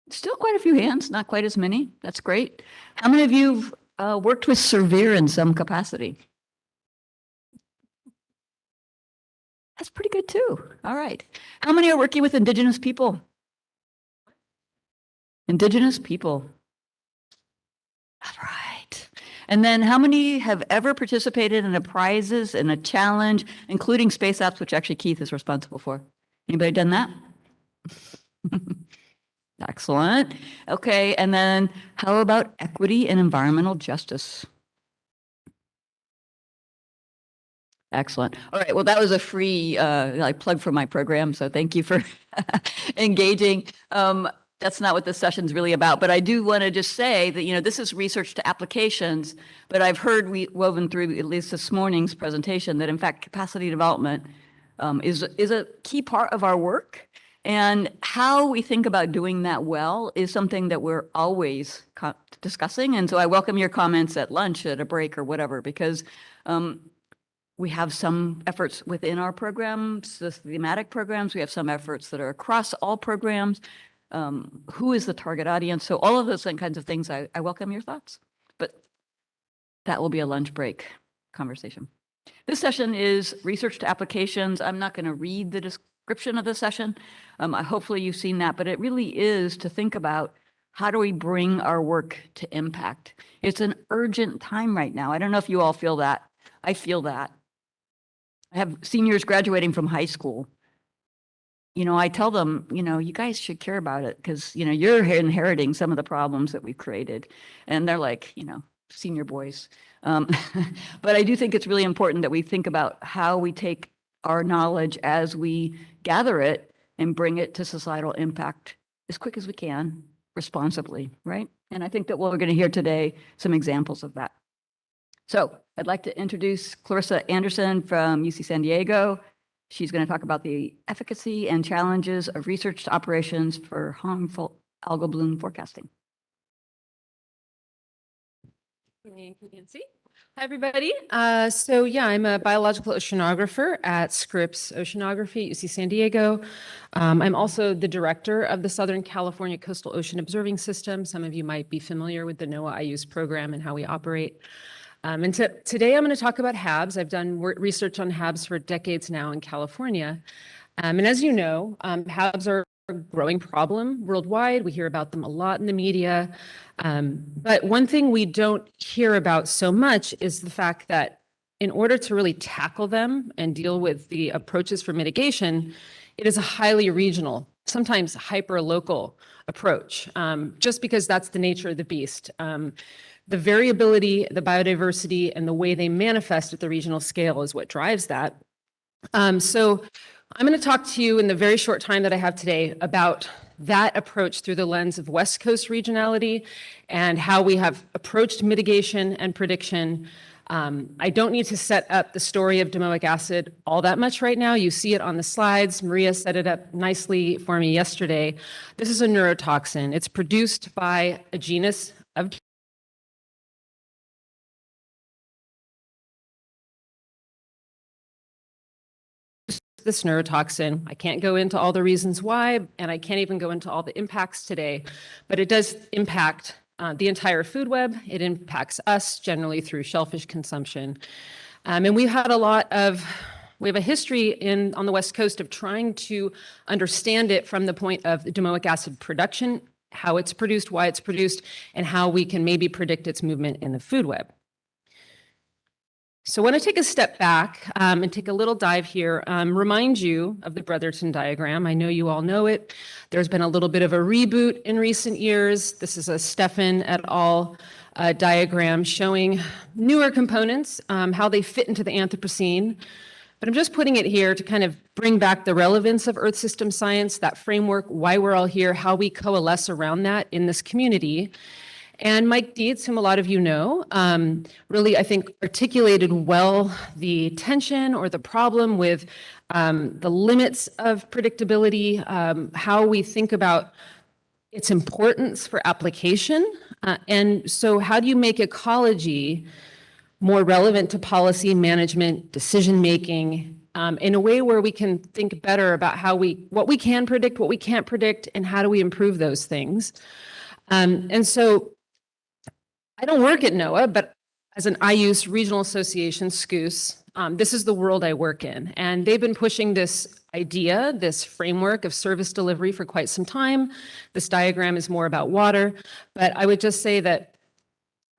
Still quite a few hands, not quite as many. That's great. How many of you worked with Surveyor in some capacity? That's pretty good too. All right. How many are working with Indigenous people? Indigenous people. All right. And then how many have ever participated in a prizes and a challenge, including space apps, which actually Keith is responsible for? Anybody done that? Excellent. Okay. And then how about equity and environmental justice? Excellent. All right. Well, that was a free plug for my program. So thank you for engaging. That's not what this session's really about, but I do want to just say that, this is research to applications, but I've heard woven through at least this morning's presentation that in fact, capacity development is a key part of our work. And how we think about doing that well is something that we're always discussing. And so I welcome your comments at lunch, at a break or whatever, because we have some efforts within our programs, the thematic programs. We have some efforts that are across all programs. Who is the target audience? So all of those kinds of things, I welcome your thoughts. But that will be a lunch break conversation. This session is research to applications. I'm not going to read the description of the session. Hopefully you've seen that, but it really is to think about how do we bring our work to impact. It's an urgent time right now. I don't know if you all feel that. I feel that. I have seniors graduating from high school. I tell them, you guys should care about it because, you're inheriting some of the problems that we've created. And they're like, senior boys. But I do think it's really important that we think about how we take our knowledge as we gather it and bring it to societal impact as quick as we can, responsibly, right? And I think that we're going to hear today some examples of that. So I'd like to introduce Clarissa Anderson from UC San Diego. She's going to talk about the efficacy and challenges of research to operations for harmful algal bloom forecasting. Thank you, Nancy. Hi, everybody. I'm a biological oceanographer at Scripps Oceanography at UC San Diego. I'm also the director of the Southern California Coastal Ocean Observing System. Some of you might be familiar with the NOAA IUS program and how we operate. Today I'm going to talk about HABs. I've done research on HABs for decades now in California. And as you know, HABs are growing problem worldwide. We hear about them a lot in the media. But one thing we don't hear about so much is the fact that in order to really tackle them and deal with the approaches for mitigation, it is a highly regional, sometimes hyper-local approach, just because that's the nature of the beast. The variability, the biodiversity, and the way they manifest at the regional scale is what drives that. So I'm going to talk to you in the very short time that I have today about that approach through the lens of West Coast regionality and how we have approached mitigation and prediction. I don't need to set up the story of domoic acid all that much right now. You see it on the slides. Maria set it up nicely for me yesterday. This is a neurotoxin. It's produced by a genus of this neurotoxin. I can't go into all the reasons why, and I can't even go into all the impacts today, but it does impact the entire food web. It impacts us generally through shellfish consumption. And we have a history on the West Coast of trying to understand it from the point of the domoic acid production, how it's produced, why it's produced, and how we can maybe predict its movement in the food web. So I want to take a step back and take a little dive here, remind you of the Brotherton diagram. I know you all know it. There's been a little bit of a reboot in recent years. This is a Stefan et al. Diagram showing newer components, how they fit into the Anthropocene. But I'm just putting it here to kind of bring back the relevance of Earth system science, that framework, why we're all here, how we coalesce around that in this community. And Mike Dietz, whom a lot of you know, really, I think, articulated well the tension or the problem with the limits of predictability, how we think about its importance for application. And so how do you make ecology more relevant to policy management, decision-making, in a way where we can think better about what we can predict, what we can't predict, and how do we improve those things. And so I don't work at NOAA, but as an IUCE Regional Association, SCOOS, this is the world I work in. And they've been pushing this idea, this framework of service delivery for quite some time. This diagram is more about water, but I would just say that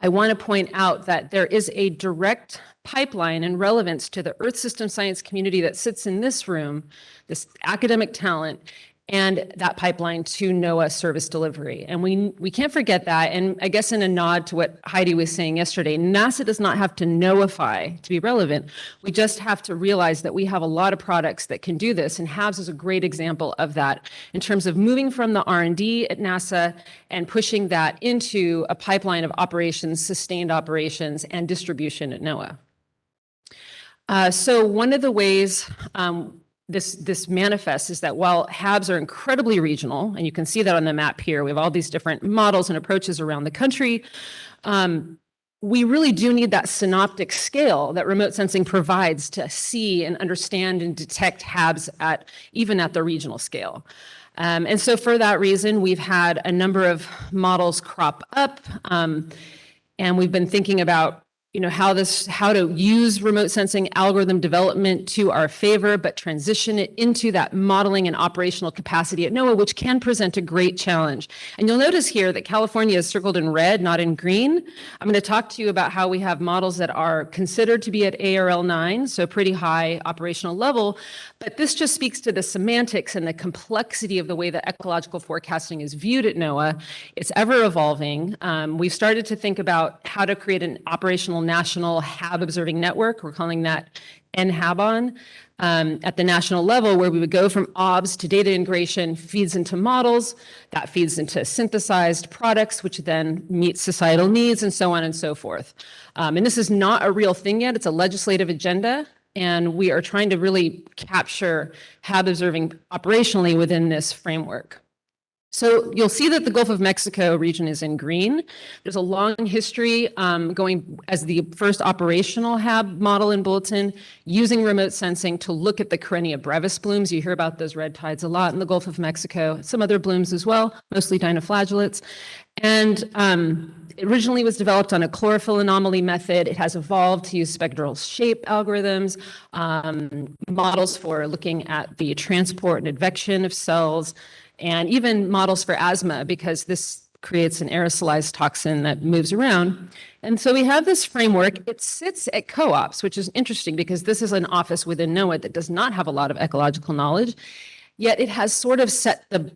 I want to point out that there is a direct pipeline and relevance to the Earth system science community that sits in this room, this academic talent, and that pipeline to NOAA service delivery. And we can't forget that. And I guess in a nod to what Heidi was saying yesterday, NASA does not have to NOAAfy to be relevant. We just have to realize that we have a lot of products that can do this, and HABS is a great example of that in terms of moving from the R&D at NASA and pushing that into a pipeline of operations, sustained operations, and distribution at NOAA. So one of the ways this manifests is that while HABs are incredibly regional, and you can see that on the map here, we have all these different models and approaches around the country, we really do need that synoptic scale that remote sensing provides to see and understand and detect HABs even at the regional scale. And so for that reason, we've had a number of models crop up, and we've been thinking about how to use remote sensing algorithm development to our favor, but transition it into that modeling and operational capacity at NOAA, which can present a great challenge. And you'll notice here that California is circled in red, not in green. I'm going to talk to you about how we have models that are considered to be at ARL 9, so pretty high operational level, but this just speaks to the semantics and the complexity of the way that ecological forecasting is viewed at NOAA. It's ever evolving. We've started to think about how to create an operational national HAB observing network. We're calling that NHABON at the national level, where we would go from OBS to data integration, feeds into models, that feeds into synthesized products, which then meet societal needs, and so on and so forth. And this is not a real thing yet. It's a legislative agenda, and we are trying to really capture HAB observing operationally within this framework. So you'll see that the Gulf of Mexico region is in green. There's a long history going as the first operational HAB model in Bulletin, using remote sensing to look at the Karenia brevis blooms. You hear about those red tides a lot in the Gulf of Mexico, some other blooms as well, mostly dinoflagellates. And it originally was developed on a chlorophyll anomaly method. It has evolved to use spectral shape algorithms, models for looking at the transport and advection of cells. and even models for asthma, because this creates an aerosolized toxin that moves around. And so we have this framework. It sits at co-ops, which is interesting because this is an office within NOAA that does not have a lot of ecological knowledge, yet it has sort of set the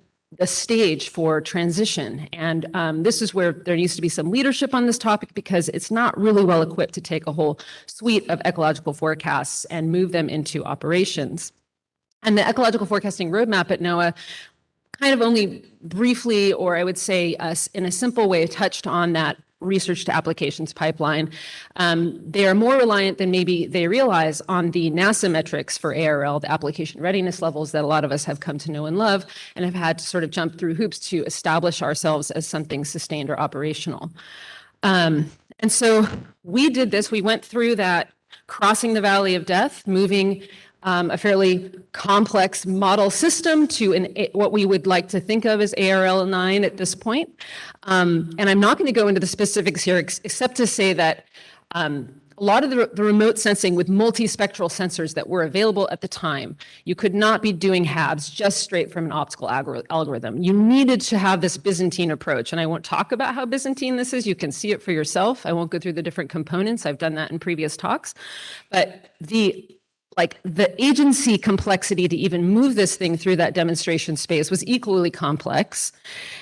stage for transition. And this is where there needs to be some leadership on this topic, because it's not really well equipped to take a whole suite of ecological forecasts and move them into operations. And the ecological forecasting roadmap at NOAA kind of only briefly, or I would say in a simple way, touched on that research to applications pipeline. They are more reliant than maybe they realize on the NASA metrics for ARL, the application readiness levels that a lot of us have come to know and love, and have had to sort of jump through hoops to establish ourselves as something sustained or operational. And so we did this. We went through that crossing the valley of death, moving a fairly complex model system to what we would like to think of as ARL9 at this point. And I'm not going to go into the specifics here, except to say that a lot of the remote sensing with multispectral sensors that were available at the time, you could not be doing HABs just straight from an optical algorithm. You needed to have this Byzantine approach. And I won't talk about how Byzantine this is. You can see it for yourself. I won't go through the different components. I've done that in previous talks. But the agency complexity to even move this thing through that demonstration space was equally complex.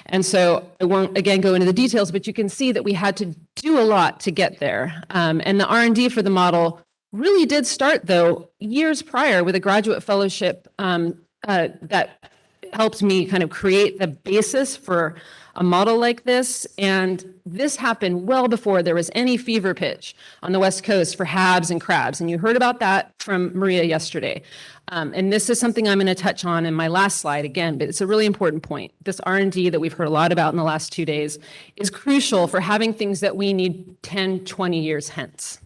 And so I won't, again, go into the details, but you can see that we had to do a lot to get there. And the R&D for the model really did start, though, years prior with a graduate fellowship that helped me kind of create the basis for a model like this. And this happened well before there was any fever pitch on the West Coast for HABs and crabs. And you heard about that from Maria yesterday. And this is something I'm going to touch on in my last slide again, but it's a really important point. This R&D that we've heard a lot about in the last 2 days is crucial for having things that we need 10, 20 years hence.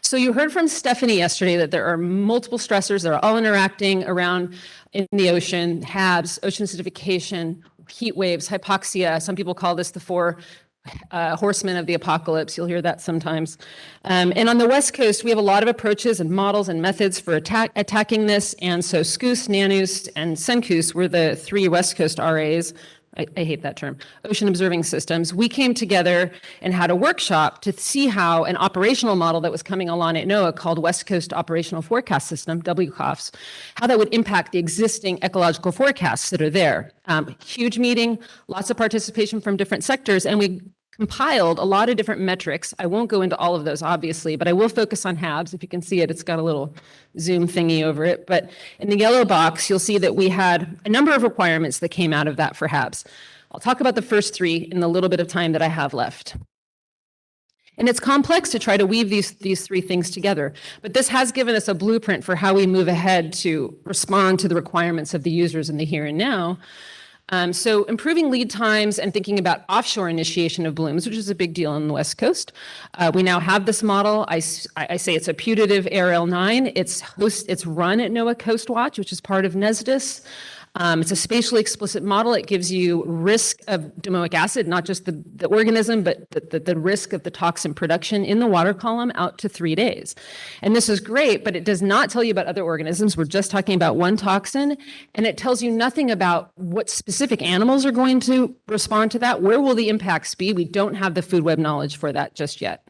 So you heard from Stephanie yesterday that there are multiple stressors that are all interacting around in the ocean: HABs, ocean acidification, heat waves, hypoxia. Some people call this the four horsemen of the apocalypse. You'll hear that sometimes. And on the West Coast, we have a lot of approaches and models and methods for attacking this. And so SCOOS, NANOOST, and SENCOOS were the 3 West Coast RAs. I hate that term, ocean observing systems. We came together and had a workshop to see how an operational model that was coming along at NOAA called West Coast Operational Forecast System, WCOFS, how that would impact the existing ecological forecasts that are there. Huge meeting, lots of participation from different sectors, and we compiled a lot of different metrics. I won't go into all of those, obviously, but I will focus on HABs. If you can see it, it's got a little zoom thingy over it. But in the yellow box, you'll see that we had a number of requirements that came out of that for HABs. I'll talk about the first 3 in the little bit of time that I have left. And it's complex to try to weave these 3 things together, but this has given us a blueprint for how we move ahead to respond to the requirements of the users in the here and now. So improving lead times and thinking about offshore initiation of blooms, which is a big deal on the West Coast. We now have this model. I say it's a putative ARL9. It's run at NOAA Coast Watch, which is part of NESDIS. It's a spatially explicit model. It gives you risk of domoic acid, not just the organism, but the risk of the toxin production in the water column out to 3 days. And this is great, but it does not tell you about other organisms. We're just talking about one toxin, and it tells you nothing about what specific animals are going to respond to that. Where will the impacts be? We don't have the food web knowledge for that just yet.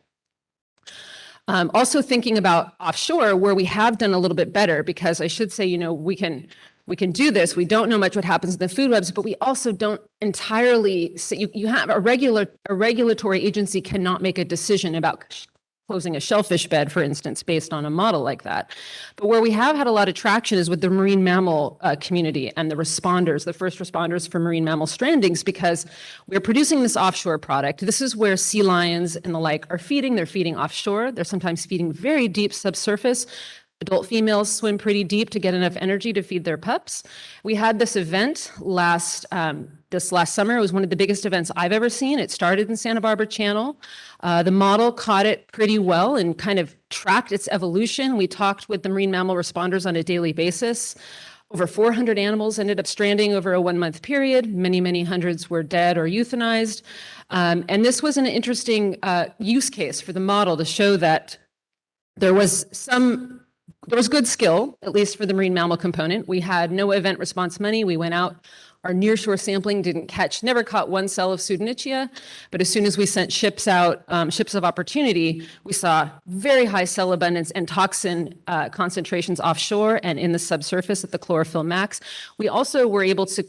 Also thinking about offshore, where we have done a little bit better, because I should say, we can do this. We don't know much what happens in the food webs, but we also don't entirely say you have a regulatory agency cannot make a decision about closing a shellfish bed, for instance, based on a model like that. But where we have had a lot of traction is with the marine mammal community and the responders, the first responders for marine mammal strandings, because we're producing this offshore product. This is where sea lions and the like are feeding. They're feeding offshore. They're sometimes feeding very deep subsurface. Adult females swim pretty deep to get enough energy to feed their pups. We had this event this last summer. It was one of the biggest events I've ever seen. It started in Santa Barbara Channel. The model caught it pretty well and kind of tracked its evolution. We talked with the marine mammal responders on a daily basis. Over 400 animals ended up stranding over a 1-month period. Many, many hundreds were dead or euthanized. And this was an interesting use case for the model to show that there was good skill, at least for the marine mammal component. We had no event response money. We went out Our nearshore sampling never caught one cell of Pseudonychia, but as soon as we sent ships out, ships of opportunity, we saw very high cell abundance and toxin concentrations offshore and in the subsurface at the chlorophyll max. We also were able to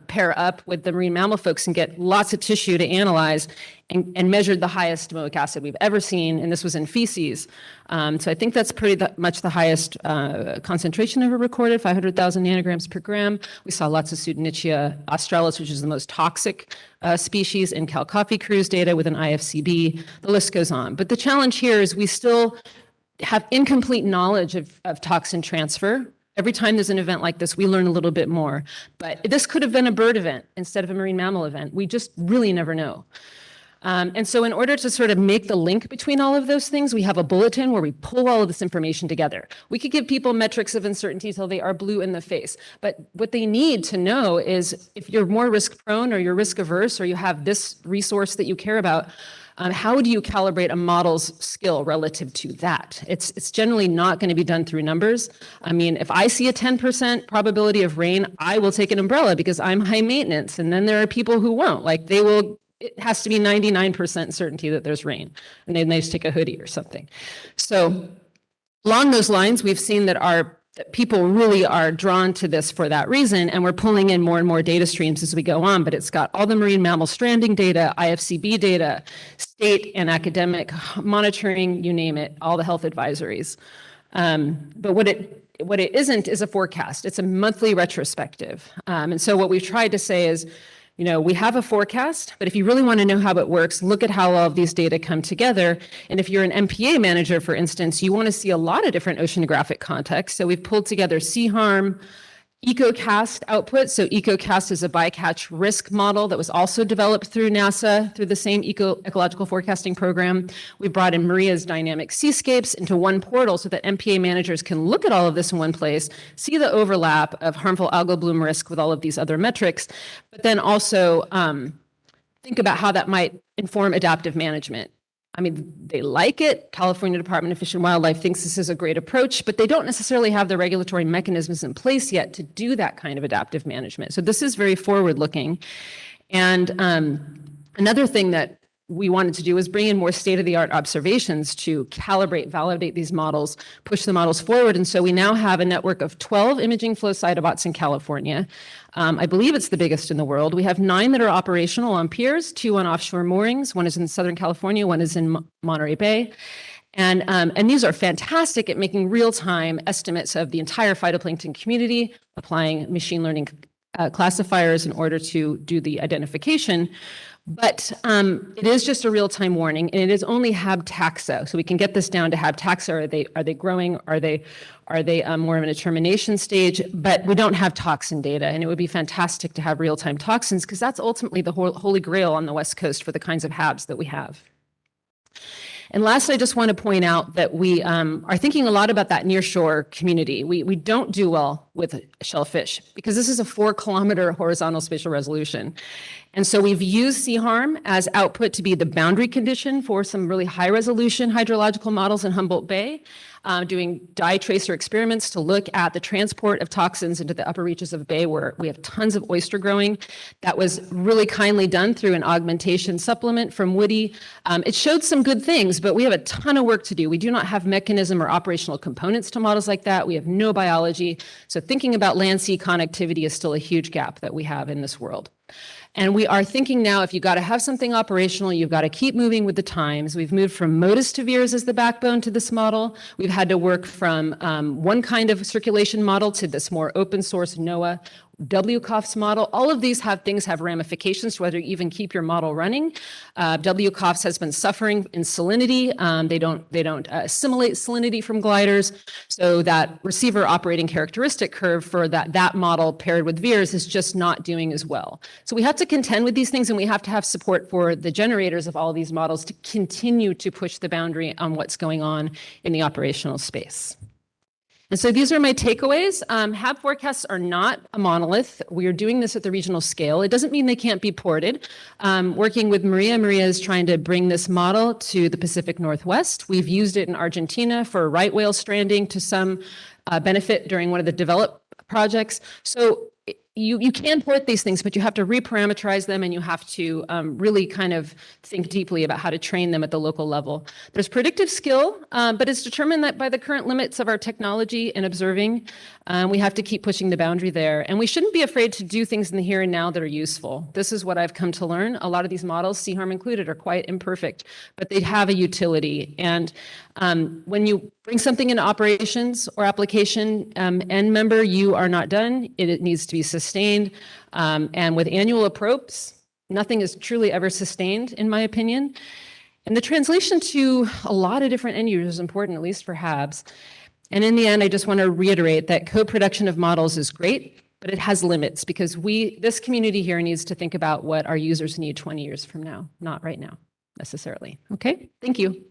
pair up with the marine mammal folks and get lots of tissue to analyze and measured the highest domoic acid we've ever seen, and this was in feces. So I think that's pretty much the highest concentration ever recorded, 500,000 nanograms per gram. We saw lots of Pseudonychia australis, which is the most toxic species, in Cal Coffee Cruise data with an IFCB. The list goes on. But the challenge here is we still have incomplete knowledge of toxin transfer. Every time there's an event like this, we learn a little bit more. But this could have been a bird event instead of a marine mammal event. We just really never know. And so in order to sort of make the link between all of those things, we have a bulletin where we pull all of this information together. We could give people metrics of uncertainty till they are blue in the face. But what they need to know is if you're more risk prone or you're risk averse or you have this resource that you care about, how do you calibrate a model's skill relative to that? It's generally not going to be done through numbers. I mean, if I see a 10% probability of rain, I will take an umbrella because I'm high maintenance. And then there are people who won't. Like it has to be 99% certainty that there's rain, and then they just take a hoodie or something. So along those lines, we've seen that people really are drawn to this for that reason, and we're pulling in more and more data streams as we go on, but it's got all the marine mammal stranding data, IFCB data, state and academic monitoring, you name it, all the health advisories. But what it isn't is a forecast. It's a monthly retrospective. And so what we've tried to say is, we have a forecast, but if you really want to know how it works, look at how all of these data come together. And if you're an MPA manager, for instance, you want to see a lot of different oceanographic contexts. So we've pulled together sea harm, EcoCast output. So EcoCast is a bycatch risk model that was also developed through NASA through the same ecological forecasting program. We brought in Maria's dynamic seascapes into one portal so that MPA managers can look at all of this in one place, see the overlap of harmful algal bloom risk with all of these other metrics, but then also think about how that might inform adaptive management. I mean, they like it. California Department of Fish and Wildlife thinks this is a great approach, but they don't necessarily have the regulatory mechanisms in place yet to do that kind of adaptive management. So this is very forward-looking. And another thing that we wanted to do was bring in more state-of-the-art observations to calibrate, validate these models, push the models forward. And so we now have a network of 12 imaging flow cytobots in California. I believe it's the biggest in the world. We have 9 that are operational on piers, 2 on offshore moorings. One is in Southern California, one is in Monterey Bay. And these are fantastic at making real-time estimates of the entire phytoplankton community, applying machine learning classifiers in order to do the identification. But it is just a real-time warning, and it is only habtaxa. So we can get this down to habtaxa. Are they growing? Are they more of an determination stage? But we don't have toxin data, and it would be fantastic to have real-time toxins because that's ultimately the holy grail on the West Coast for the kinds of HABs that we have. And last, I just want to point out that we are thinking a lot about that nearshore community. We don't do well with shellfish because this is a 4-kilometer horizontal spatial resolution. And so we've used sea harm as output to be the boundary condition for some really high resolution hydrological models in Humboldt Bay, doing dye tracer experiments to look at the transport of toxins into the upper reaches of the bay where we have tons of oyster growing. That was really kindly done through an augmentation supplement from Woody. It showed some good things, but we have a ton of work to do. We do not have mechanism or operational components to models like that. We have no biology. So thinking about land-sea connectivity is still a huge gap that we have in this world. And we are thinking now, if you've got to have something operational, you've got to keep moving with the times. We've moved from MODIS to VIIRS as the backbone to this model. We've had to work from one kind of circulation model to this more open source NOAA WCOFS model. All of these have ramifications to whether you even keep your model running. WCOFS has been suffering in salinity. They don't assimilate salinity from gliders. So that receiver operating characteristic curve for that model paired with VIIRS is just not doing as well. So we have to contend with these things, and we have to have support for the generators of all of these models to continue to push the boundary on what's going on in the operational space. And so these are my takeaways. HAB forecasts are not a monolith. We are doing this at the regional scale. It doesn't mean they can't be ported. Working with Maria is trying to bring this model to the Pacific Northwest. We've used it in Argentina for right whale stranding to some benefit during one of the developed projects. So you can port these things, but you have to reparameterize them and you have to really kind of think deeply about how to train them at the local level. There's predictive skill, but it's determined that by the current limits of our technology and observing, we have to keep pushing the boundary there. And we shouldn't be afraid to do things in the here and now that are useful. This is what I've come to learn. A lot of these models, C-harm included, are quite imperfect, but they have a utility. And when you bring something into operations or application end member, you are not done. It needs to be sustained. And with annual approps, nothing is truly ever sustained, in my opinion. And the translation to a lot of different end users is important, at least for HABs. And in the end, I just want to reiterate that co-production of models is great, but it has limits because this community here needs to think about what our users need 20 years from now, not right now necessarily. Okay, thank you.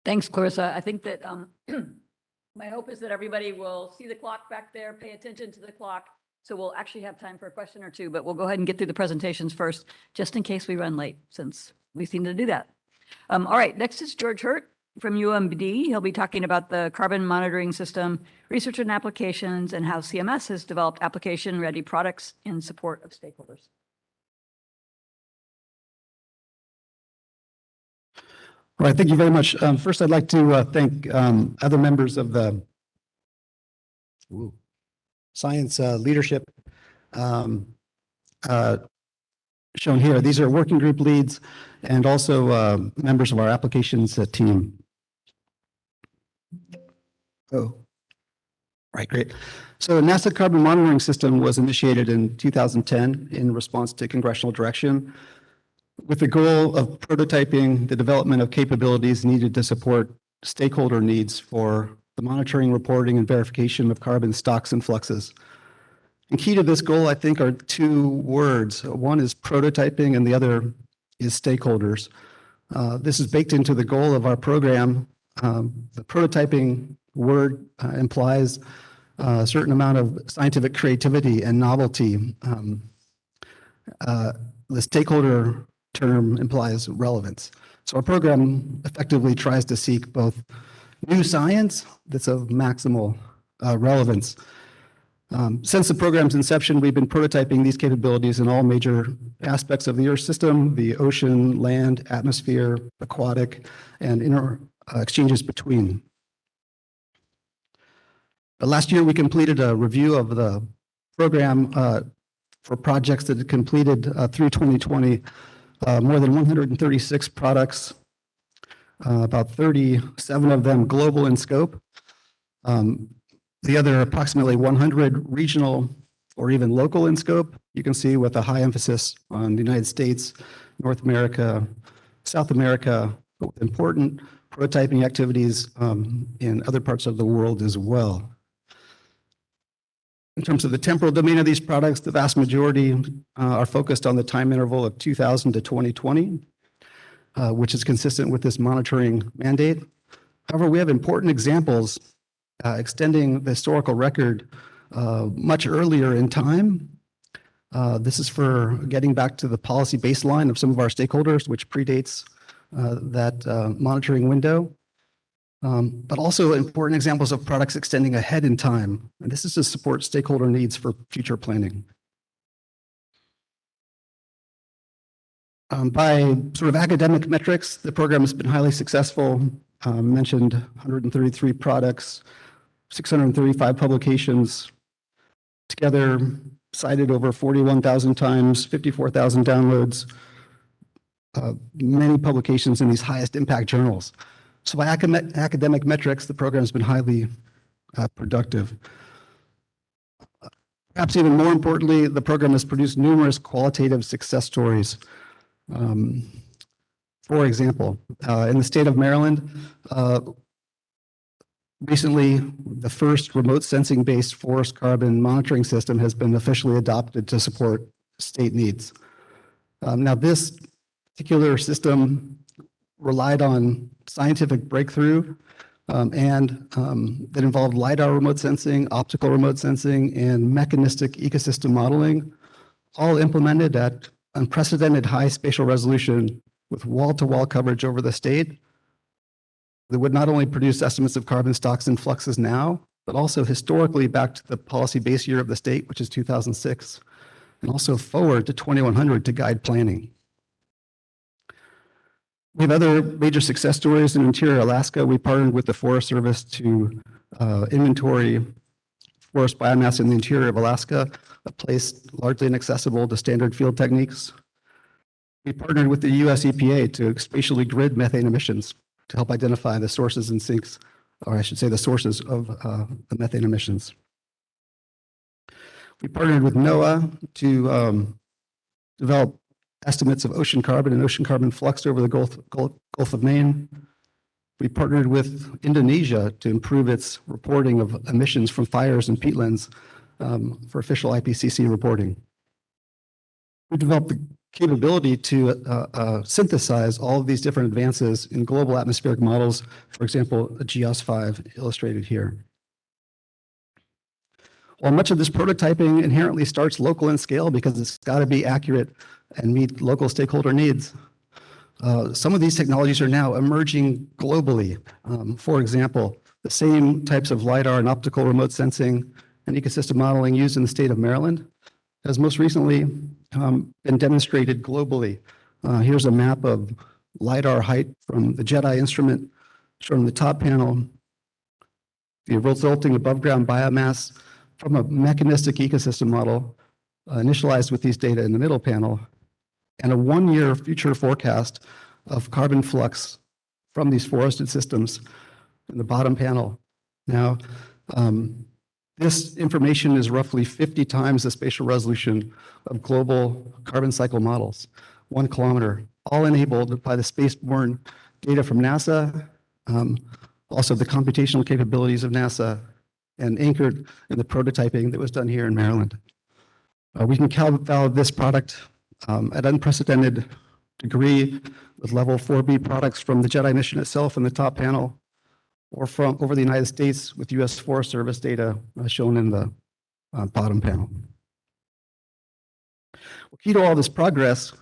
Thanks, Clarissa. I think that my hope is that everybody will see the clock back there, pay attention to the clock. So we'll actually have time for a question or two, but we'll go ahead and get through the presentations first, just in case we run late, since we seem to do that. All right, next is George Hurt from UMD. He'll be talking about the carbon monitoring system, research and applications, and how CMS has developed application-ready products in support of stakeholders. All right, thank you very much. First, I'd like to thank other members of the science leadership shown here. These are working group leads and also members of our applications team. Oh, right, great. So NASA Carbon Monitoring System was initiated in 2010 in response to congressional direction, with the goal of prototyping the development of capabilities needed to support stakeholder needs for the monitoring, reporting, and verification of carbon stocks and fluxes. And key to this goal, I think, are two words. One is prototyping and the other is stakeholders. This is baked into the goal of our program. The prototyping word implies a certain amount of scientific creativity and novelty. The stakeholder term implies relevance. So our program effectively tries to seek both new science that's of maximal relevance. Since the program's inception, we've been prototyping these capabilities in all major aspects of the Earth system: the ocean, land, atmosphere, aquatic, and inter exchanges between. Last year, we completed a review of the program for projects that had completed through 2020. More than 136 products, about 37 of them global in scope. The other approximately 100 regional or even local in scope. You can see with a high emphasis on the United States, North America, South America, but with important prototyping activities in other parts of the world as well. In terms of the temporal domain of these products, the vast majority are focused on the time interval of 2000 to 2020, which is consistent with this monitoring mandate. However, we have important examples extending the historical record much earlier in time. This is for getting back to the policy baseline of some of our stakeholders, which predates that monitoring window. But also important examples of products extending ahead in time. And this is to support stakeholder needs for future planning. By sort of academic metrics, the program has been highly successful. Mentioned 133 products, 635 publications, together cited over 41,000 times, 54,000 downloads, many publications in these highest impact journals. So by academic metrics, the program has been highly productive. Perhaps even more importantly, the program has produced numerous qualitative success stories. For example, in the state of Maryland, recently, the first remote sensing-based forest carbon monitoring system has been officially adopted to support state needs. Now, this particular system relied on scientific breakthrough and that involved LiDAR remote sensing, optical remote sensing, and mechanistic ecosystem modeling, all implemented at unprecedented high spatial resolution with wall-to-wall coverage over the state that would not only produce estimates of carbon stocks and fluxes now, but also historically back to the policy base year of the state, which is 2006, and also forward to 2100 to guide planning. We have other major success stories in interior Alaska. We partnered with the Forest Service to inventory forest biomass in the interior of Alaska, a place largely inaccessible to standard field techniques. We partnered with the US EPA to spatially grid methane emissions to help identify the sources and sinks, or I should say the sources of the methane emissions. We partnered with NOAA to develop estimates of ocean carbon and ocean carbon flux over the Gulf of Maine. We partnered with Indonesia to improve its reporting of emissions from fires and peatlands for official IPCC reporting. We developed the capability to synthesize all of these different advances in global atmospheric models, for example, GEOS 5 illustrated here. While much of this prototyping inherently starts local in scale because it's got to be accurate and meet local stakeholder needs, some of these technologies are now emerging globally. For example, the same types of LiDAR and optical remote sensing and ecosystem modeling used in the state of Maryland has most recently been demonstrated globally. Here's a map of LiDAR height from the JEDI instrument shown in the top panel, the resulting above ground biomass from a mechanistic ecosystem model initialized with these data in the middle panel, and a 1-year future forecast of carbon flux from these forested systems in the bottom panel. Now, this information is roughly 50 times the spatial resolution of global carbon cycle models, 1 kilometer, all enabled by the spaceborne data from NASA, also the computational capabilities of NASA, and anchored in the prototyping that was done here in Maryland. We can validate this product at unprecedented degree with level 4B products from the JEDI mission itself in the top panel, or from over the United States with US Forest Service data shown in the bottom panel. Key to all this progress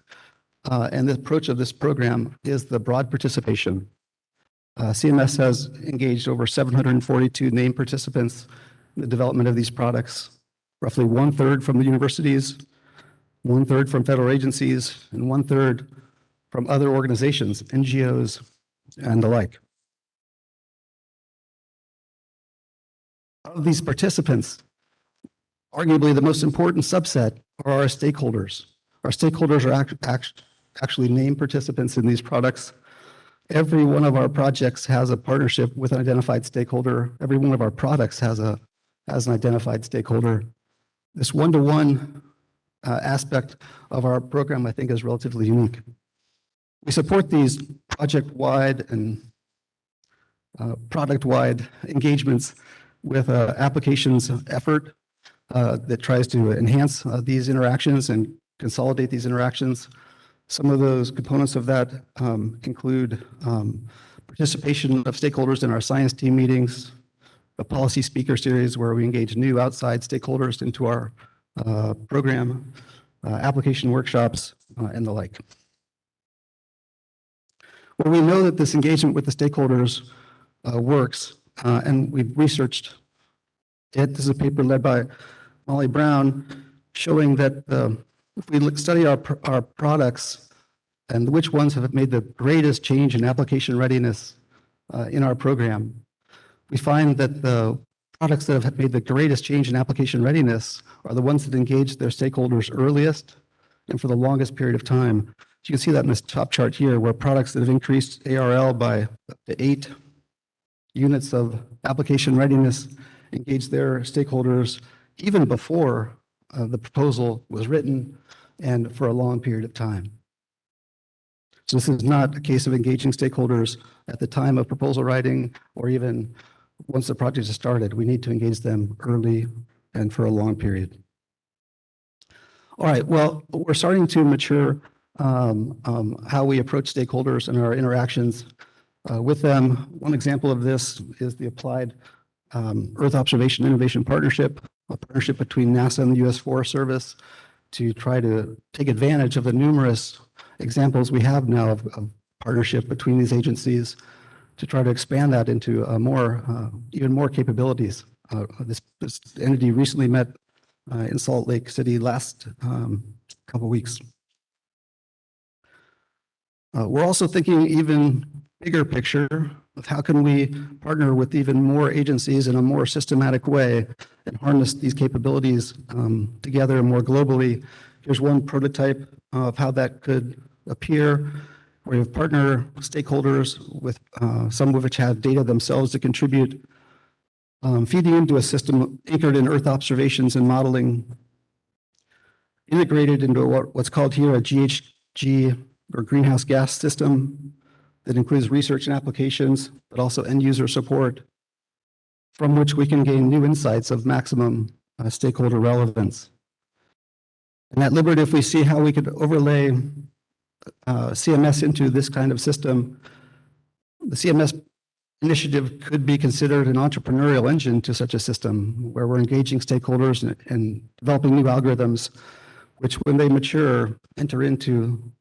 and the approach of this program is the broad participation. CMS has engaged over 742 named participants in the development of these products, roughly 1/3 from the universities, 1/3 from federal agencies, and 1/3 from other organizations, NGOs, and the like. Of these participants, arguably the most important subset are our stakeholders. Our stakeholders are actually named participants in these products. Every one of our projects has a partnership with an identified stakeholder. Every one of our products has an identified stakeholder. This one-to-one aspect of our program, I think, is relatively unique. We support these project-wide and product-wide engagements with applications effort that tries to enhance these interactions and consolidate these interactions. Some of those components of that include participation of stakeholders in our science team meetings, a policy speaker series where we engage new outside stakeholders into our program, application workshops, and the like. Well, we know that this engagement with the stakeholders works, and we've researched it. This is a paper led by Molly Brown showing that if we study our products and which ones have made the greatest change in application readiness in our program, we find that the products that have made the greatest change in application readiness are the ones that engage their stakeholders earliest and for the longest period of time. So you can see that in this top chart here, where products that have increased ARL by up to 8 units of application readiness engage their stakeholders even before the proposal was written and for a long period of time. So this is not a case of engaging stakeholders at the time of proposal writing or even once the project is started. We need to engage them early and for a long period. All right, well, we're starting to mature how we approach stakeholders and our interactions with them. One example of this is the Applied Earth Observation Innovation Partnership, a partnership between NASA and the US Forest Service to try to take advantage of the numerous examples we have now of partnership between these agencies to try to expand that into even more capabilities. This entity recently met in Salt Lake City last couple weeks. We're also thinking even bigger picture of how can we partner with even more agencies in a more systematic way and harness these capabilities together more globally. Here's one prototype of how that could appear. We have partner stakeholders with some of which have data themselves to contribute, feeding into a system anchored in Earth observations and modeling, integrated into what's called here a GHG or greenhouse gas system that includes research and applications, but also end user support, from which we can gain new insights of maximum stakeholder relevance. And at Liberty, if we see how we could overlay CMS into this kind of system, the CMS initiative could be considered an entrepreneurial engine to such a system where we're engaging stakeholders and developing new algorithms, which when they mature, enter into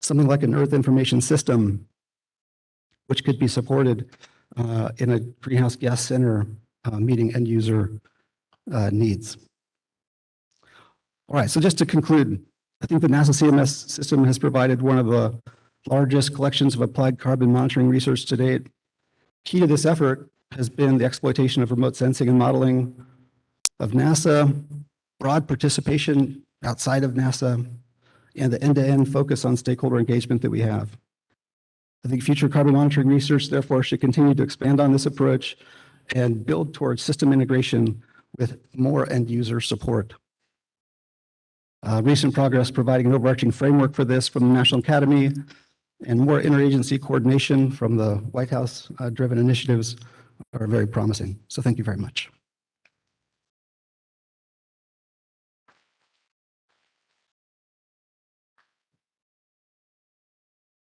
something like an Earth information system, which could be supported in a greenhouse gas center meeting end user needs. All right, so just to conclude, I think the NASA CMS system has provided one of the largest collections of applied carbon monitoring research to date. Key to this effort has been the exploitation of remote sensing and modeling of NASA, broad participation outside of NASA, and the end-to-end focus on stakeholder engagement that we have. I think future carbon monitoring research, therefore, should continue to expand on this approach and build towards system integration with more end-user support. Recent progress providing an overarching framework for this from the National Academy and more interagency coordination from the White House-driven initiatives are very promising. So thank you very much.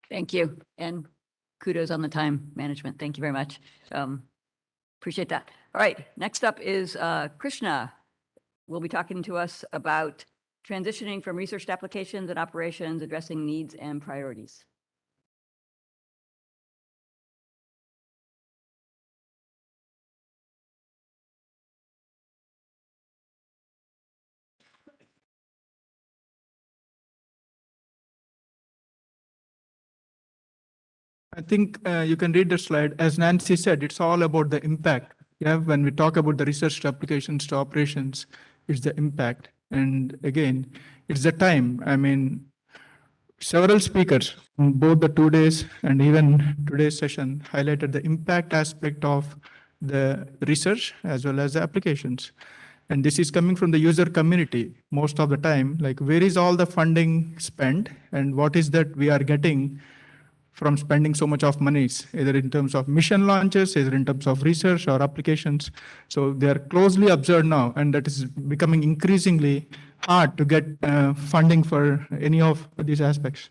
Thank you. And kudos on the time management. Thank you very much. Appreciate that. All right, next up is Krishna. Will be talking to us about transitioning from research to applications and operations, addressing needs and priorities. I think you can read the slide. As Nancy said, it's all about the impact. Yeah, when we talk about the research to applications to operations, it's the impact. And again, it's the time. I mean, several speakers, both the 2 days and even today's session, highlighted the impact aspect of the research as well as the applications. And this is coming from the user community most of the time, like where is all the funding spent and what is that we are getting from spending so much of monies, either in terms of mission launches, either in terms of research or applications. So they are closely observed now, and that is becoming increasingly hard to get funding for any of these aspects.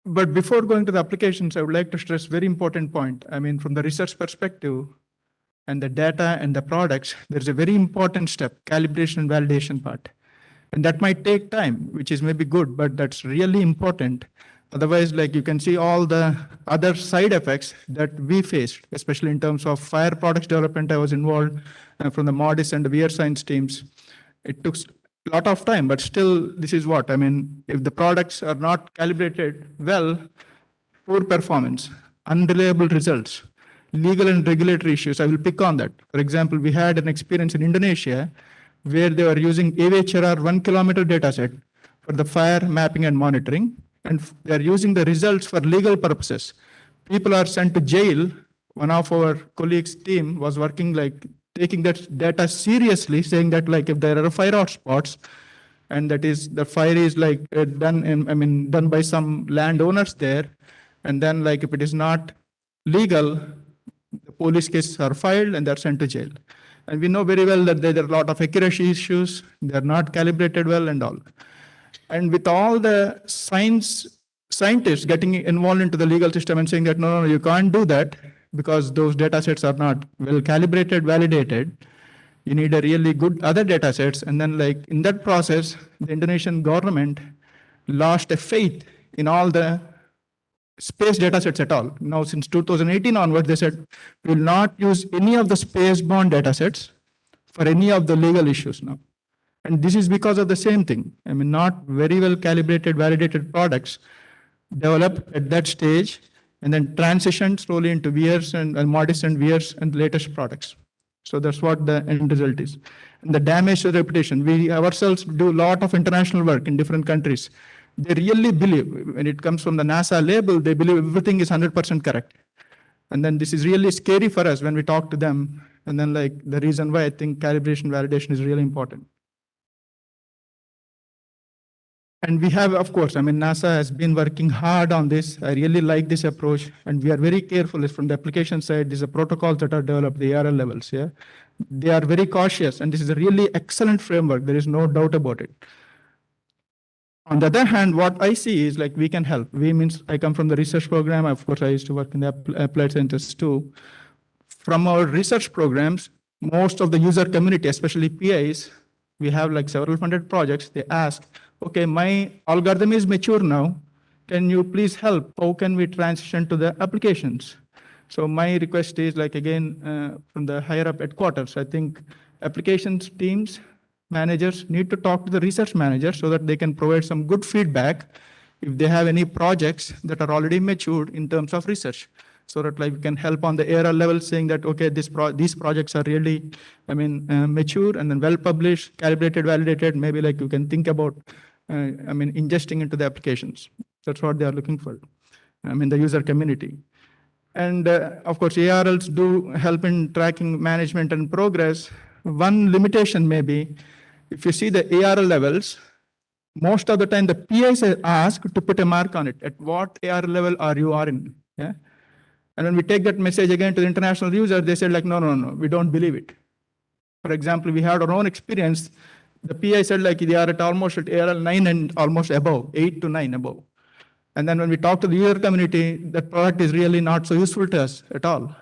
But before going to the applications, I would like to stress very important point. I mean, from the research perspective and the data and the products, there's a very important step, calibration and validation part. And that might take time, which is maybe good, but that's really important. Otherwise, like you can see all the other side effects that we faced, especially in terms of fire products development. I was involved from the MODIS and the VR science teams. It took a lot of time, but still, this is what, I mean, if the products are not calibrated well, poor performance, unreliable results, legal and regulatory issues, I will pick on that. For example, we had an experience in Indonesia where they were using AVHRR 1 kilometer dataset for the fire mapping and monitoring, and they are using the results for legal purposes. People are sent to jail. One of our colleagues' team was working like taking that data seriously, saying that like if there are fire hotspots, and that is the fire is like done by some landowners there, and then like if it is not legal, the police cases are filed and they're sent to jail. And we know very well that there are a lot of accuracy issues, they're not calibrated well and all. And with all the scientists getting involved into the legal system and saying that, no, you can't do that because those data sets are not well calibrated, validated. You need a really good other data sets. And then like in that process, the Indonesian government lost a faith in all the space data sets at all. Now, since 2018 onwards, they said, we will not use any of the space-borne data sets for any of the legal issues now. And this is because of the same thing. I mean, not very well calibrated, validated products developed at that stage and then transitioned slowly into VRs and modest and VRs and latest products. So that's what the end result is. And the damage to reputation, we ourselves do a lot of international work in different countries. They really believe, when it comes from the NASA label, they believe everything is 100% correct. And then this is really scary for us when we talk to them. And then like the reason why I think calibration validation is really important. And we have, of course, I mean, NASA has been working hard on this. I really like this approach. And we are very careful from the application side. These are protocols that are developed, the ARL levels, yeah. They are very cautious. And this is a really excellent framework. There is no doubt about it. On the other hand, what I see is like we can help. We means I come from the research program. Of course, I used to work in the applied centers too. From our research programs, most of the user community, especially PIs, we have like several funded projects. They ask, okay, my algorithm is mature now. Can you please help? How can we transition to the applications? So my request is like, again, from the higher up headquarters, I think applications teams, managers need to talk to the research manager so that they can provide some good feedback if they have any projects that are already matured in terms of research. So that like we can help on the ARL level saying that, okay, these projects are really, I mean, mature and then well published, calibrated, validated. Maybe like you can think about, I mean, ingesting into the applications. That's what they are looking for, I mean, the user community. And of course, ARLs do help in tracking management and progress. One limitation may be, if you see the ARL levels, most of the time the PIs are asked to put a mark on it. At what ARL level are you in? Yeah. And when we take that message again to the international user, they said like, no, we don't believe it. For example, we had our own experience. The PI said like they are at almost at ARL 9 and almost above, 8 to 9 above. And then when we talk to the user community, that product is really not so useful to us at all.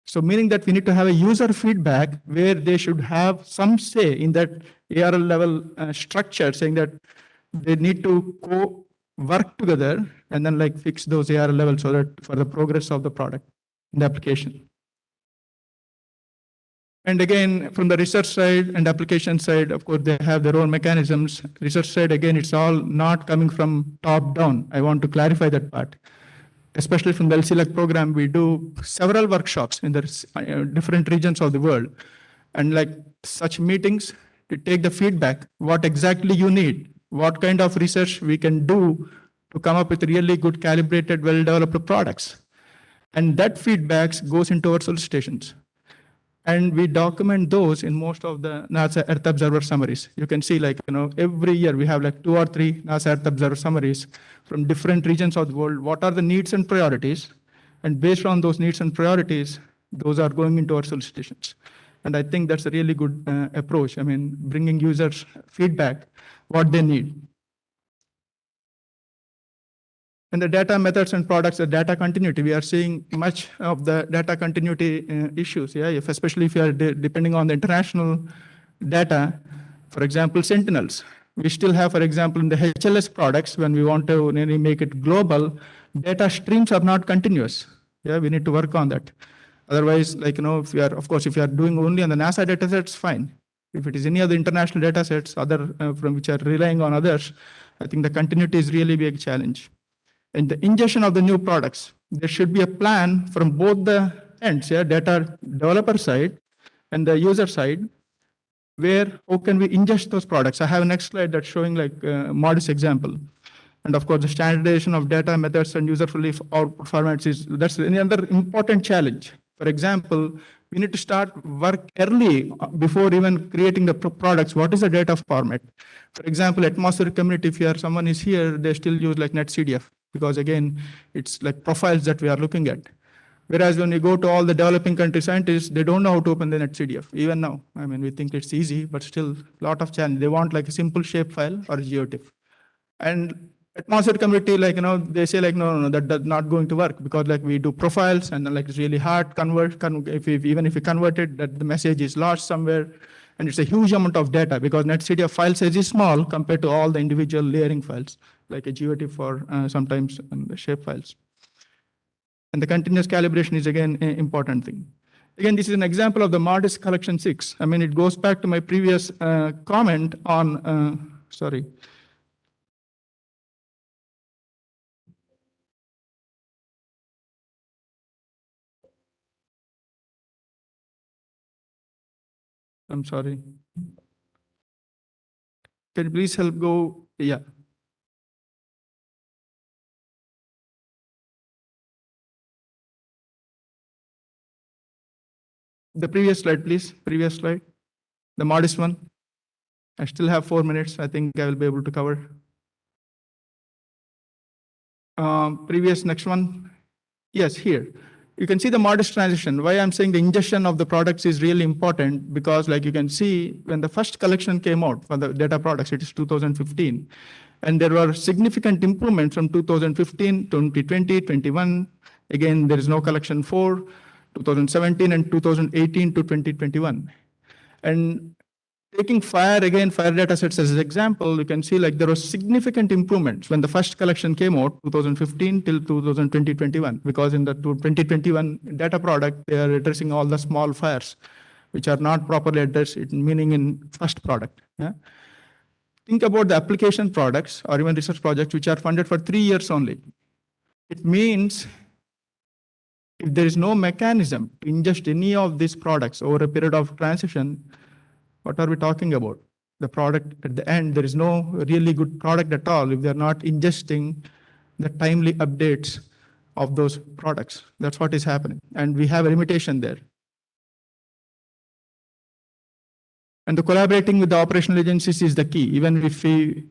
So meaning that we need to have a user feedback where they should have some say in that ARL level structure, saying that they need to work together and then like fix those ARL levels so that for the progress of the product and the application. And again, from the research side and application side, of course, they have their own mechanisms. Research side, again, it's all not coming from top down. I want to clarify that part. Especially from the LCLAC program, we do several workshops in the different regions of the world. And like such meetings, to take the feedback, what exactly you need, what kind of research we can do to come up with really good calibrated, well-developed products. And that feedback goes into our solicitations. And we document those in most of the NASA Earth Observer summaries. You can see like, every year we have like 2 or 3 NASA Earth Observer summaries from different regions of the world. What are the needs and priorities? And based on those needs and priorities, those are going into our solicitations. And I think that's a really good approach. I mean, bringing users feedback, what they need. And the data methods and products, the data continuity, we are seeing much of the data continuity issues. Yeah, especially if you are depending on the international data, for example, sentinels. We still have, for example, in the HLS products, when we want to really make it global, data streams are not continuous. Yeah, we need to work on that. Otherwise, like, if you are, of course, if you are doing only on the NASA data sets, fine. If it is any other international data sets, from which are relying on others, I think the continuity is really a big challenge. And the ingestion of the new products, there should be a plan from both the ends, yeah, data developer side and the user side, where how can we ingest those products? I have a next slide that's showing like a modest example. And of course, the standardization of data methods and user-friendly output formats that's another important challenge. For example, we need to start work early before even creating the products. What is the data format? For example, atmospheric community, if someone is here, they still use like NetCDF. Because again, it's like profiles that we are looking at. Whereas when we go to all the developing country scientists, they don't know how to open the NetCDF, even now. I mean, we think it's easy, but still a lot of challenge. They want like a simple shapefile or a GeoTIFF. And atmospheric community, like, they say like, no, that's not going to work because like we do profiles and then like it's really hard even if we convert it, that the message is lost somewhere. And it's a huge amount of data because NetCDF file size is small compared to all the individual layering files, like a GOT for sometimes the shape files. And the continuous calibration is again an important thing. Again, this is an example of the MARDIS collection 6. I mean, it goes back to my previous comment on, sorry. I'm sorry. Can you please help go? Yeah. The previous slide, please. Previous slide. The MARDIS one. I still have 4 minutes. I think I will be able to cover. Previous next one. Yes, here. You can see the MARDIS transition. Why I'm saying the ingestion of the products is really important because like you can see when the first collection came out for the data products, it is 2015. And there were significant improvements from 2015, 2020, 21. Again, there is no collection 4, 2017 and 2018 to 2021. And taking fire data sets as an example, you can see like there was significant improvements when the first collection came out, 2015 till 2021, because in the 2021 data product, they are addressing all the small fires, which are not properly addressed, meaning in first product. Yeah? Think about the application products or even research projects, which are funded for 3 years only. It means if there is no mechanism to ingest any of these products over a period of transition, what are we talking about? The product at the end, there is no really good product at all if they're not ingesting the timely updates of those products. That's what is happening. And we have a limitation there. And the collaborating with the operational agencies is the key. Even if we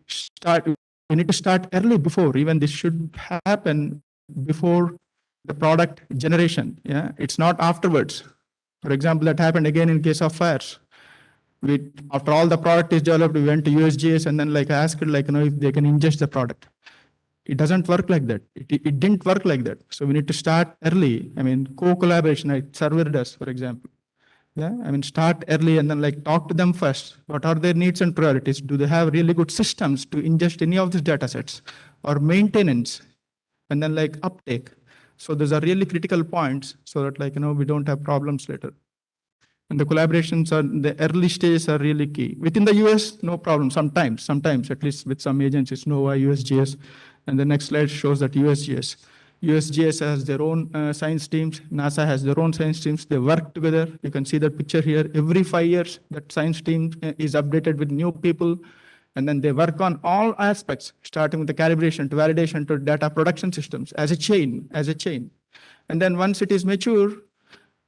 need to start early before, even this should happen before the product generation. Yeah, it's not afterwards. For example, that happened again in case of fires. After all the product is developed, we went to USGS and then like asked if they can ingest the product. It doesn't work like that. It didn't work like that. So we need to start early. I mean, co-collaboration, like Server does, for example. Yeah, I mean, start early and then like talk to them first. What are their needs and priorities? Do they have really good systems to ingest any of these data sets or maintenance and then like uptake? So those are really critical points so that we don't have problems later. And the collaborations are the early stages are really key. Within the US, no problem. Sometimes, at least with some agencies, NOAA, USGS. And the next slide shows that USGS. USGS has their own science teams. NASA has their own science teams. They work together. You can see that picture here. Every 5 years, that science team is updated with new people. And then they work on all aspects, starting with the calibration to validation to data production systems as a chain. And then once it is mature,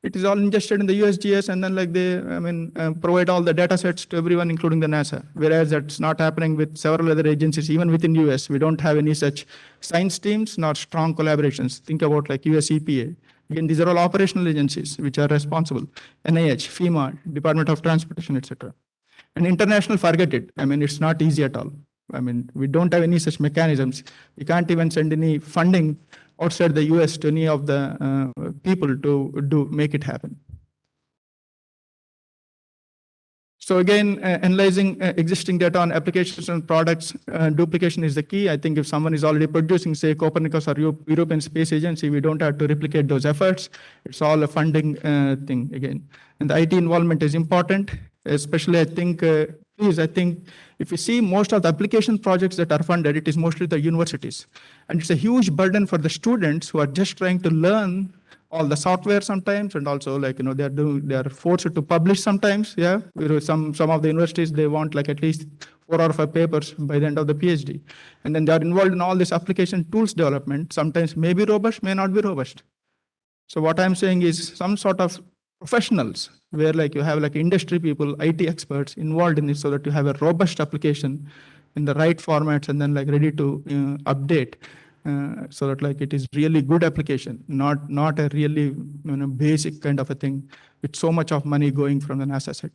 it is all ingested in the USGS and then they provide all the data sets to everyone, including the NASA. Whereas that's not happening with several other agencies, even within US. We don't have any such science teams, nor strong collaborations. Think about like US EPA. Again, these are all operational agencies which are responsible. NIH, FEMA, Department of Transportation, etc. And international, forget it. I mean, it's not easy at all. I mean, we don't have any such mechanisms. We can't even send any funding outside the US to any of the people to make it happen. So again, analyzing existing data on applications and products, duplication is the key. I think if someone is already producing, say, Copernicus or European Space Agency, we don't have to replicate those efforts. It's all a funding thing again. And the IT involvement is important, especially I think if you see most of the application projects that are funded, it is mostly the universities. And it's a huge burden for the students who are just trying to learn all the software sometimes, and also they are forced to publish sometimes. Yeah, some of the universities, they want like at least 4 or 5 papers by the end of the PhD. And then they are involved in all this application tools development, sometimes may be robust, may not be robust. So what I'm saying is some sort of professionals where you have industry people, IT experts involved in it so that you have a robust application in the right formats and then ready to update. So that it is really good application, not a really basic kind of a thing with so much of money going from the NASA side.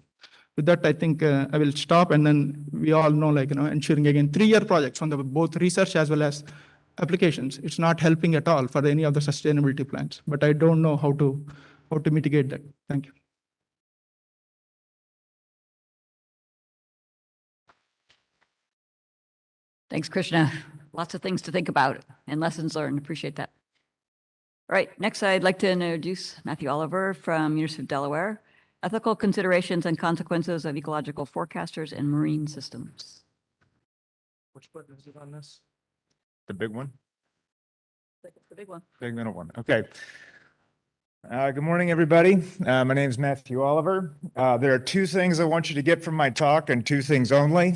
With that, I think I will stop, and then we all know ensuring again 3-year projects on the both research as well as applications. It's not helping at all for any of the sustainability plans, but I don't know how to mitigate that. Thank you. Thanks, Krishna. Lots of things to think about and lessons learned. Appreciate that. All right, next I'd like to introduce Matthew Oliver from University of Delaware, Ethical Considerations and Consequences of Ecological Forecasters and Marine Systems. Which button is it on this? The big one? The big one. Big middle one. Okay. Good morning, everybody. My name is Matthew Oliver. There are two things I want you to get from my talk and two things only.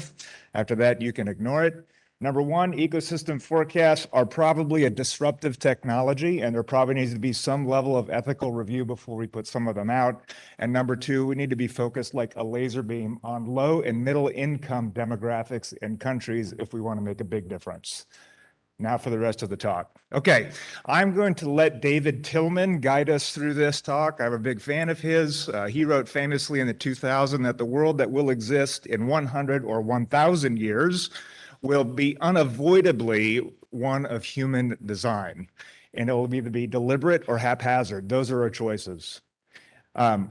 After that, you can ignore it. Number one, ecosystem forecasts are probably a disruptive technology, and there probably needs to be some level of ethical review before we put some of them out. And number two, we need to be focused like a laser beam on low and middle income demographics in countries if we want to make a big difference. Now for the rest of the talk. Okay, I'm going to let David Tillman guide us through this talk. I'm a big fan of his. He wrote famously in the 2000 that the world that will exist in 100 or 1,000 years will be unavoidably one of human design. And it will either be deliberate or haphazard. Those are our choices.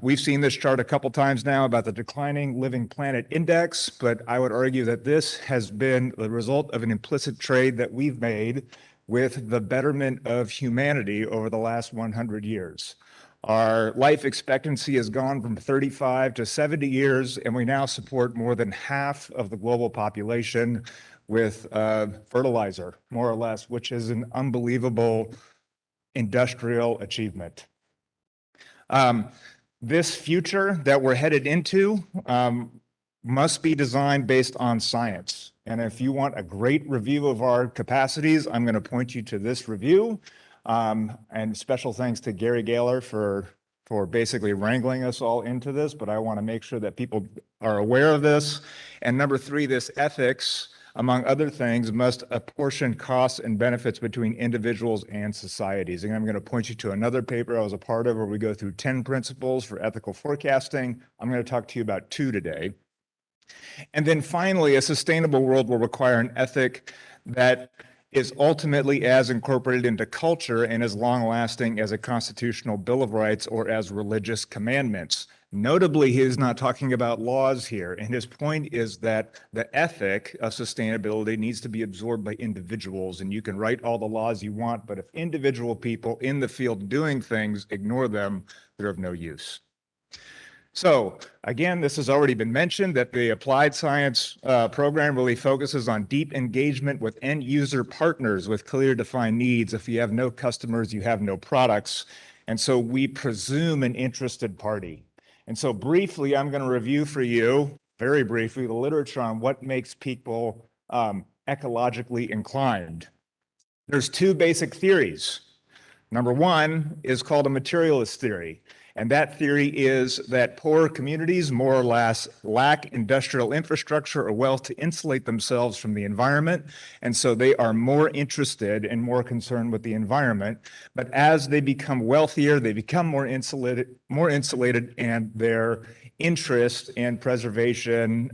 We've seen this chart a couple times now about the declining living planet index, but I would argue that this has been the result of an implicit trade that we've made with the betterment of humanity over the last 100 years. Our life expectancy has gone from 35 to 70 years, and we now support more than half of the global population with fertilizer, more or less, which is an unbelievable industrial achievement. This future that we're headed into must be designed based on science. And if you want a great review of our capacities, I'm going to point you to this review. And special thanks to Gary Gaylor for basically wrangling us all into this, but I want to make sure that people are aware of this. And number three, this ethics, among other things, must apportion costs and benefits between individuals and societies. And I'm going to point you to another paper I was a part of where we go through 10 principles for ethical forecasting. I'm going to talk to you about two today. And then finally, a sustainable world will require an ethic that is ultimately as incorporated into culture and as long-lasting as a constitutional Bill of Rights or as religious commandments. Notably, he is not talking about laws here, and his point is that the ethic of sustainability needs to be absorbed by individuals, and you can write all the laws you want, but if individual people in the field doing things ignore them, they're of no use. So again, this has already been mentioned that the applied science program really focuses on deep engagement with end user partners with clear defined needs. If you have no customers, you have no products. And so we presume an interested party. And so briefly, I'm going to review for you, very briefly, the literature on what makes people ecologically inclined. There's two basic theories. Number one is called a materialist theory. And that theory is that poor communities more or less lack industrial infrastructure or wealth to insulate themselves from the environment. And so they are more interested and more concerned with the environment. But as they become wealthier, they become more insulated, and their interest and preservation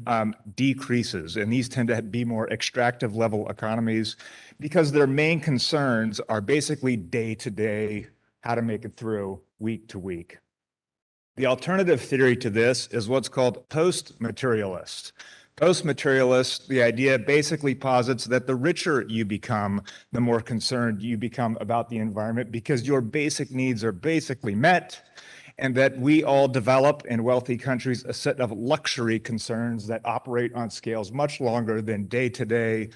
decreases. And these tend to be more extractive level economies because their main concerns are basically day to day, how to make it through week to week. The alternative theory to this is what's called post-materialist. Post-materialist, the idea basically posits that the richer you become, the more concerned you become about the environment because your basic needs are basically met, and that we all develop in wealthy countries a set of luxury concerns that operate on scales much longer than day-to-day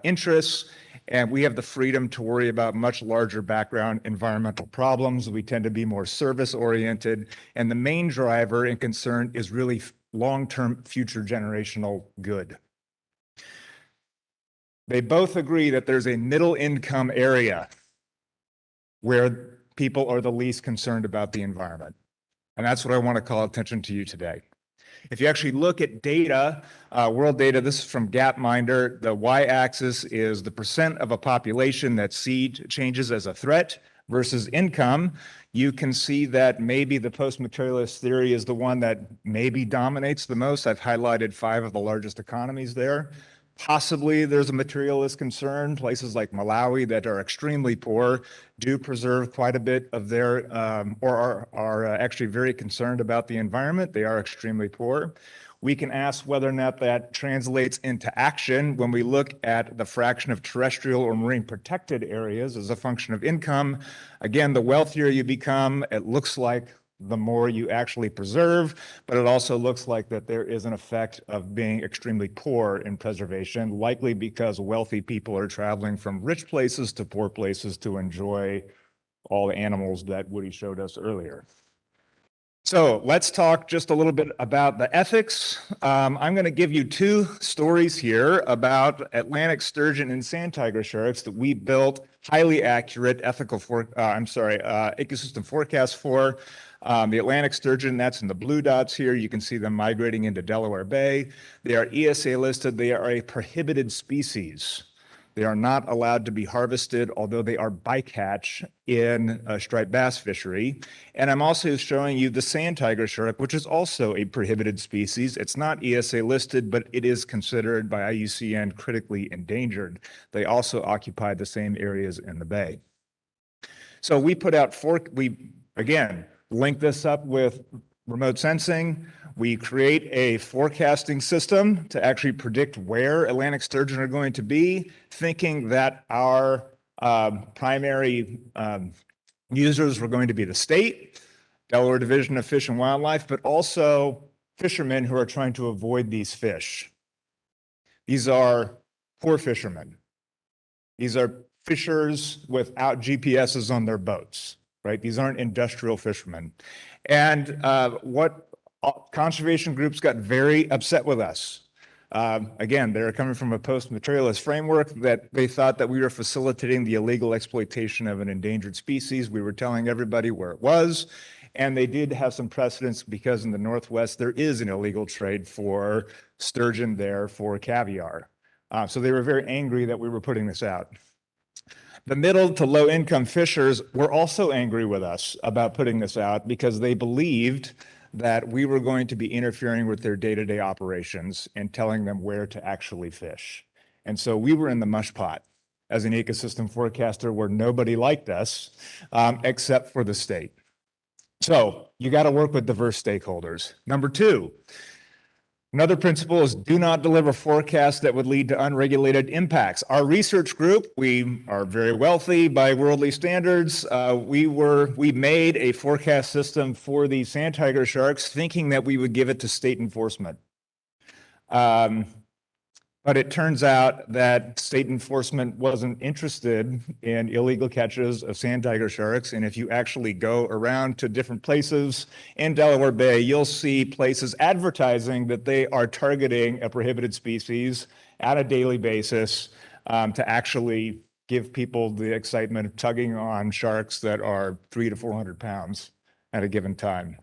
interests. And we have the freedom to worry about much larger background environmental problems. We tend to be more service-oriented. And the main driver and concern is really long-term future generational good. They both agree that there's a middle income area where people are the least concerned about the environment. And that's what I want to call attention to you today. If you actually look at data, world data, this is from Gapminder, the y-axis is the percent of a population that sees changes as a threat versus income. You can see that maybe the post-materialist theory is the one that maybe dominates the most. I've highlighted 5 of the largest economies there. Possibly there's a materialist concern. Places like Malawi that are extremely poor do preserve quite a bit of their, or are actually very concerned about the environment. They are extremely poor. We can ask whether or not that translates into action when we look at the fraction of terrestrial or marine protected areas as a function of income. Again, the wealthier you become, it looks like the more you actually preserve, but it also looks like that there is an effect of being extremely poor in preservation, likely because wealthy people are traveling from rich places to poor places to enjoy all the animals that Woody showed us earlier. So let's talk just a little bit about the ethics. I'm going to give you two stories here about Atlantic sturgeon and sand tiger sharks that we built highly accurate ecosystem forecasts for. The Atlantic sturgeon, that's in the blue dots here. You can see them migrating into Delaware Bay. They are ESA listed. They are a prohibited species. They are not allowed to be harvested, although they are bycatch in a striped bass fishery. And I'm also showing you the sand tiger shark, which is also a prohibited species. It's not ESA listed, but it is considered by IUCN critically endangered. They also occupy the same areas in the bay. So we put out again, link this up with remote sensing. We create a forecasting system to actually predict where Atlantic sturgeon are going to be, thinking that our primary users were going to be the state, Delaware Division of Fish and Wildlife, but also fishermen who are trying to avoid these fish. These are poor fishermen. These are fishers without GPSs on their boats, right? These aren't industrial fishermen. And conservation groups got very upset with us. Again, they're coming from a post-materialist framework that they thought that we were facilitating the illegal exploitation of an endangered species. We were telling everybody where it was. And they did have some precedents because in the Northwest, there is an illegal trade for sturgeon there for caviar. So they were very angry that we were putting this out. The middle to low income fishers were also angry with us about putting this out because they believed that we were going to be interfering with their day-to-day operations and telling them where to actually fish. And so we were in the mush pot as an ecosystem forecaster where nobody liked us except for the state. So you got to work with diverse stakeholders. Number two, another principle is do not deliver forecasts that would lead to unregulated impacts. Our research group, we are very wealthy by worldly standards. We made a forecast system for the sand tiger sharks thinking that we would give it to state enforcement. But it turns out that state enforcement wasn't interested in illegal catches of sand tiger sharks. And if you actually go around to different places in Delaware Bay, you'll see places advertising that they are targeting a prohibited species on a daily basis to actually give people the excitement of tugging on sharks that are 300 to 400 pounds at a given time.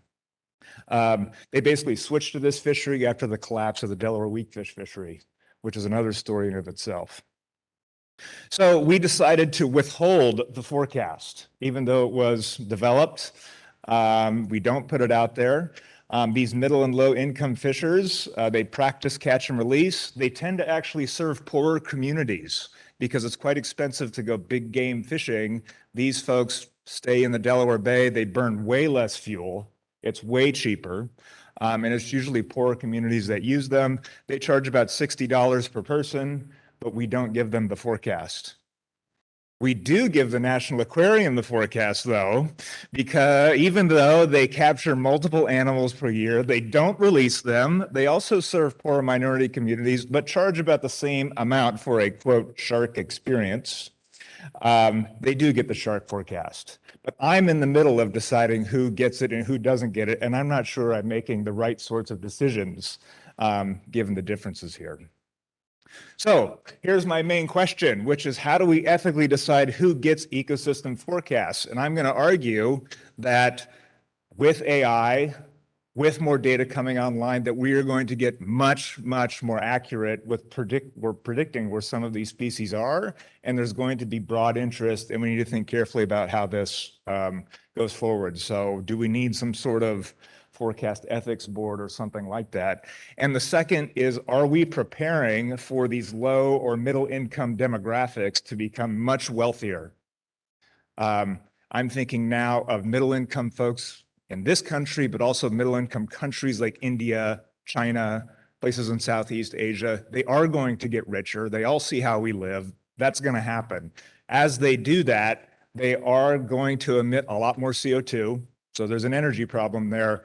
They basically switched to this fishery after the collapse of the Delaware weakfish fishery, which is another story in of itself. So we decided to withhold the forecast, even though it was developed. We don't put it out there. These middle and low income fishers, they practice catch and release. They tend to actually serve poorer communities because it's quite expensive to go big game fishing. These folks stay in the Delaware Bay. They burn way less fuel. It's way cheaper. And it's usually poorer communities that use them. They charge about $60 per person, but we don't give them the forecast. We do give the National Aquarium the forecast, though, because even though they capture multiple animals per year, they don't release them. They also serve poor minority communities, but charge about the same amount for a, quote, shark experience. They do get the shark forecast. But I'm in the middle of deciding who gets it and who doesn't get it, and I'm not sure I'm making the right sorts of decisions given the differences here. So here's my main question, which is how do we ethically decide who gets ecosystem forecasts? And I'm going to argue that with AI, with more data coming online, that we are going to get much, much more accurate with we're predicting where some of these species are, and there's going to be broad interest, and we need to think carefully about how this goes forward. So do we need some sort of forecast ethics board or something like that. And the second is, are we preparing for these low or middle income demographics to become much wealthier? I'm thinking now of middle income folks in this country, but also middle income countries like India, China, places in Southeast Asia. They are going to get richer. They all see how we live. That's going to happen. As they do that, they are going to emit a lot more CO2. So there's an energy problem there,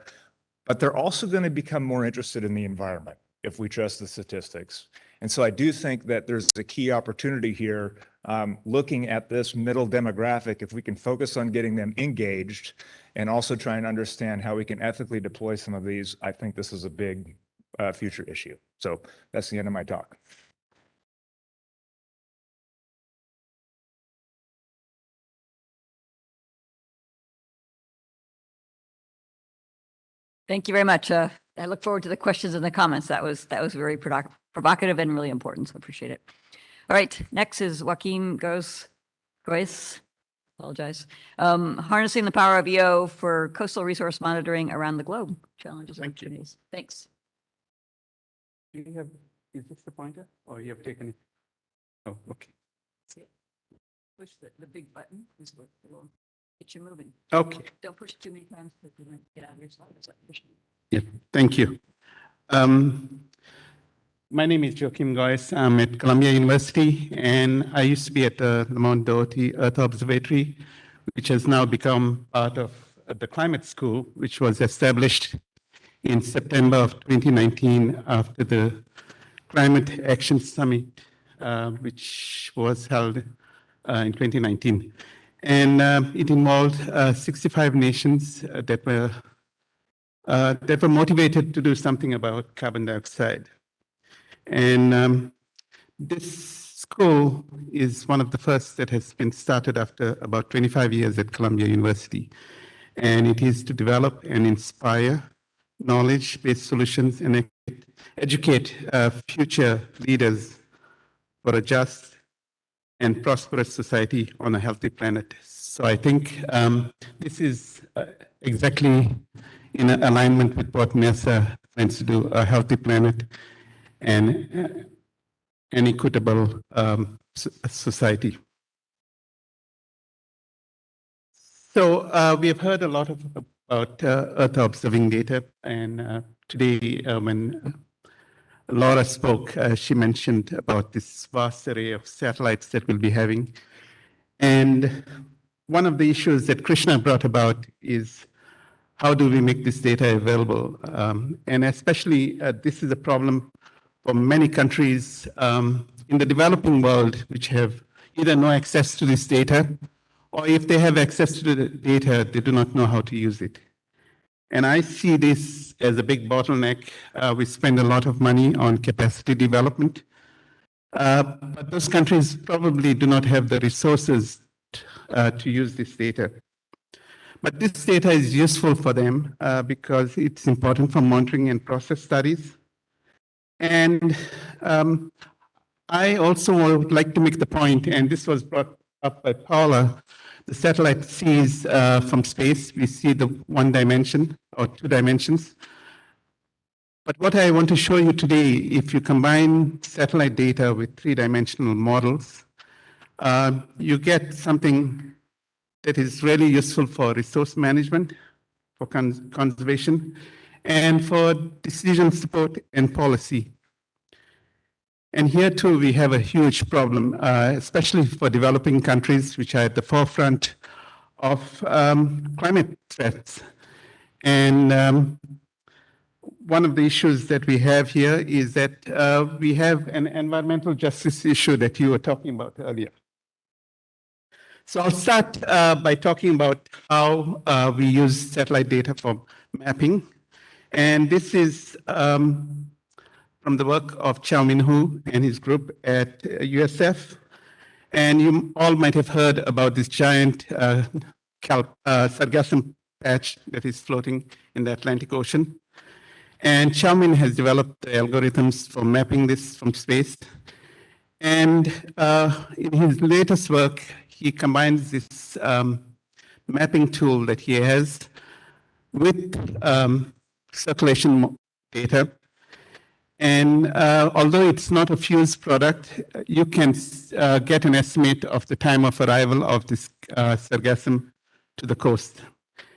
but they're also going to become more interested in the environment if we trust the statistics. And so I do think that there's a key opportunity here, looking at this middle demographic, if we can focus on getting them engaged and also try and understand how we can ethically deploy some of these. I think this is a big future issue. So that's the end of my talk. Thank you very much. I look forward to the questions and the comments. That was very provocative and really important. So appreciate it. All right, next is Joaquim Goyes. Apologize. Harnessing the power of EO for coastal resource monitoring around the globe. Challenges and opportunities. Thanks. Do you have, is this the pointer or you have taken it? Oh, okay. Push the big button. Is what will get you moving. Okay. Don't push it too many times because you might get out of your slide. It's like pushing. Yeah, thank you. My name is Joachim Goyes. I'm at Columbia University, and I used to be at the Mount Doherty Earth Observatory, which has now become part of the Climate School, which was established in September of 2019 after the Climate Action Summit, which was held in 2019. And it involved 65 nations that were motivated to do something about carbon dioxide. And this school is one of the first that has been started after about 25 years at Columbia University. And it is to develop and inspire knowledge-based solutions and educate future leaders for a just and prosperous society on a healthy planet. So I think this is exactly in alignment with what NASA plans to do, a healthy planet and an equitable society. So we have heard a lot about Earth observing data, and today when Laura spoke, she mentioned about this vast array of satellites that we'll be having. And one of the issues that Krishna brought about is how do we make this data available? And especially this is a problem for many countries in the developing world, which have either no access to this data, or if they have access to the data, they do not know how to use it. And I see this as a big bottleneck. We spend a lot of money on capacity development, but those countries probably do not have the resources to use this data. But this data is useful for them because it's important for monitoring and process studies. And I also would like to make the point, and this was brought up by Paula, the satellite sees from space, we see the one dimension or two dimensions. But what I want to show you today, if you combine satellite data with three-dimensional models, you get something that is really useful for resource management, for conservation, and for decision support and policy. And here too, we have a huge problem, especially for developing countries, which are at the forefront of climate threats. And one of the issues that we have here is that we have an environmental justice issue that you were talking about earlier. So I'll start by talking about how we use satellite data for mapping. And this is from the work of Chow Min Hu and his group at USF. And you all might have heard about this giant sargassum patch that is floating in the Atlantic Ocean. And Chow Min has developed the algorithms for mapping this from space. And in his latest work, he combines this mapping tool that he has with circulation data. And although it's not a fused product, you can get an estimate of the time of arrival of this sargassum to the coast.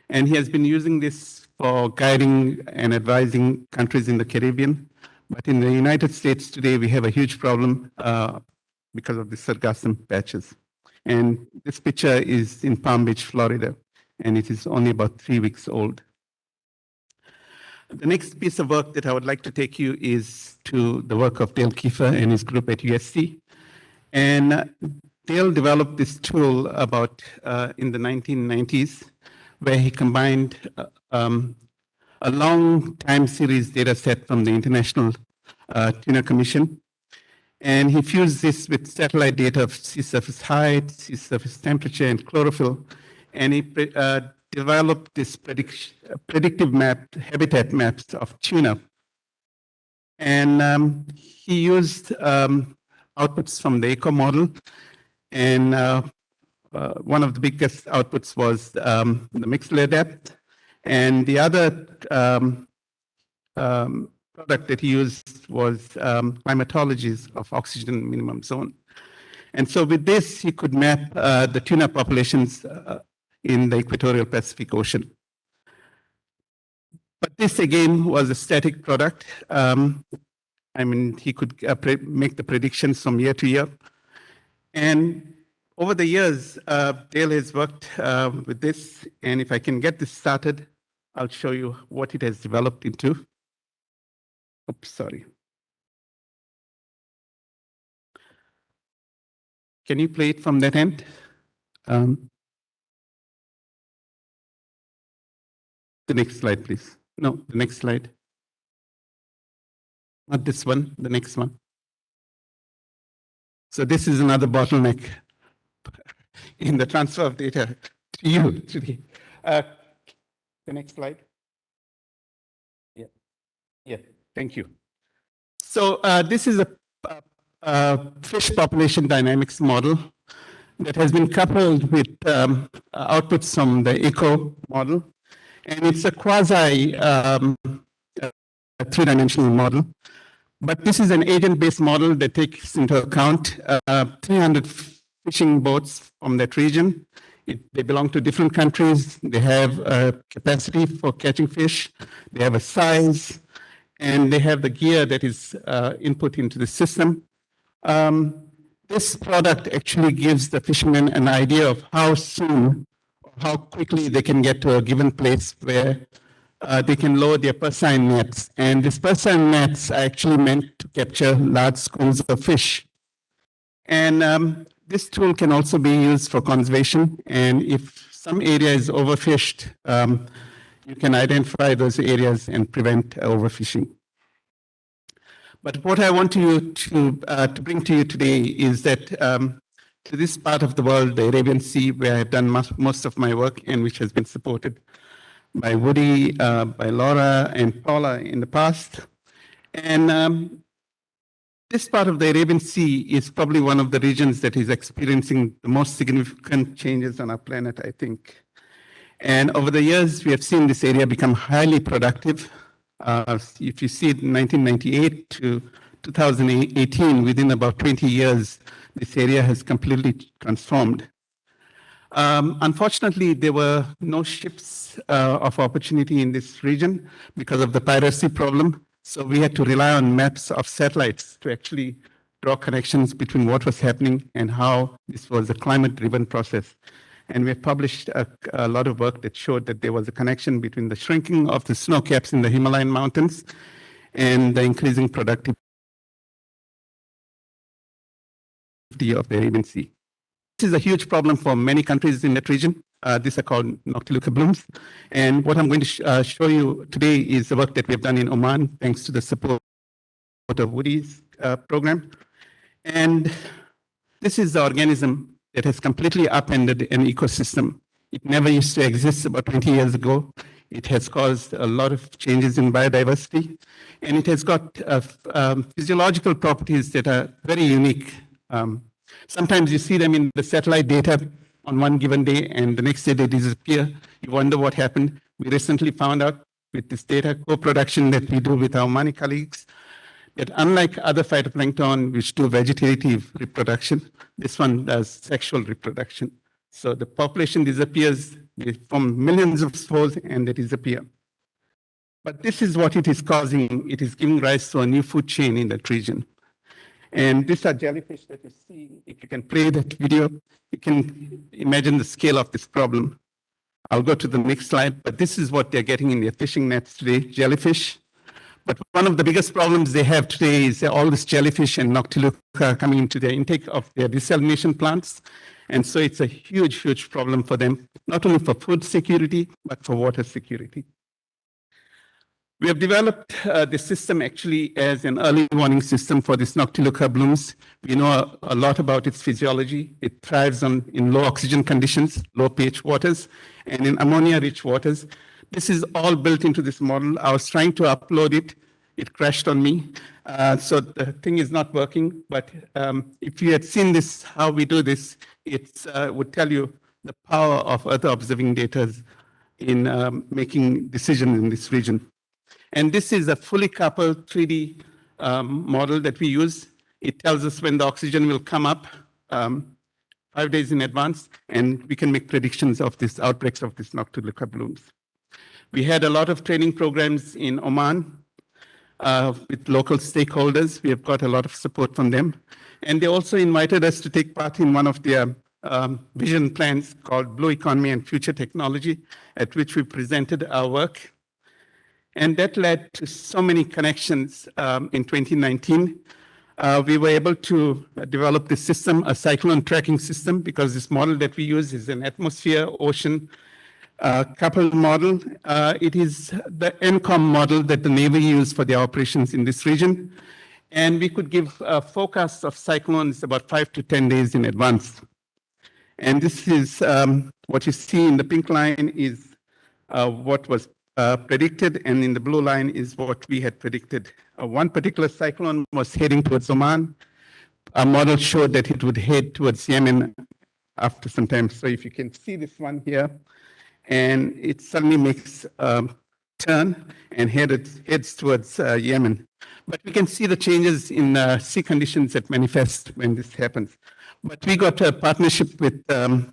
And he has been using this for guiding and advising countries in the Caribbean. But in the United States today, we have a huge problem because of the sargassum patches. And this picture is in Palm Beach, Florida, and it is only about 3 weeks old. The next piece of work that I would like to take you is to the work of Dale Kiefer and his group at USC. And Dale developed this tool about in the 1990s, where he combined a long time series data set from the International Tuna Commission. And he fused this with satellite data of sea surface height, sea surface temperature, and chlorophyll. And he developed this predictive map, habitat maps of tuna. And he used outputs from the ECO model. And one of the biggest outputs was the mixed layer depth. And the other product that he used was climatologies of oxygen minimum zone. And so with this, he could map the tuna populations in the equatorial Pacific Ocean. But this again was a static product. I mean, he could make the predictions from year to year. And over the years, Dale has worked with this. And if I can get this started, I'll show you what it has developed into. Oops, sorry. Can you play it from that end? The next slide, please. No, the next slide. Not this one, the next one. So this is another bottleneck in the transfer of data to you today. The next slide. Yeah, thank you. So this is a fish population dynamics model that has been coupled with outputs from the ECO model. And it's a quasi three-dimensional model. But this is an agent-based model that takes into account 300 fishing boats from that region. They belong to different countries. They have a capacity for catching fish. They have a size, and they have the gear that is input into the system. This product actually gives the fishermen an idea of how soon, how quickly they can get to a given place where they can lower their purseine nets. And these purseine nets are actually meant to capture large schools of fish. And this tool can also be used for conservation. And if some area is overfished, you can identify those areas and prevent overfishing. But what I want you to bring to you today is that to this part of the world, the Arabian Sea, where I've done most of my work and which has been supported by Woody, by Laura, and Paula in the past. And this part of the Arabian Sea is probably one of the regions that is experiencing the most significant changes on our planet, I think. And over the years, we have seen this area become highly productive. If you see it in 1998 to 2018, within about 20 years, this area has completely transformed. Unfortunately, there were no ships of opportunity in this region because of the piracy problem. So we had to rely on maps of satellites to actually draw connections between what was happening and how this was a climate-driven process. And we have published a lot of work that showed that there was a connection between the shrinking of the snow caps in the Himalayan mountains and the increasing productivity of the Arabian Sea. This is a huge problem for many countries in that region. These are called Noctiluca blooms. And what I'm going to show you today is the work that we have done in Oman, thanks to the support of Woody's program. And this is the organism that has completely upended an ecosystem. It never used to exist about 20 years ago. It has caused a lot of changes in biodiversity. And it has got physiological properties that are very unique. Sometimes you see them in the satellite data on one given day, and the next day they disappear. You wonder what happened. We recently found out with this data co-production that we do with our Omani colleagues, that unlike other phytoplankton which do vegetative reproduction, this one does sexual reproduction. So the population disappears, they form millions of spores and they disappear. But this is what it is causing. It is giving rise to a new food chain in that region. And these are jellyfish that you see. If you can play that video, you can imagine the scale of this problem. I'll go to the next slide, but this is what they're getting in their fishing nets today, jellyfish. But one of the biggest problems they have today is all this jellyfish and noctiluca coming into their intake of their desalination plants. And so it's a huge, huge problem for them, not only for food security, but for water security. We have developed the system actually as an early warning system for this noctiluca blooms. We know a lot about its physiology. It thrives in low oxygen conditions, low pH waters, and in ammonia-rich waters. This is all built into this model. I was trying to upload it. It crashed on me. So the thing is not working. But if you had seen this, how we do this, it would tell you the power of Earth observing data in making decisions in this region. And this is a fully coupled 3D model that we use. It tells us when the oxygen will come up 5 days in advance, and we can make predictions of these outbreaks of these noctiluca blooms. We had a lot of training programs in Oman with local stakeholders. We have got a lot of support from them. And they also invited us to take part in one of their vision plans called Blue Economy and Future Technology, at which we presented our work. And that led to so many connections in 2019. We were able to develop this system, a cyclone tracking system, because this model that we use is an atmosphere, ocean, coupled model. It is the NCOM model that the Navy used for their operations in this region. And we could give forecasts of cyclones about 5 to 10 days in advance. And this is what you see in the pink line is what was predicted, and in the blue line is what we had predicted. One particular cyclone was heading towards Oman. Our model showed that it would head towards Yemen after some time. So if you can see this one here, and it suddenly makes a turn and heads towards Yemen. But we can see the changes in sea conditions that manifest when this happens. But we got a partnership with the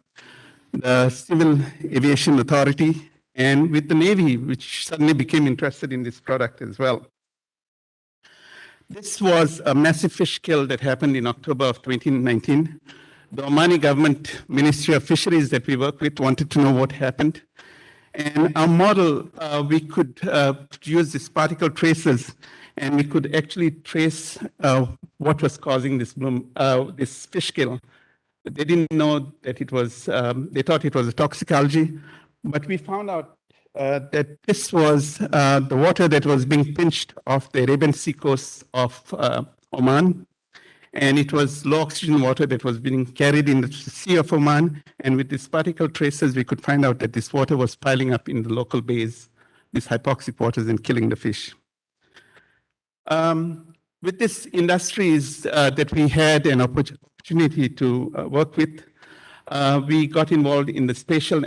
Civil Aviation Authority and with the Navy, which suddenly became interested in this product as well. This was a massive fish kill that happened in October of 2019. The Omani government Ministry of Fisheries that we work with wanted to know what happened. And our model, we could use these particle tracers, and we could actually trace what was causing this bloom, this fish kill. They didn't know that it was, they thought it was a toxicology, but we found out that this was the water that was being pinched off the Arabian Sea coast of Oman. And it was low oxygen water that was being carried in the Sea of Oman. And with these particle tracers, we could find out that this water was piling up in the local bays, these hypoxic waters, and killing the fish. With this industries that we had an opportunity to work with, we got involved in the spatial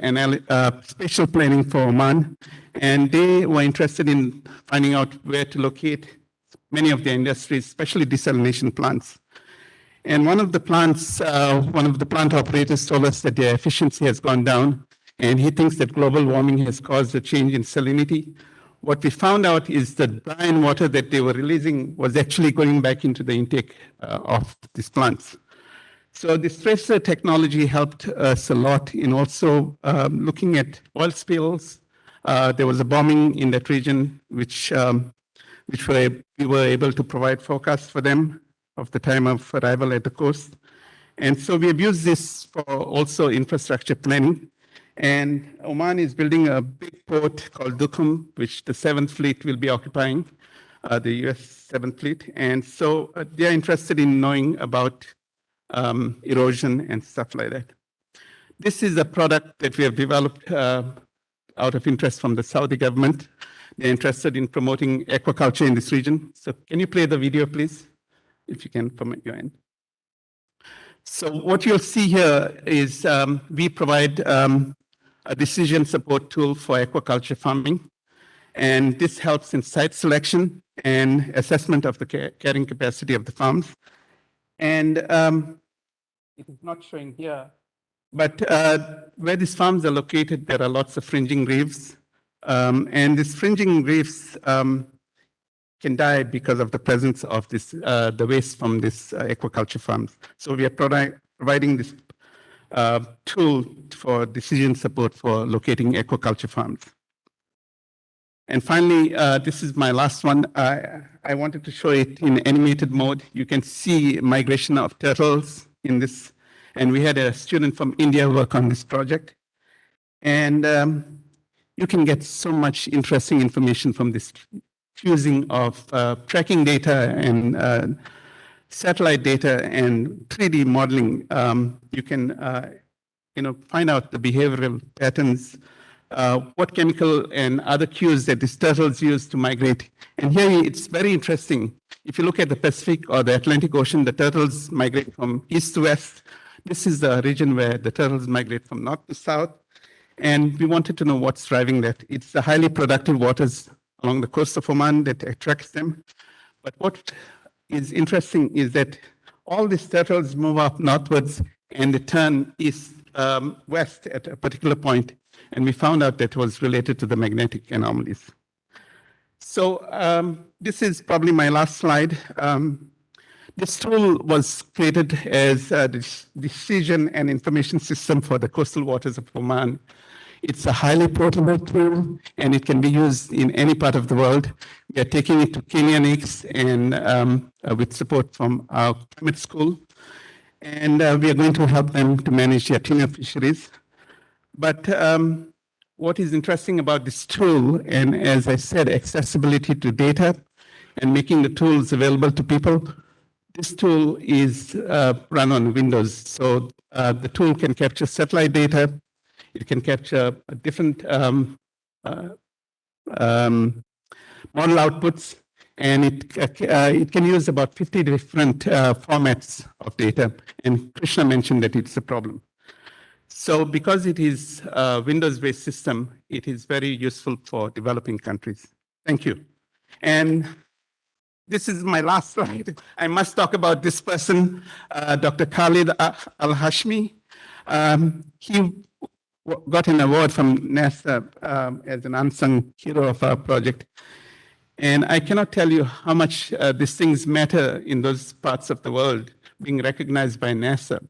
planning for Oman, and they were interested in finding out where to locate many of their industries, especially desalination plants. And one of the plant operators told us that their efficiency has gone down, and he thinks that global warming has caused a change in salinity. What we found out is that brine water that they were releasing was actually going back into the intake of these plants. So this tracer technology helped us a lot in also looking at oil spills. There was a bombing in that region, which we were able to provide forecasts for them of the time of arrival at the coast. And so we have used this for also infrastructure planning. And Oman is building a big port called Duqm, which the 7th Fleet will be occupying, the US 7th Fleet. And so they're interested in knowing about erosion and stuff like that. This is a product that we have developed out of interest from the Saudi government. They're interested in promoting aquaculture in this region. So can you play the video, please? If you can from your end. So what you'll see here is we provide a decision support tool for aquaculture farming. And this helps in site selection and assessment of the carrying capacity of the farms. And it is not showing here, but where these farms are located, there are lots of fringing reefs. And these fringing reefs can die because of the presence of this, the waste from this aquaculture farms. So we are providing this tool for decision support for locating aquaculture farms. And finally, this is my last one. I wanted to show it in animated mode. You can see migration of turtles in this. And we had a student from India work on this project. And you can get so much interesting information from this fusing of tracking data and satellite data and 3D modeling. You can find out the behavioral patterns, what chemical and other cues that these turtles use to migrate. And here it's very interesting. If you look at the Pacific or the Atlantic Ocean, the turtles migrate from east to west. This is the region where the turtles migrate from north to south. And we wanted to know what's driving that. It's the highly productive waters along the coast of Oman that attracts them. But what is interesting is that all these turtles move up northwards and they turn east, west at a particular point. And we found out that was related to the magnetic anomalies. So this is probably my last slide. This tool was created as a decision and information system for the coastal waters of Oman. It's a highly portable tool, and it can be used in any part of the world. We are taking it to Kenya next, and with support from our climate school. And we are going to help them to manage their tuna fisheries. But what is interesting about this tool, and as I said, accessibility to data and making the tools available to people, this tool is run on Windows. So the tool can capture satellite data. It can capture different model outputs, and it can use about 50 different formats of data. And Krishna mentioned that it's a problem. So because it is a Windows-based system, it is very useful for developing countries. Thank you. And this is my last slide. I must talk about this person, Dr. Khalid Al-Hashmi. He got an award from NASA as an unsung hero of our project. And I cannot tell you how much these things matter in those parts of the world, being recognized by NASA.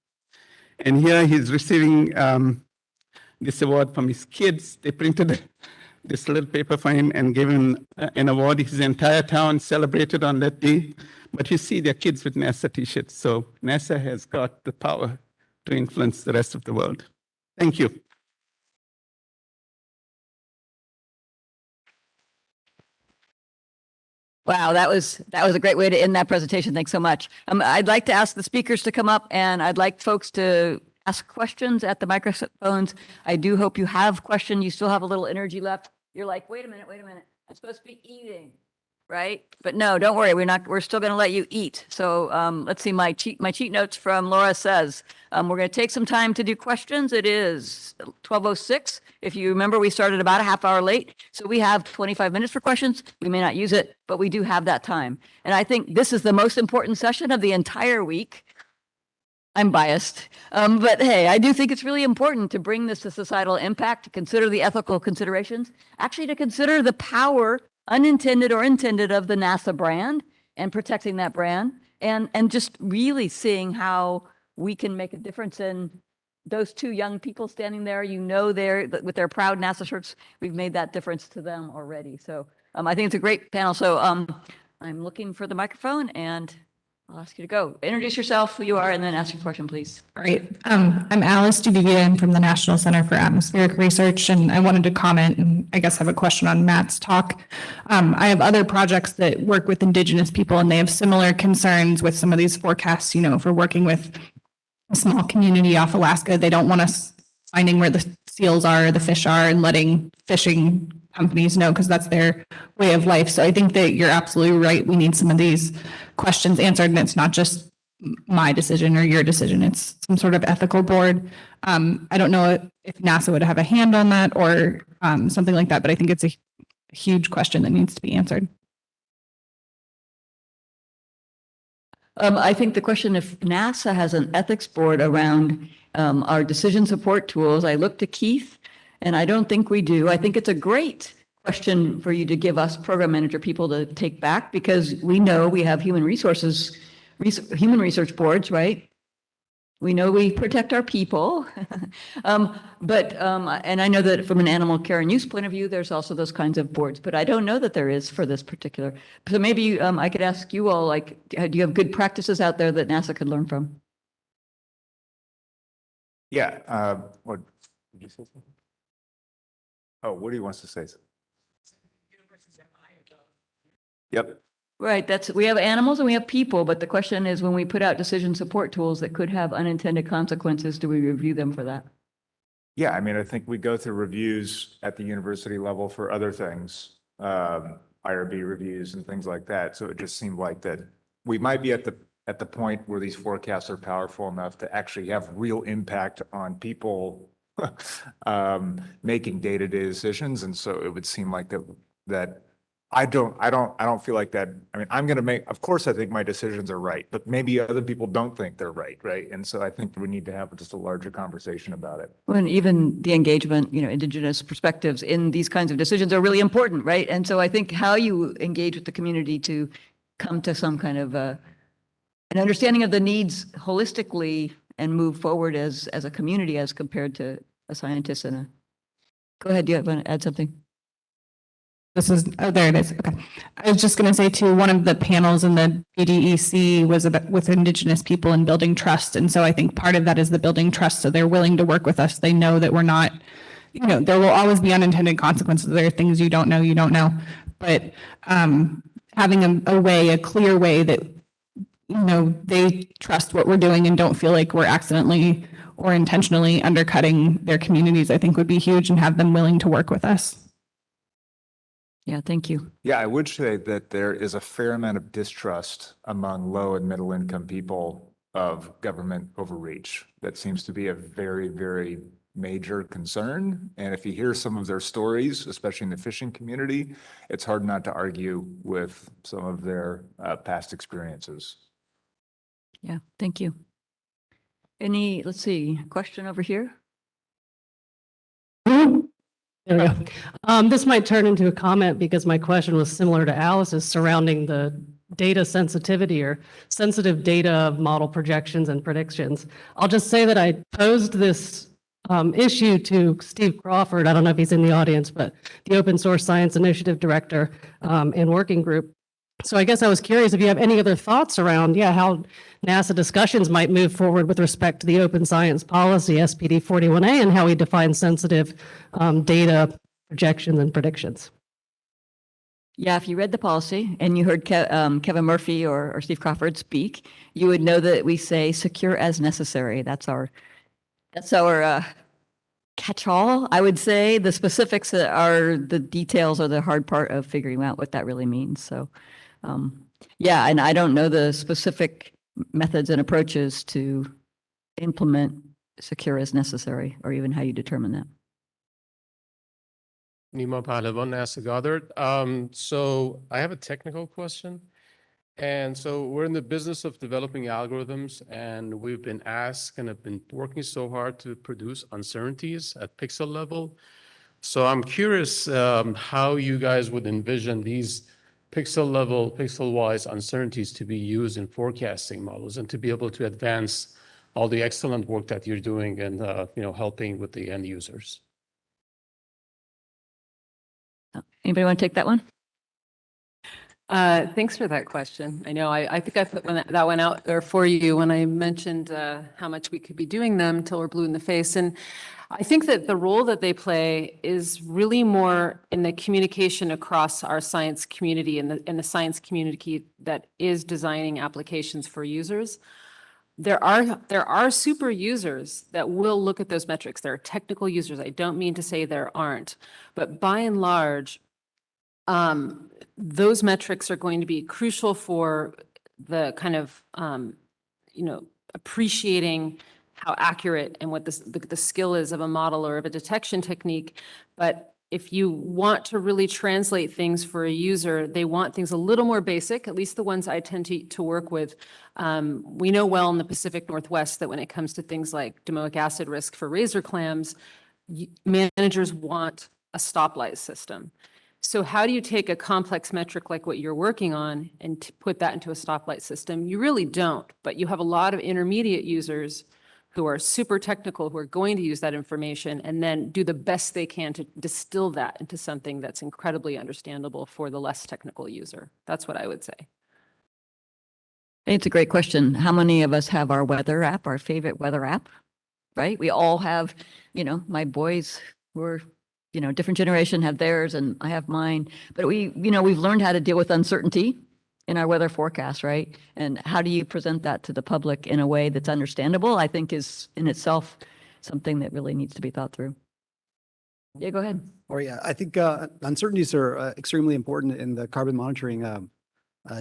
And here he's receiving this award from his kids. They printed this little paper for him and gave him an award. His entire town celebrated on that day. But you see, they're kids with NASA t-shirts. So NASA has got the power to influence the rest of the world. Thank you. Wow, that was a great way to end that presentation. Thanks so much. I'd like to ask the speakers to come up, and I'd like folks to ask questions at the microphones. I do hope you have questions. You still have a little energy left. You're like, wait a minute. I'm supposed to be eating, right? But no, don't worry. We're still going to let you eat. So let's see. My cheat notes from Laura says we're going to take some time to do questions. It is 12:06. If you remember, we started about a half hour late. So we have 25 minutes for questions. We may not use it, but we do have that time. And I think this is the most important session of the entire week. I'm biased, but hey, I do think it's really important to bring this to societal impact, to consider the ethical considerations, actually to consider the power, unintended or intended, of the NASA brand and protecting that brand, and just really seeing how we can make a difference in those two young people standing there. They're with their proud NASA shirts. We've made that difference to them already. So I think it's a great panel. So I'm looking for the microphone, and I'll ask you to go. Introduce yourself, who you are, and then ask your question, please. Great. I'm Alice Dubigian from the National Center for Atmospheric Research, and I wanted to comment and I guess have a question on Matt's talk. I have other projects that work with Indigenous people, and they have similar concerns with some of these forecasts. If we're working with a small community off Alaska, they don't want us finding where the seals are, the fish are, and letting fishing companies know, because that's their way of life. So I think that you're absolutely right. We need some of these questions answered, and it's not just my decision or your decision. It's some sort of ethical board. I don't know if NASA would have a hand on that or something like that, but I think it's a a huge question that needs to be answered. I think the question if NASA has an ethics board around our decision support tools, I look to Keith, and I don't think we do. I think it's a great question for you to give us program manager people to take back, because we know we have human resources, human research boards, right? We know we protect our people. And I know that from an animal care and use point of view, there's also those kinds of boards, but I don't know that there is for this particular. So maybe I could ask you all, like, do you have good practices out there that NASA could learn from? Yeah, what, did you say something? Oh, Woody wants to say something. Yep. Right, we have animals and we have people, but the question is when we put out decision support tools that could have unintended consequences, do we review them for that? Yeah, I mean, I think we go through reviews at the university level for other things, IRB reviews and things like that. So it just seemed like that we might be at the point where these forecasts are powerful enough to actually have real impact on people making day-to-day decisions. And so it would seem like that I don't feel like that. I mean, I'm going to of course, I think my decisions are right, but maybe other people don't think they're right. Right. And so I think we need to have just a larger conversation about it. When even the engagement, indigenous perspectives in these kinds of decisions are really important, right? And so I think how you engage with the community to come to some kind of an understanding of the needs holistically and move forward as a community as compared to a scientist and go ahead, do you want to add something? There it is. Okay. I was just going to say too, one of the panels in the BDEC was about with Indigenous people and building trust. And so I think part of that is the building trust. So they're willing to work with us. They know that we're not, there will always be unintended consequences. There are things you don't know. But having a clear way that, they trust what we're doing and don't feel like we're accidentally or intentionally undercutting their communities, I think would be huge, and have them willing to work with us. Yeah, thank you. Yeah, I would say that there is a fair amount of distrust among low and middle income people of government overreach. That seems to be a very, very major concern. And if you hear some of their stories, especially in the fishing community, it's hard not to argue with some of their past experiences. Yeah, thank you. Let's see, question over here? There we go. This might turn into a comment because my question was similar to Alice's surrounding the data sensitivity or sensitive data of model projections and predictions. I'll just say that I posed this issue to Steve Crawford. I don't know if he's in the audience, but the Open Source Science Initiative Director and working group. So I guess I was curious if you have any other thoughts around, how NASA discussions might move forward with respect to the open science policy, SPD 41A, and how we define sensitive data projections and predictions. Yeah, if you read the policy and you heard Kevin Murphy or Steve Crawford speak, you would know that we say secure as necessary. That's our catch-all, I would say. The specifics are the details are the hard part of figuring out what that really means. So, yeah, and I don't know the specific methods and approaches to implement secure as necessary, or even how you determine that. Nima Palavan, NASA Goddard. So I have a technical question. And so we're in the business of developing algorithms, and we've been asked and have been working so hard to produce uncertainties at pixel level. So I'm curious how you guys would envision these pixel-wise uncertainties to be used in forecasting models and to be able to advance all the excellent work that you're doing and helping with the end users. Anybody want to take that one? Thanks for that question. I know I think I put that one out there for you when I mentioned how much we could be doing them until we're blue in the face. And I think that the role that they play is really more in the communication across our science community and the science community that is designing applications for users. There are super users that will look at those metrics. There are technical users. I don't mean to say there aren't, but by and large, those metrics are going to be crucial for the kind of, appreciating how accurate and what the skill is of a model or of a detection technique. But if you want to really translate things for a user, they want things a little more basic, at least the ones I tend to work with. We know well in the Pacific Northwest that when it comes to things like domoic acid risk for razor clams, managers want a stoplight system. So how do you take a complex metric like what you're working on and put that into a stoplight system? You really don't, but you have a lot of intermediate users who are super technical, who are going to use that information and then do the best they can to distill that into something that's incredibly understandable for the less technical user. That's what I would say. It's a great question. How many of us have our weather app, our favorite weather app, right? We all have, my boys were, different generation have theirs and I have mine. But we've learned how to deal with uncertainty in our weather forecast, right? And how do you present that to the public in a way that's understandable, I think is in itself something that really needs to be thought through. Yeah, go ahead. Or yeah, I think uncertainties are extremely important in the carbon monitoring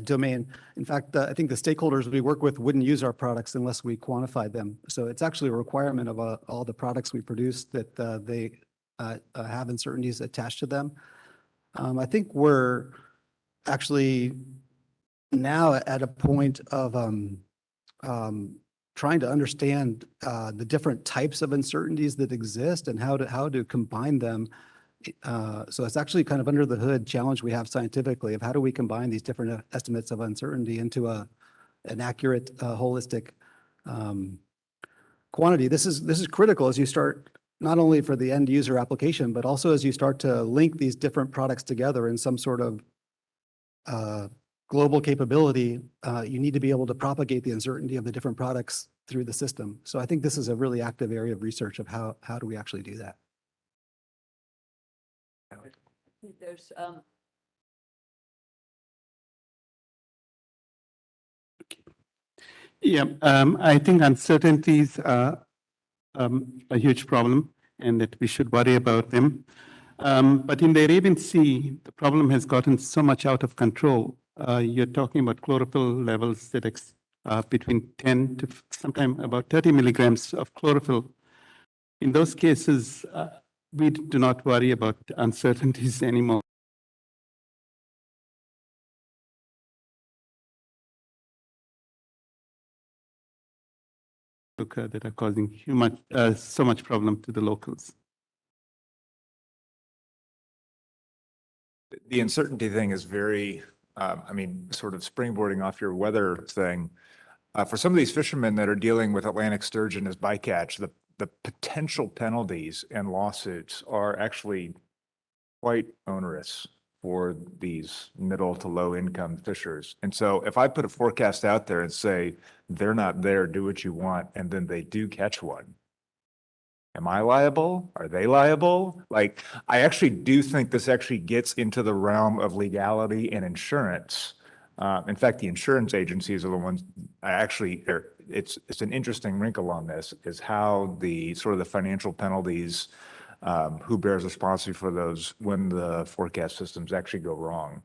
domain. In fact, I think the stakeholders we work with wouldn't use our products unless we quantified them. So it's actually a requirement of all the products we produce that they have uncertainties attached to them. I think we're actually now at a point of trying to understand the different types of uncertainties that exist and how to combine them. So it's actually kind of under the hood challenge we have scientifically of how do we combine these different estimates of uncertainty into an accurate, holistic quantity. This is critical as you start not only for the end user application, but also as you start to link these different products together in some sort of global capability. You need to be able to propagate the uncertainty of the different products through the system. So I think this is a really active area of research of how do we actually do that. There's Yeah, I think uncertainties are a huge problem and that we should worry about them. But in the Arabian Sea, the problem has gotten so much out of control. You're talking about chlorophyll levels that between 10 to sometime about 30 milligrams of chlorophyll. In those cases, we do not worry about uncertainties anymore. That are causing so much problem to the locals. The uncertainty thing is very, sort of springboarding off your weather thing. For some of these fishermen that are dealing with Atlantic sturgeon as bycatch, the potential penalties and lawsuits are actually quite onerous for these middle to low income fishers. And so if I put a forecast out there and say, they're not there, do what you want, and then they do catch one, am I liable? Are they liable? Like, I actually do think this actually gets into the realm of legality and insurance. In fact, the insurance agencies are the ones it's an interesting wrinkle on this is how the sort of the financial penalties, who bears responsibility for those when the forecast systems actually go wrong.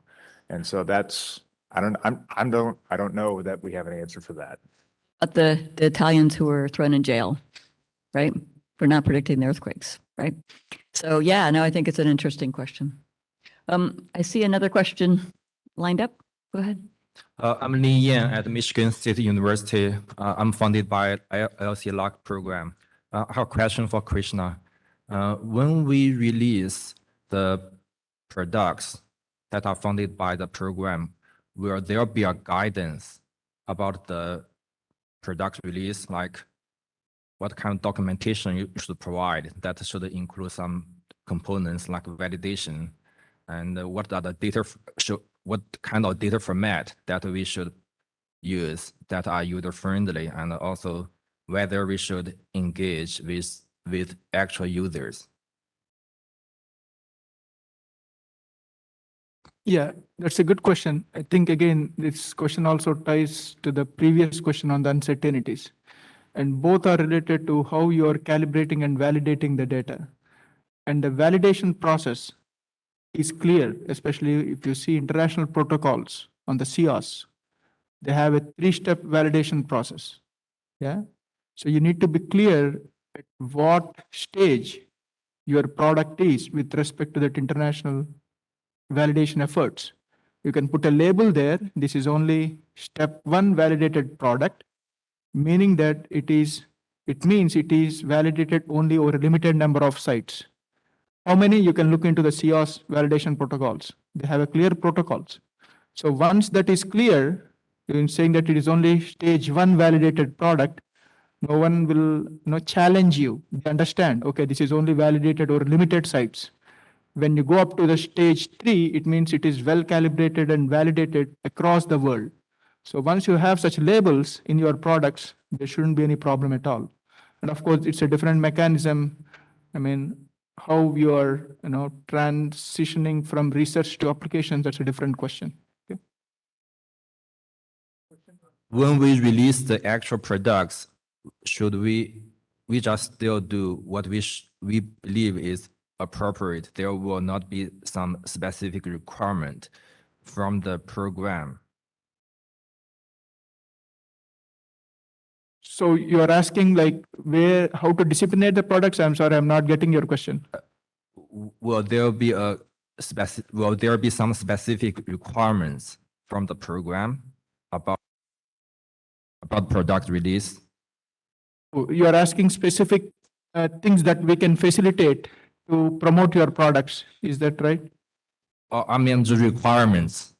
And so that's, I don't know that we have an answer for that. But the Italians who were thrown in jail, right? For not predicting the earthquakes, right? So yeah, no, I think it's an interesting question. I see another question lined up. Go ahead. I'm Li Yan at Michigan State University. I'm funded by LC LOC program. I have a question for Krishna. When we release the products that are funded by the program, will there be a guidance about the product release, like what kind of documentation you should provide that should include some components like validation, and what are the data, what kind of data format that we should use that are user friendly, and also whether we should engage with actual users? Yeah, that's a good question. I think, again, this question also ties to the previous question on the uncertainties. And both are related to how you are calibrating and validating the data. And the validation process is clear, especially if you see international protocols on the CIOS. They have a 3-step validation process. Yeah. So you need to be clear at what stage your product is with respect to that international validation efforts. You can put a label there. This is only step 1 validated product, meaning that it means it is validated only over a limited number of sites. How many? You can look into the CIOS validation protocols. They have a clear protocols. So once that is clear, in saying that it is only stage 1 validated product, no one will challenge you. They understand, okay, this is only validated over limited sites. When you go up to the stage 3, it means it is well calibrated and validated across the world. So once you have such labels in your products, there shouldn't be any problem at all. And of course, it's a different mechanism. I mean, how you are, transitioning from research to applications, that's a different question. Okay. When we release the actual products, should we just still do what we believe is appropriate? There will not be some specific requirement from the program. So you are asking like how to disciplinate the products? I'm sorry, I'm not getting your question. Will there be some specific requirements from the program about product release? You are asking specific things that we can facilitate to promote your products. Is that right? I mean, the requirements.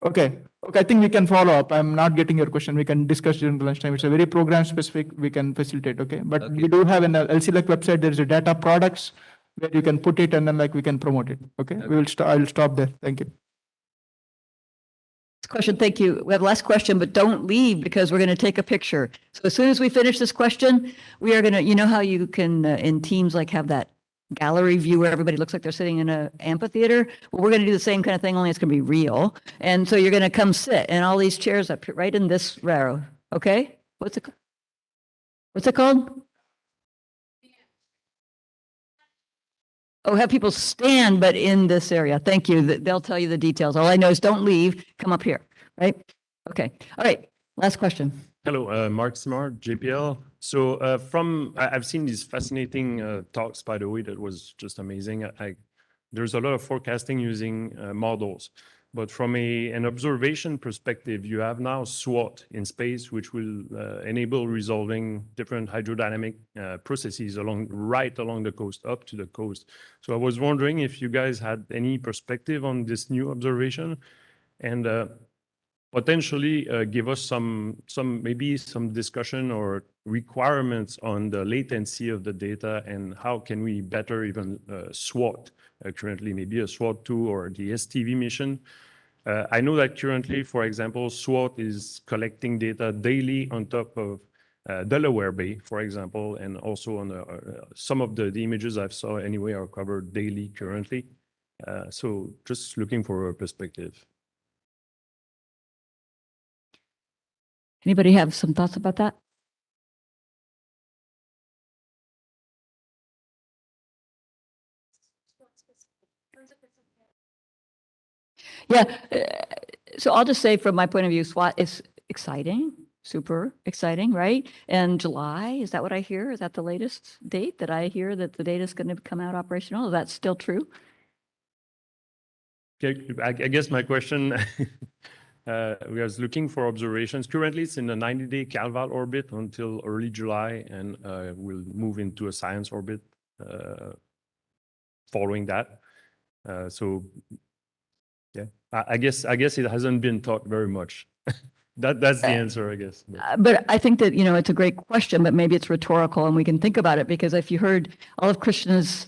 Okay. I think we can follow up. I'm not getting your question. We can discuss during the lunchtime. It's a very program specific. We can facilitate. Okay. But we do have an LCLEC website. There is a data products where you can put it and then we can promote it. Okay. I will stop there. Thank you. Question, thank you. We have last question, but don't leave because we're going to take a picture. So as soon as we finish this question, we are going to, you know how you can in Teams like have that gallery view where everybody looks like they're sitting in an amphitheater? Well, we're going to do the same kind of thing, only it's going to be real. And so you're going to come sit in all these chairs up right in this row. Okay? What's it called? Oh, have people stand, but in this area. Thank you. They'll tell you the details. All I know is don't leave. Come up here. Right? Okay. All right. Last question. Hello, Mark Smart, JPL. So I've seen these fascinating talks, by the way, that was just amazing. There's a lot of forecasting using models, but from an observation perspective, you have now SWOT in space, which will enable resolving different hydrodynamic processes right along the coast, up to the coast. So I was wondering if you guys had any perspective on this new observation and potentially give us maybe some discussion or requirements on the latency of the data and how can we better even SWOT currently, maybe a SWOT 2 or the STV mission. I know that currently, for example, SWOT is collecting data daily on top of Delaware Bay, for example, and also on some of the images I've saw anyway are covered daily currently. So just looking for a perspective. Anybody have some thoughts about that? Yeah. So I'll just say from my point of view, SWOT is exciting, super exciting, right? And July, is that what I hear? Is that the latest date that I hear that the data is going to come out operational? Is that still true? Okay, I guess my question, we are looking for observations. Currently, it's in a 90-day Calval orbit until early July, and we'll move into a science orbit following that. So, yeah, I guess it hasn't been taught very much. That's the answer, I guess. But I think that, it's a great question, but maybe it's rhetorical and we can think about it because if you heard all of Krishna's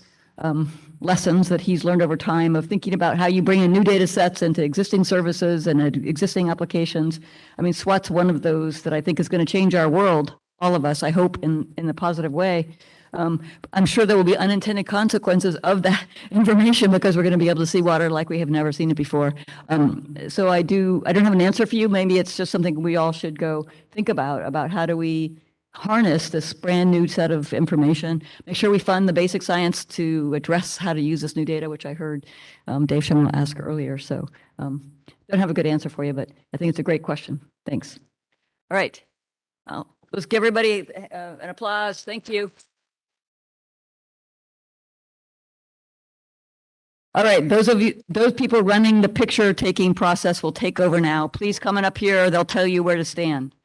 lessons that he's learned over time of thinking about how you bring in new data sets into existing services and existing applications. I mean, SWOT's one of those that I think is going to change our world, all of us, I hope, in a positive way. I'm sure there will be unintended consequences of that information because we're going to be able to see water like we have never seen it before. So I don't have an answer for you. Maybe it's just something we all should go think about how do we harness this brand new set of information, make sure we fund the basic science to address how to use this new data, which I heard Dave Schimmel ask earlier. So don't have a good answer for you, but I think it's a great question. Thanks. All right. Let's give everybody an applause. Thank you. All right, those people running the picture taking process will take over now. Please come on up here, they'll tell you where to stand.